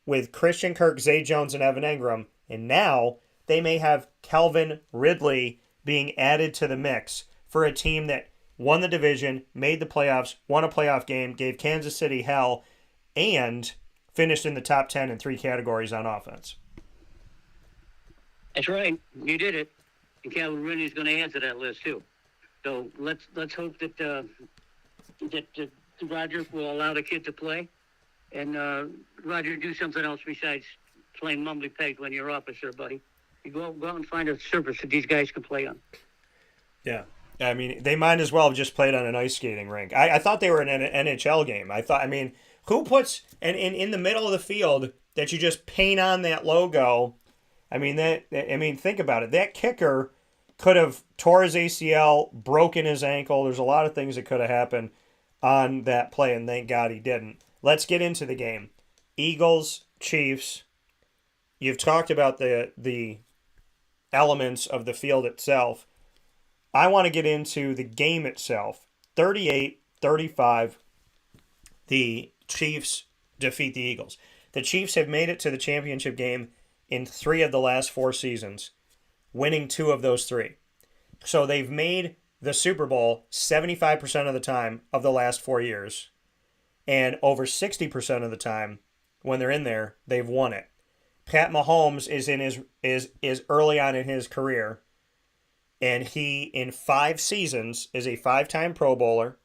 with Christian Kirk, Zay Jones, and Evan Engram, and now they may have Calvin Ridley being added to the mix for a team that won the division, made the playoffs, won a playoff game, gave Kansas City hell, and finished in the top 10 in 3 categories on offense. That's right. You did it. And Calvin Ridley's going to add to that list, too. So let's hope that Roger will allow the kid to play. And, Roger, do something else besides playing mumbly pegs when you're officer, buddy. You go out and find a surface that these guys can play on. Yeah. I mean, they might as well have just played on an ice skating rink. I thought they were in an NHL game. Who puts in the middle of the field that you just paint on that logo? Think about it. That kicker could have tore his ACL, broken his ankle. There's a lot of things that could have happened on that play, and thank God he didn't. Let's get into the game. Eagles, Chiefs. You've talked about the elements of the field itself. I want to get into the game itself. 38-35, the Chiefs defeat the Eagles. The Chiefs have made it to the championship game in 3 of the last 4 seasons, winning 2 of those 3. So they've made the Super Bowl 75% of the time of the last 4 years, and over 60% of the time when they're in there, they've won it. Pat Mahomes is early on in his career, and he, in 5 seasons, is a 5-time Pro Bowler,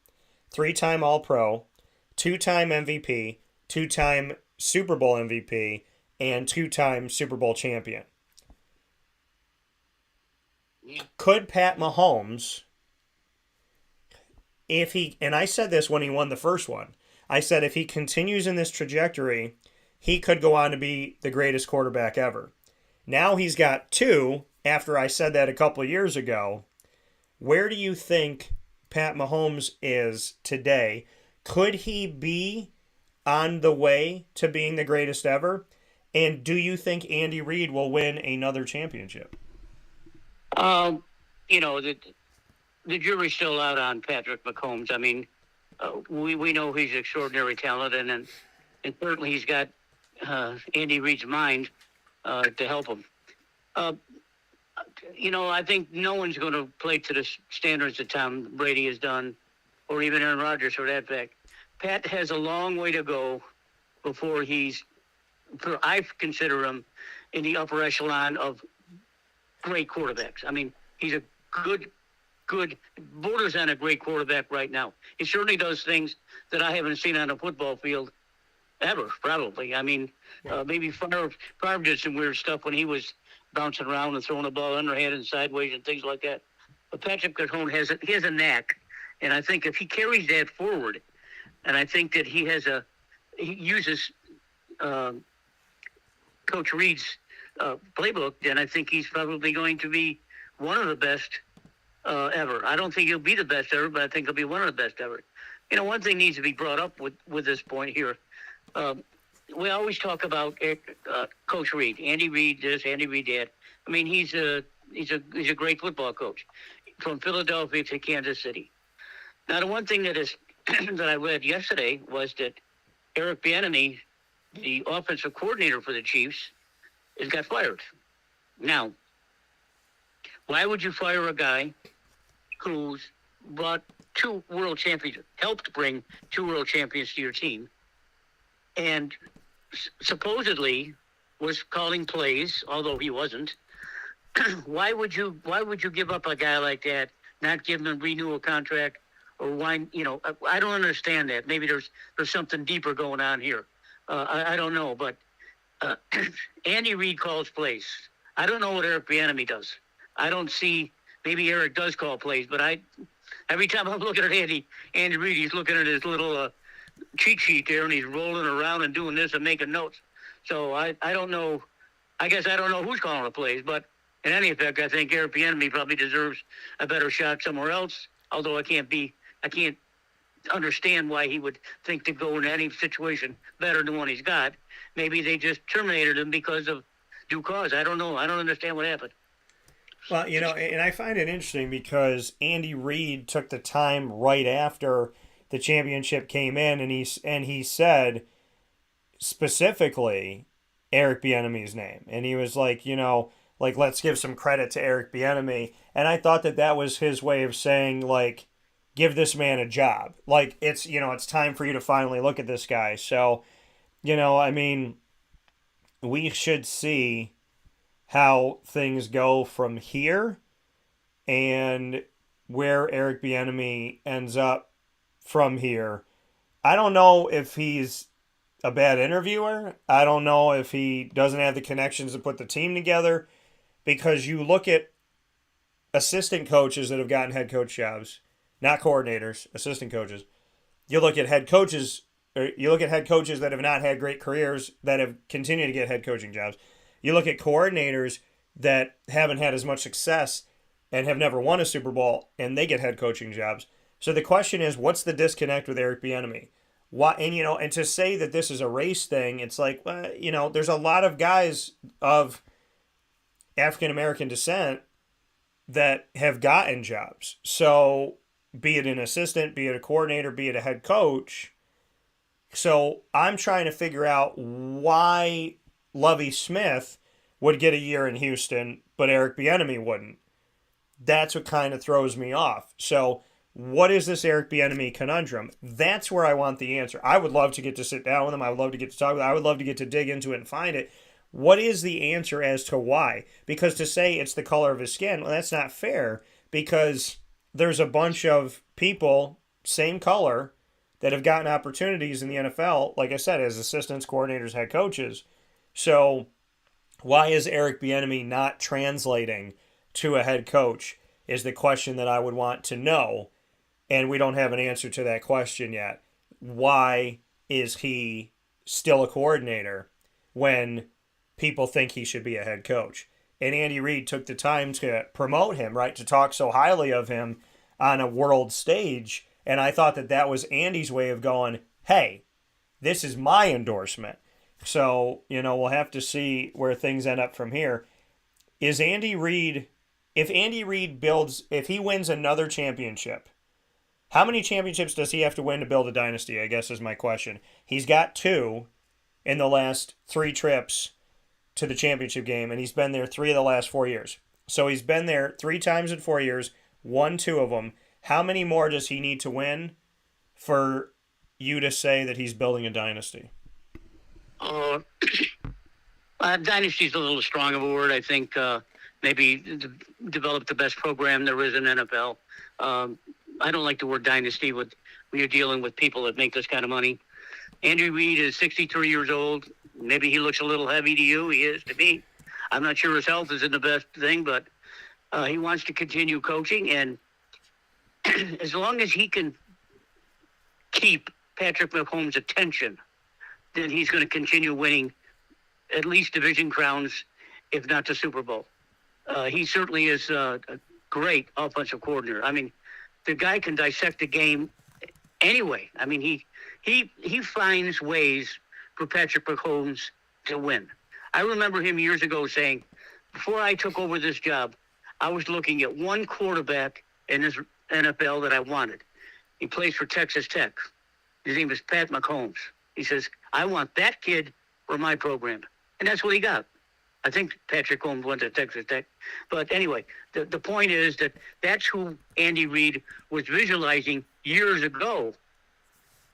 3-time All-Pro, 2-time MVP, 2-time Super Bowl MVP, and 2-time Super Bowl champion. Yeah. Could Pat Mahomes, and I said this when he won the first one, I said if he continues in this trajectory, he could go on to be the greatest quarterback ever. Now he's got 2, after I said that a couple of years ago. Where do you think Pat Mahomes is today? Could he be on the way to being the greatest ever? And do you think Andy Reid will win another championship? The jury's still out on Patrick Mahomes. I mean, we know he's extraordinary talent, and certainly he's got Andy Reid's mind to help him. I think no one's going to play to the standards that Tom Brady has done, or even Aaron Rodgers for that fact. Pat has a long way to go before I consider him in the upper echelon of great quarterbacks. I mean, he's a good, borders on a great quarterback right now. He certainly does things that I haven't seen on a football field ever, probably. I mean, maybe Favre did some weird stuff when he was bouncing around and throwing the ball underhand and sideways and things like that. But Patrick Mahomes has a knack, and I think if he carries that forward, and I think that he uses Coach Reid's playbook, then I think he's probably going to be one of the best ever. I don't think he'll be the best ever, but I think he'll be one of the best ever. One thing needs to be brought up with this point here. We always talk about Coach Reid, Andy Reid this, Andy Reid that. I mean, he's a great football coach from Philadelphia to Kansas City. Now, the one thing that I read yesterday was that Eric Bieniemy, the offensive coordinator for the Chiefs, has got fired. Now, why would you fire a guy who's brought two world champions, helped bring two world champions to your team, and supposedly was calling plays, although he wasn't? Why would you give up a guy like that, not give him a renewal contract, or why? I don't understand that. Maybe there's something deeper going on here. I don't know, but Andy Reid calls plays. I don't know what Eric Bieniemy does. I don't see. Maybe Eric does call plays, but every time I'm looking at Andy Reid, he's looking at his little cheat sheet there, and he's rolling around and doing this and making notes. So I don't know. I guess I don't know who's calling the plays, but in any effect, I think Eric Bieniemy probably deserves a better shot somewhere else. Although I can't understand why he would think to go into any situation better than one he's got. Maybe they just terminated him because of due cause. I don't know. I don't understand what happened. Well, and I find it interesting because Andy Reid took the time right after the championship came in, and he said specifically Eric Bieniemy's name, and he was like, let's give some credit to Eric Bieniemy, and I thought that was his way of saying, like, give this man a job, like it's time for you to finally look at this guy. So, I mean, we should see how things go from here and where Eric Bieniemy ends up from here. I don't know if he's a bad interviewer. I don't know if he doesn't have the connections to put the team together, because you look at assistant coaches that have gotten head coach jobs, not coordinators, assistant coaches. You look at head coaches that have not had great careers that have continued to get head coaching jobs. You look at coordinators that haven't had as much success and have never won a Super Bowl, and they get head coaching jobs. So the question is, what's the disconnect with Eric Bieniemy? Why? And to say that this is a race thing, it's like, there's a lot of guys of African American descent that have gotten jobs. So be it an assistant, be it a coordinator, be it a head coach. So I'm trying to figure out why Lovie Smith would get a year in Houston, but Eric Bieniemy wouldn't. That's what kind of throws me off. So what is this Eric Bieniemy conundrum? That's where I want the answer. I would love to get to sit down with him. I would love to get to talk with him. I would love to get to dig into it and find it. What is the answer as to why? Because to say it's the color of his skin, well, that's not fair, because there's a bunch of people, same color, that have gotten opportunities in the NFL, like I said, as assistants, coordinators, head coaches. So why is Eric Bieniemy not translating to a head coach is the question that I would want to know. And we don't have an answer to that question yet. Why is he still a coordinator when people think he should be a head coach? And Andy Reid took the time to promote him, right, to talk so highly of him on a world stage. And I thought that was Andy's way of going, hey, this is my endorsement. So, we'll have to see where things end up from here. If Andy Reid wins another championship, how many championships does he have to win to build a dynasty, I guess is my question. He's got 2 in the last 3 trips to the championship game, and he's been there 3 of the last 4 years. So he's been there 3 times in 4 years, won 2 of them. How many more does he need to win for you to say that he's building a dynasty? Dynasty's a little strong of a word. I think maybe develop the best program there is in NFL. I don't like the word dynasty when you're dealing with people that make this kind of money. Andy Reid is 63 years old. Maybe he looks a little heavy to you. He is to me. I'm not sure his health isn't the best thing, but he wants to continue coaching. And as long as he can keep Patrick Mahomes' attention, then he's going to continue winning at least division crowns, if not the Super Bowl. He certainly is a great offensive coordinator. I mean, the guy can dissect the game anyway. I mean, he finds ways for Patrick Mahomes to win. I remember him years ago saying, before I took over this job, I was looking at one quarterback in this NFL that I wanted. He plays for Texas Tech. His name is Pat Mahomes. He says, I want that kid for my program. And that's what he got. I think Patrick Mahomes went to Texas Tech. But anyway, the point is that that's who Andy Reid was visualizing years ago.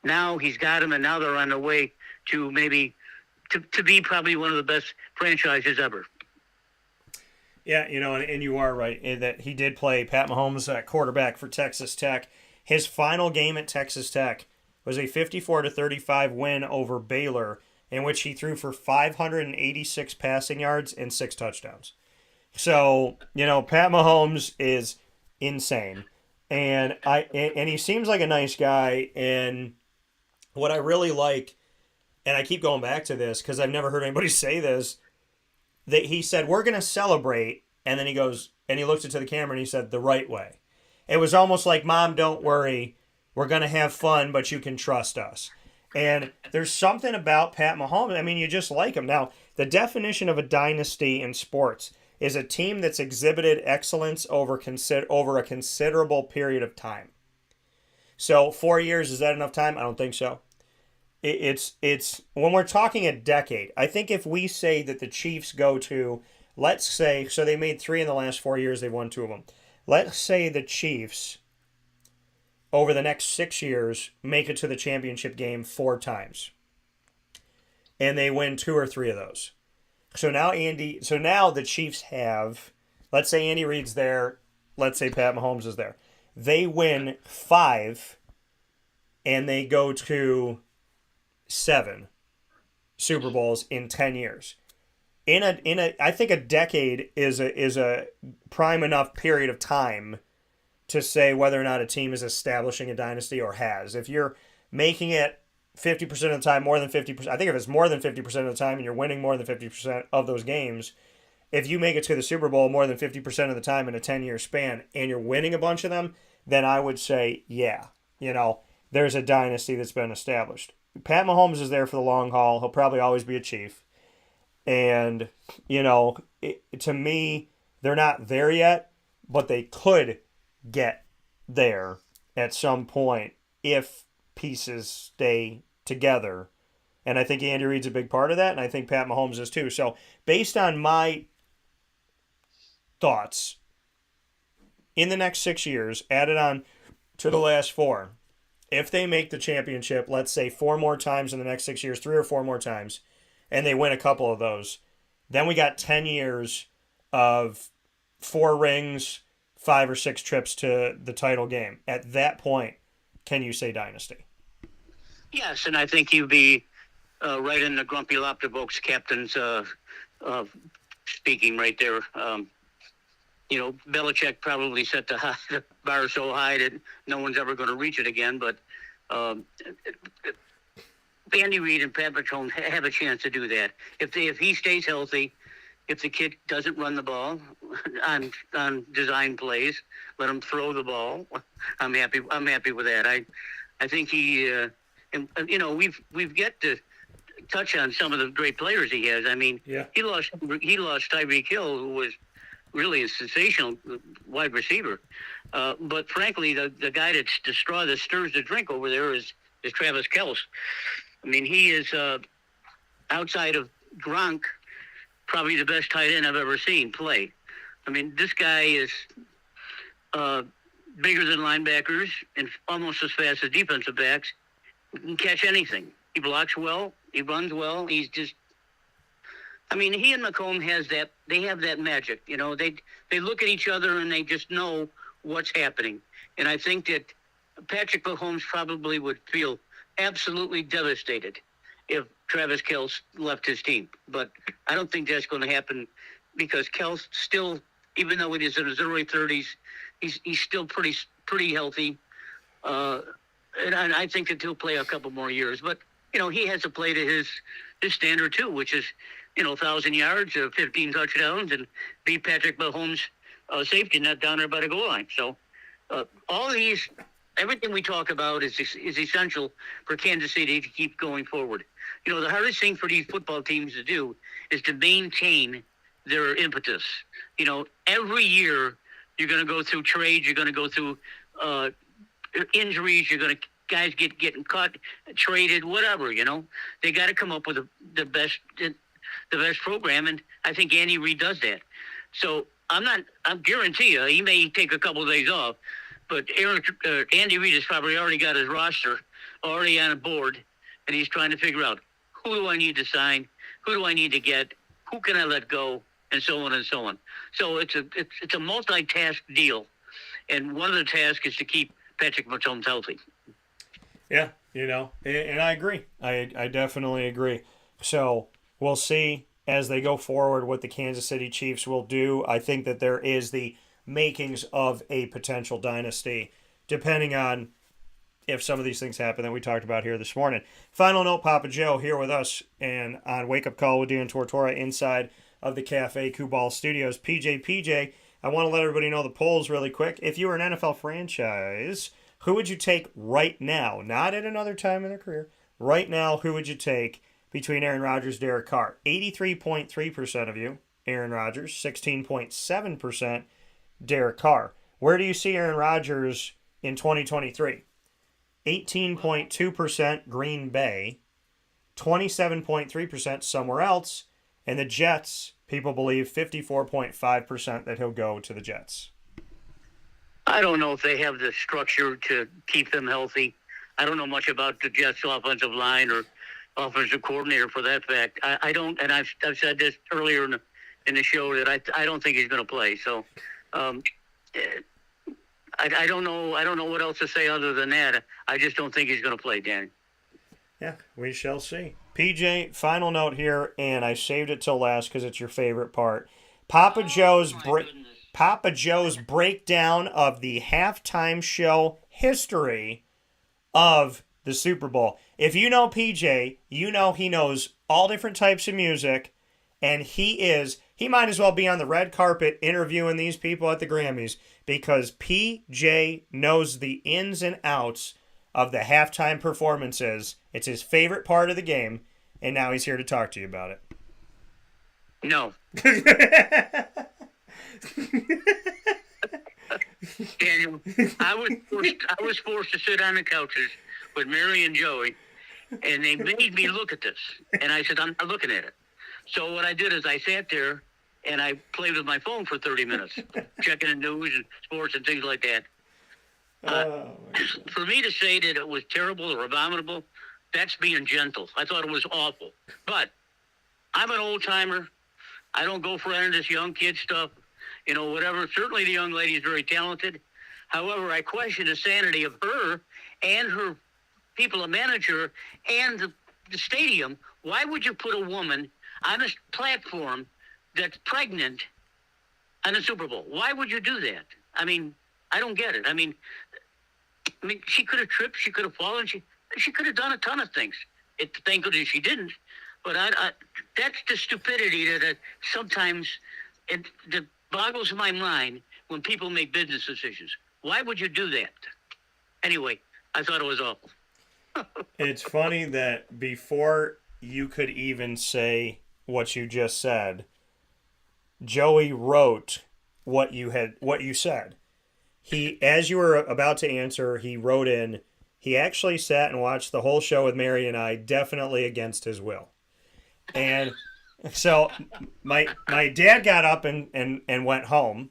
Now he's got him, and now they're on their way to maybe to be probably one of the best franchises ever. Yeah, and you are right in that he did play Pat Mahomes at quarterback for Texas Tech. His final game at Texas Tech was a 54-35 win over Baylor, in which he threw for 586 passing yards and 6 touchdowns. So, Pat Mahomes is insane. And he seems like a nice guy. And what I really like, and I keep going back to this because I've never heard anybody say this, that he said, we're going to celebrate. And then he goes, and he looked into the camera and he said, the right way. It was almost like, Mom, don't worry. We're going to have fun, but you can trust us. And there's something about Pat Mahomes. I mean, you just like him. Now, the definition of a dynasty in sports is a team that's exhibited excellence over a considerable period of time. So 4 years, is that enough time? I don't think so. It's when we're talking a decade, I think if we say that the Chiefs go to, let's say, so they made 3 in the last 4 years, they won 2 of them. Let's say the Chiefs, over the next 6 years, make it to the championship game 4 times. And they win 2 or 3 of those. So now the Chiefs have, let's say Andy Reid's there, let's say Pat Mahomes is there. They win 5 and they go to 7 Super Bowls in 10 years. I think a decade is a prime enough period of time to say whether or not a team is establishing a dynasty or has. If you're making it 50% of the time, more than 50%, I think if it's more than 50% of the time and you're winning more than 50% of those games, if you make it to the Super Bowl more than 50% of the time in a 10-year span and you're winning a bunch of them, then I would say, yeah, there's a dynasty that's been established. Pat Mahomes is there for the long haul. He'll probably always be a Chief. And, to me, they're not there yet, but they could get there at some point if pieces stay together. And I think Andy Reid's a big part of that, and I think Pat Mahomes is too. So based on my thoughts, in the next 6 years, added on to the last 4, if they make the championship, let's say 4 more times in the next 6 years, 3 or 4 more times, and they win a couple of those, then we got 10 years of 4 rings, 5 or 6 trips to the title game. At that point, can you say dynasty? Yes, and I think you'd be right in the Grumpy Lobsterbox captain's speaking right there. Belichick probably set the bar so high that no one's ever going to reach it again, but Andy Reid and Pat Mahomes have a chance to do that. If he stays healthy, if the kid doesn't run the ball on design plays, let him throw the ball. I'm happy with that. I think he we've got to touch on some of the great players he has. I mean, yeah. He lost Tyreek Hill, who was really a sensational wide receiver. But frankly, the guy that's the straw that stirs the drink over there is Travis Kelce. I mean, he is outside of Gronk, probably the best tight end I've ever seen play. I mean, this guy is bigger than linebackers and almost as fast as defensive backs. He can catch anything. He blocks well. He runs well. He's just, I mean, he and Mahomes they have that magic. You know, they look at each other and they just know what's happening. And I think that Patrick Mahomes probably would feel absolutely devastated if Travis Kelce left his team. But I don't think that's going to happen because Kelce still, even though he's in his early 30s, he's still pretty healthy. And I think that he'll play a couple more years. But, you know, he has to play to his standard too, which is, you know, 1,000 yards, 15 touchdowns, and be Patrick Mahomes' safety net down there by the goal line. So all these, everything we talk about is essential for Kansas City to keep going forward. You know, the hardest thing for these football teams to do is to maintain their impetus. You know, every year you're going to go through trades, you're going to go through injuries, you're going to guys getting cut, traded, whatever. You know, they got to come up with the best program, and I think Andy Reid does that. So I guarantee you he may take a couple of days off, but Andy Reid has probably already got his roster already on a board, and he's trying to figure out who do I need to sign, who do I need to get, who can I let go, and so on and so on. So it's a multi-task deal, and one of the tasks is to keep Patrick Mahomes healthy. Yeah, you know, and I agree. I definitely agree. So we'll see as they go forward what the Kansas City Chiefs will do. I think that there is the makings of a potential dynasty, depending on if some of these things happen that we talked about here this morning. Final note, Papa Joe here with us and on Wake Up Call with Dan Tortora inside of the Cafe Kubal Studios. PJ, I want to let everybody know the polls really quick. If you were an NFL franchise, who would you take right now? Not at another time in their career. Right now, who would you take between Aaron Rodgers, Derek Carr? 83.3% of you, Aaron Rodgers. 16.7%, Derek Carr. Where do you see Aaron Rodgers in 2023? 18.2% Green Bay. 27.3% somewhere else. And the Jets, people believe 54.5% that he'll go to the Jets. I don't know if they have the structure to keep them healthy. I don't know much about the Jets' offensive line or offensive coordinator for that fact. I don't, and I've said this earlier in the show that I don't think he's going to play. So I don't know. I don't know what else to say other than that. I just don't think he's going to play, Danny. Yeah, we shall see. PJ, final note here, and I saved it till last because it's your favorite part. Papa Joe's breakdown of the halftime show history of the Super Bowl. If you know PJ, you know he knows all different types of music, and he might as well be on the red carpet interviewing these people at the Grammys because PJ knows the ins and outs of the halftime performances. It's his favorite part of the game, and now he's here to talk to you about it. No. Daniel, I was forced to sit on the couches with Mary and Joey, and they made me look at this. And I said, I'm not looking at it. So what I did is I sat there and I played with my phone for 30 minutes, checking the news and sports and things like that. For me to say that it was terrible or abominable, that's being gentle. I thought it was awful. But I'm an old-timer. I don't go for any of this young kid stuff, you know, whatever. Certainly the young lady is very talented. However, I question the sanity of her and her people, a manager, and the stadium. Why would you put a woman on a platform that's pregnant on the Super Bowl? Why would you do that? I mean, I don't get it. I mean, she could have tripped, she could have fallen, she could have done a ton of things. Thank goodness she didn't. But that's the stupidity that sometimes that boggles my mind when people make business decisions. Why would you do that? Anyway, I thought it was awful. It's funny that before you could even say what you just said, Joey wrote what you said. He, as you were about to answer, he wrote in, he actually sat and watched the whole show with Mary and I, definitely against his will. And So my dad got up and went home,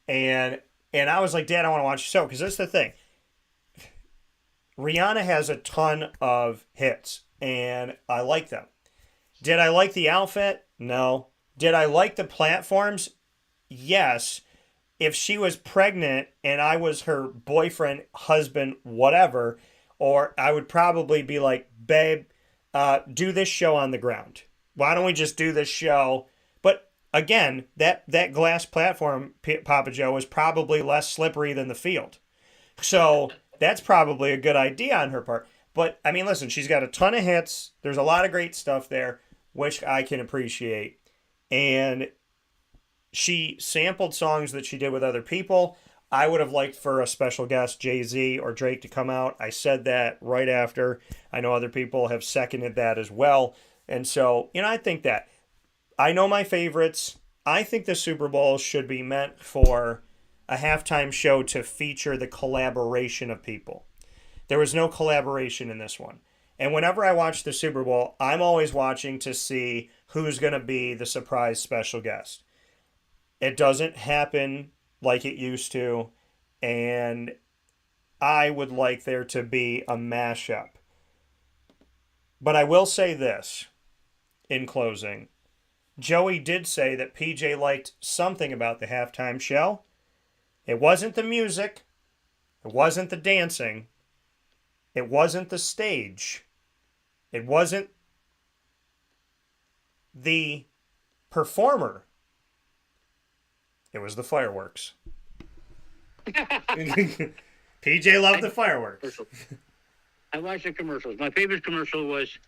and I was like, Dad, I want to watch the show, because that's the thing. Rihanna has a ton of hits, and I like them. Did I like the outfit? No. Did I like the platforms? Yes. If she was pregnant and I was her boyfriend, husband, whatever, or I would probably be like, babe, do this show on the ground. Why don't we just do this show? But again, that glass platform, Papa Joe, is probably less slippery than the field. So that's probably a good idea on her part. But, I mean, listen, she's got a ton of hits. There's a lot of great stuff there, which I can appreciate. And she sampled songs that she did with other people. I would have liked for a special guest, Jay-Z or Drake, to come out. I said that right after. I know other people have seconded that as well. And so, I think that. I know my favorites. I think the Super Bowl should be meant for a halftime show to feature the collaboration of people. There was no collaboration in this one. And whenever I watch the Super Bowl, I'm always watching to see who's going to be the surprise special guest. It doesn't happen like it used to, and I would like there to be a mashup. But I will say this in closing. Joey did say that PJ liked something about the halftime show. It wasn't the music. It wasn't the dancing. It wasn't the stage. It wasn't the performer. It was the fireworks. PJ loved the fireworks. I watched the commercials. My favorite commercial was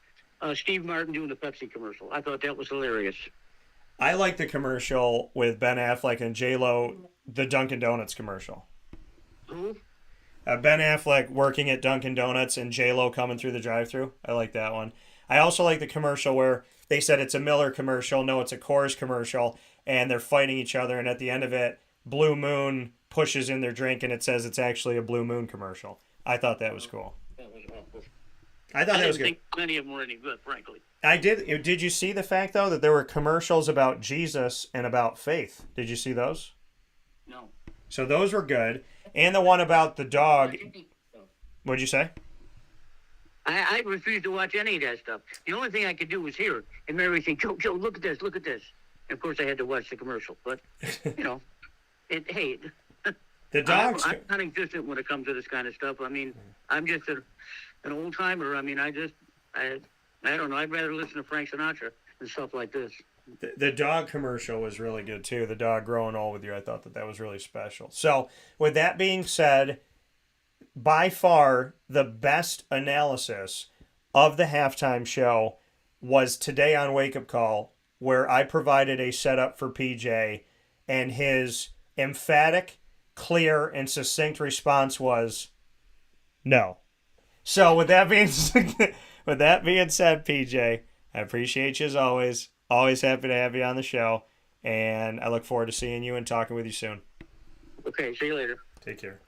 Steve Martin doing the Pepsi commercial. I thought that was hilarious. I like the commercial with Ben Affleck and J-Lo, the Dunkin' Donuts commercial. Who? Ben Affleck working at Dunkin' Donuts and J-Lo coming through the drive-thru. I like that one. I also like the commercial where they said it's a Miller commercial. No, it's a Coors commercial. And they're fighting each other. And at the end of it, Blue Moon pushes in their drink and it says it's actually a Blue Moon commercial. I thought that was cool. That was awful. I thought that was good. I didn't think many of them were any good, frankly. I did. Did you see the fact, though, that there were commercials about Jesus and about faith? Did you see those? No. So those were good. And the one about the dog. What'd you say? I refuse to watch any of that stuff. The only thing I could do was hear it. And Mary saying, Joe, look at this, look at this. And of course, I had to watch the commercial. But, hey, the dogs. I'm not existent when it comes to this kind of stuff. I mean, I'm just an old timer. I mean, I don't know. I'd rather listen to Frank Sinatra and stuff like this. The dog commercial was really good, too. The dog growing old with you. I thought that was really special. So, with that being said, by far the best analysis of the halftime show was today on Wake Up Call, where I provided a setup for PJ, and his emphatic, clear, and succinct response was no. So with that being said, PJ, I appreciate you as always. Always happy to have you on the show, and I look forward to seeing you and talking with you soon. Okay, see you later. Take care.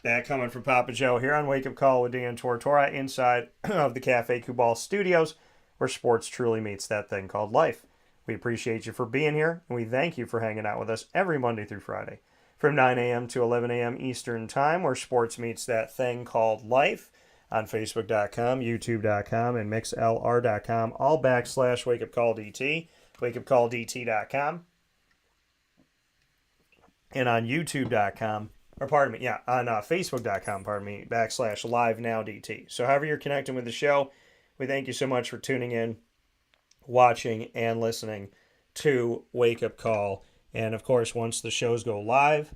That coming from Papa Joe here on Wake Up Call with Dan Tortora inside of the Cafe Kubal Studios, where sports truly meets that thing called life. We appreciate you for being here, and we thank you for hanging out with us every Monday through Friday from 9 a.m. to 11 a.m. Eastern Time, where sports meets that thing called life, on Facebook.com, YouTube.com, and MixLR.com, all / WakeUpCallDT, WakeUpCallDT.com, and on YouTube.com, or pardon me, yeah, on Facebook.com, / LiveNowDT. So however you're connecting with the show, we thank you so much for tuning in, watching, and listening to Wake Up Call. And of course, once the shows go live,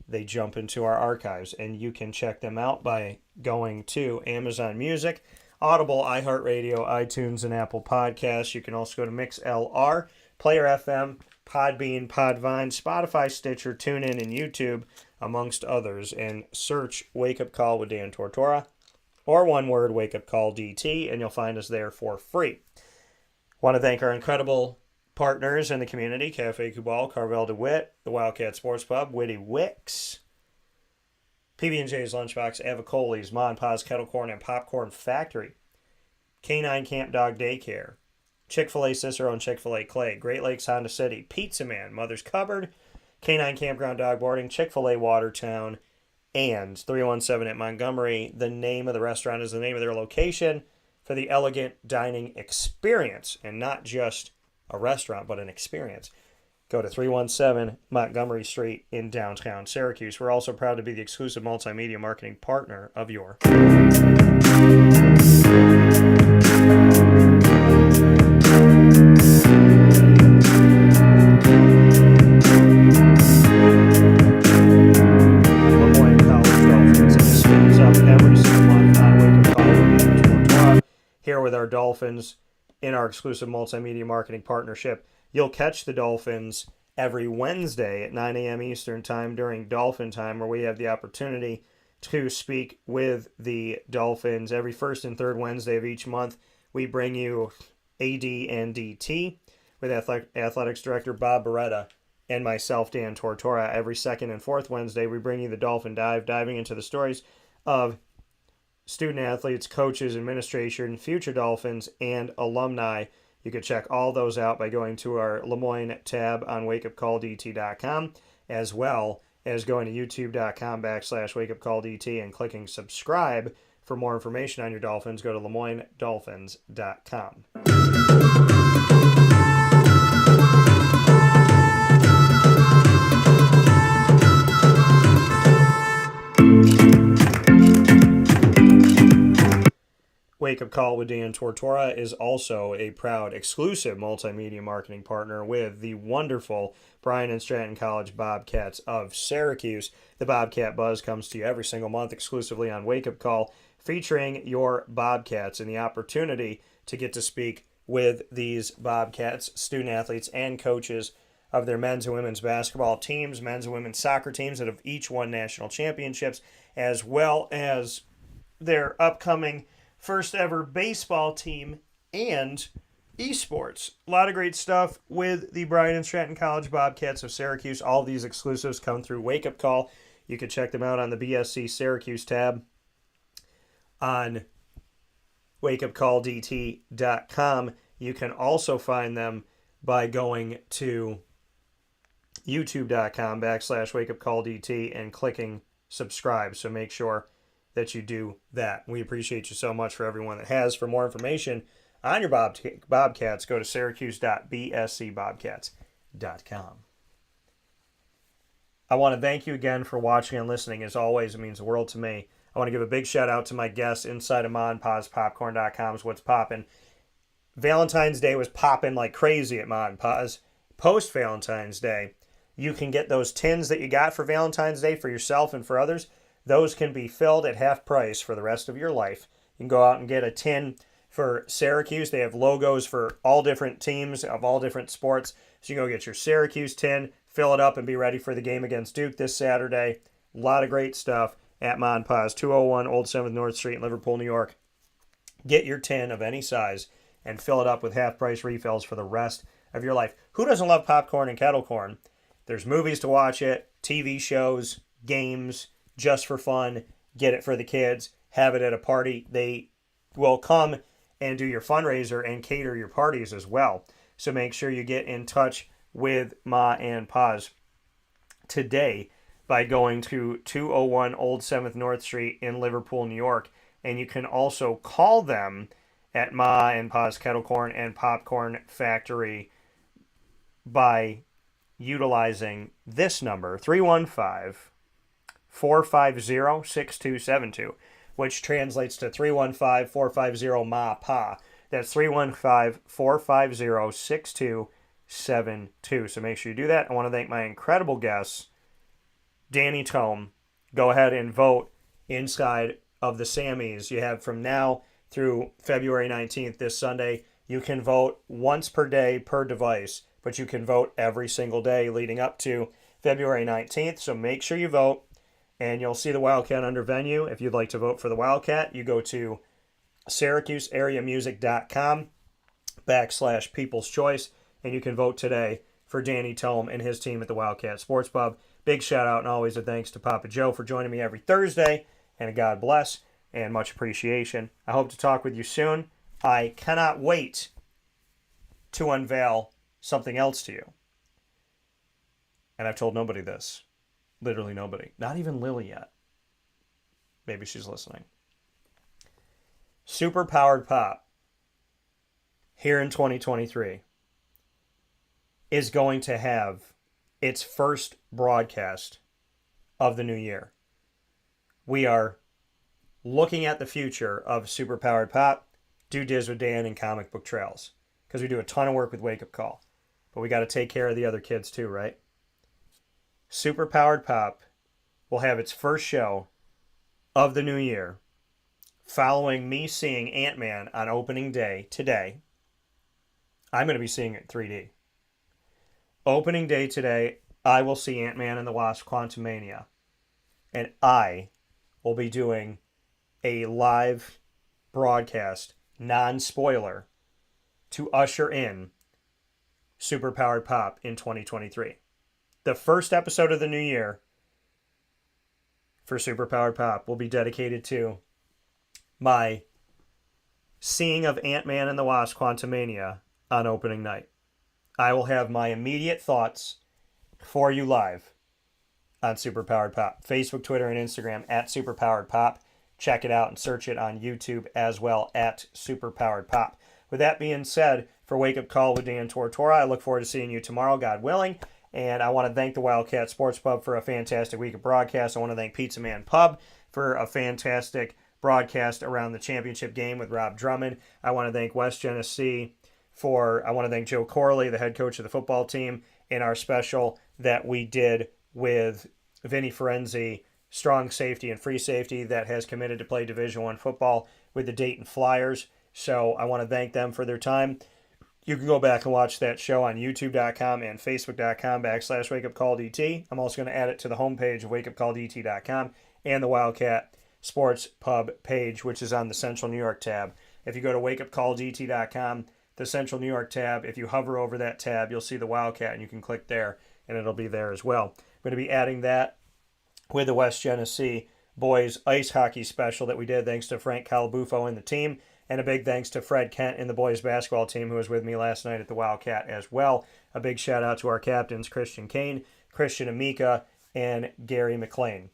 they jump into our archives, and you can check them out by going to Amazon Music, Audible, iHeartRadio, iTunes, and Apple Podcasts. You can also go to MixLR, Player FM, Podbean, Podvine, Spotify, Stitcher, TuneIn, and YouTube, amongst others, and search Wake Up Call with Dan Tortora, or one word, Wake Up Call DT, and you'll find us there for free. Want to thank our incredible partners in the community, Cafe Kubal, Carvel DeWitt, the Wildcat Sports Pub, Witty Wicks, PB&J's Lunchbox, Avicoli's, Ma and Pa's Kettle Corn and Popcorn Factory, Canine Camp Dog Daycare, Chick-fil-A Cicero and Chick-fil-A Clay, Great Lakes Honda City, Pizza Man, Mother's Cupboard, Canine Campground Dog Boarding, Chick-fil-A Watertown, and 317 at Montgomery. The name of the restaurant is the name of their location for the elegant dining experience, and not just a restaurant, but an experience. Go to 317 Montgomery Street in downtown Syracuse. We're also proud to be the exclusive multimedia marketing partner of your here with our Dolphins in our exclusive multimedia marketing partnership. You'll catch the Dolphins every Wednesday at 9 a.m. Eastern Time during Dolphin Time, where we have the opportunity to speak with the Dolphins. Every first and third Wednesday of each month, we bring you AD and DT with Athletics Director Bob Beretta and myself, Dan Tortora. Every second and fourth Wednesday, we bring you the Dolphin Dive, diving into the stories of student athletes, coaches, administration, future Dolphins, and alumni. You can check all those out by going to our Lemoyne tab on wakeupcalldt.com, as well as going to youtube.com/wakeupcalldt and clicking subscribe. For more information on your Dolphins, go to lemoynedolphins.com. Wake Up Call with Dan Tortora is also a proud exclusive multimedia marketing partner with the wonderful Bryan and Stratton College Bobcats of Syracuse. The Bobcat Buzz comes to you every single month exclusively on Wake Up Call, featuring your Bobcats and the opportunity to get to speak with these Bobcats, student athletes, and coaches of their men's and women's basketball teams, men's and women's soccer teams that have each won national championships, as well as their upcoming first ever baseball team and esports. A lot of great stuff with the Bryan and Stratton College Bobcats of Syracuse. All of these exclusives come through Wake Up Call. You can check them out on the BSC Syracuse tab on wakeupcalldt.com. You can also find them by going to youtube.com/wakeupcalldt and clicking subscribe. So make sure that you do that. We appreciate you so much for everyone that has. For more information on your Bobcats, go to syracuse.bscbobcats.com. I want to thank you again for watching and listening. As always, it means the world to me. I want to give a big shout out to my guests inside of Ma and Pa's Popcorn.com's What's Poppin'. Valentine's Day was popping like crazy at Ma and Pa's. Post Valentine's Day, you can get those tins that you got for Valentine's Day for yourself and for others. Those can be filled at half price for the rest of your life. You can go out and get a tin for Syracuse. They have logos for all different teams of all different sports. So you can go get your Syracuse tin, fill it up, and be ready for the game against Duke this Saturday. A lot of great stuff at Ma and Pa's, 201 Old 7th North Street in Liverpool, New York. Get your tin of any size and fill it up with half-price refills for the rest of your life. Who doesn't love popcorn and kettle corn? There's movies to watch it, TV shows, games, just for fun. Get it for the kids. Have it at a party. They will come and do your fundraiser and cater your parties as well. So make sure you get in touch with Ma and Pa's today by going to 201 Old 7th North Street in Liverpool, New York. And you can also call them at Ma and Pa's Kettle Corn and Popcorn Factory by utilizing this number, 315-450-6272, which translates to 315-450-MA-PA. That's 315-450-6272. So make sure you do that. I want to thank my incredible guests, Danny Thome. Go ahead and vote inside of the Sammys. You have from now through February 19th, this Sunday. You can vote once per day per device, but you can vote every single day leading up to February 19th. So make sure you vote, and you'll see the Wildcat under venue. If you'd like to vote for the Wildcat, you go to SyracuseAreaMusic.com/People's Choice, and you can vote today for Danny Thome and his team at the Wildcat Sports Pub. Big shout out and always a thanks to Papa Joe for joining me every Thursday, and a God bless and much appreciation. I hope to talk with you soon. I cannot wait to unveil something else to you. And I've told nobody this. Literally nobody. Not even Lily yet. Maybe she's listening. Super Powered Pop, here in 2023, is going to have its first broadcast of the new year. We are looking at the future of Super Powered Pop, Do Diz with Dan, and Comic Book Trails, because we do a ton of work with Wake Up Call. But we got to take care of the other kids too, right? Super Powered Pop will have its first show of the new year following me seeing Ant-Man on opening day today. I'm going to be seeing it in 3D. Opening day today, I will see Ant-Man and the Wasp: Quantumania. And I will be doing a live broadcast, non-spoiler, to usher in Super Powered Pop in 2023. The first episode of the new year for Super Powered Pop will be dedicated to my seeing of Ant-Man and the Wasp: Quantumania on opening night. I will have my immediate thoughts for you live on Super Powered Pop. Facebook, Twitter, and Instagram at Super Powered Pop. Check it out and search it on YouTube as well at Super Powered Pop. With that being said, for Wake Up Call with Dan Tortora, I look forward to seeing you tomorrow, God willing. And I want to thank the Wildcat Sports Pub for a fantastic week of broadcast. I want to thank Pizza Man Pub for a fantastic broadcast around the championship game with Rob Drummond. I want to thank West Genesee I want to thank Joe Corley, the head coach of the football team, in our special that we did with Vinny Ferenzi, strong safety and free safety, that has committed to play Division I football with the Dayton Flyers. So I want to thank them for their time. You can go back and watch that show on youtube.com and facebook.com/wakeupcalldt. I'm also going to add it to the homepage of wakeupcalldt.com and the Wildcat Sports Pub page, which is on the Central New York tab. If you go to wakeupcalldt.com, the Central New York tab, if you hover over that tab, you'll see the Wildcat, and you can click there, and it'll be there as well. I'm going to be adding that with the West Genesee boys ice hockey special that we did, thanks to Frank Calabufo and the team, and a big thanks to Fred Kent and the boys basketball team, who was with me last night at the Wildcat as well. A big shout out to our captains, Christian Kane, Christian Amika, and Gary McLean.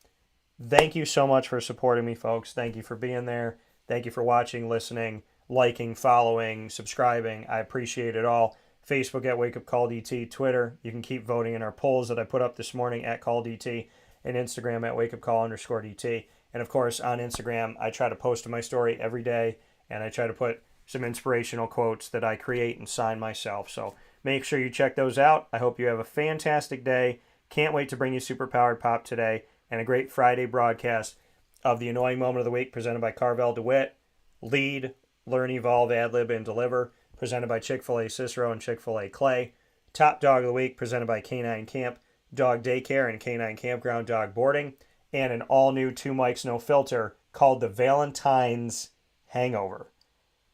Thank you so much for supporting me, folks. Thank you for being there. Thank you for watching, listening, liking, following, subscribing. I appreciate it all. Facebook at Wake Up Call DT, Twitter, you can keep voting in our polls that I put up this morning at Call DT, and Instagram at wakeupcall_DT. And of course, on Instagram, I try to post my story every day, and I try to put some inspirational quotes that I create and sign myself. So make sure you check those out. I hope you have a fantastic day. Can't wait to bring you Super Powered Pop today, and a great Friday broadcast of the Annoying Moment of the Week presented by Carvel DeWitt. Lead, Learn, Evolve, Ad-Lib, and Deliver, presented by Chick-fil-A Cicero and Chick-fil-A Clay. Top Dog of the Week, presented by Canine Camp Dog Daycare and Canine Campground Dog Boarding. And an all-new Two Mics No Filter called the Valentine's Hangover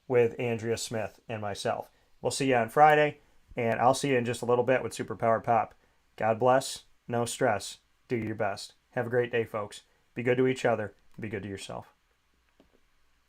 with Andrea Smith and myself. We'll see you on Friday, and I'll see you in just a little bit with Super Powered Pop. God bless, no stress, do your best. Have a great day, folks. Be good to each other, be good to yourself.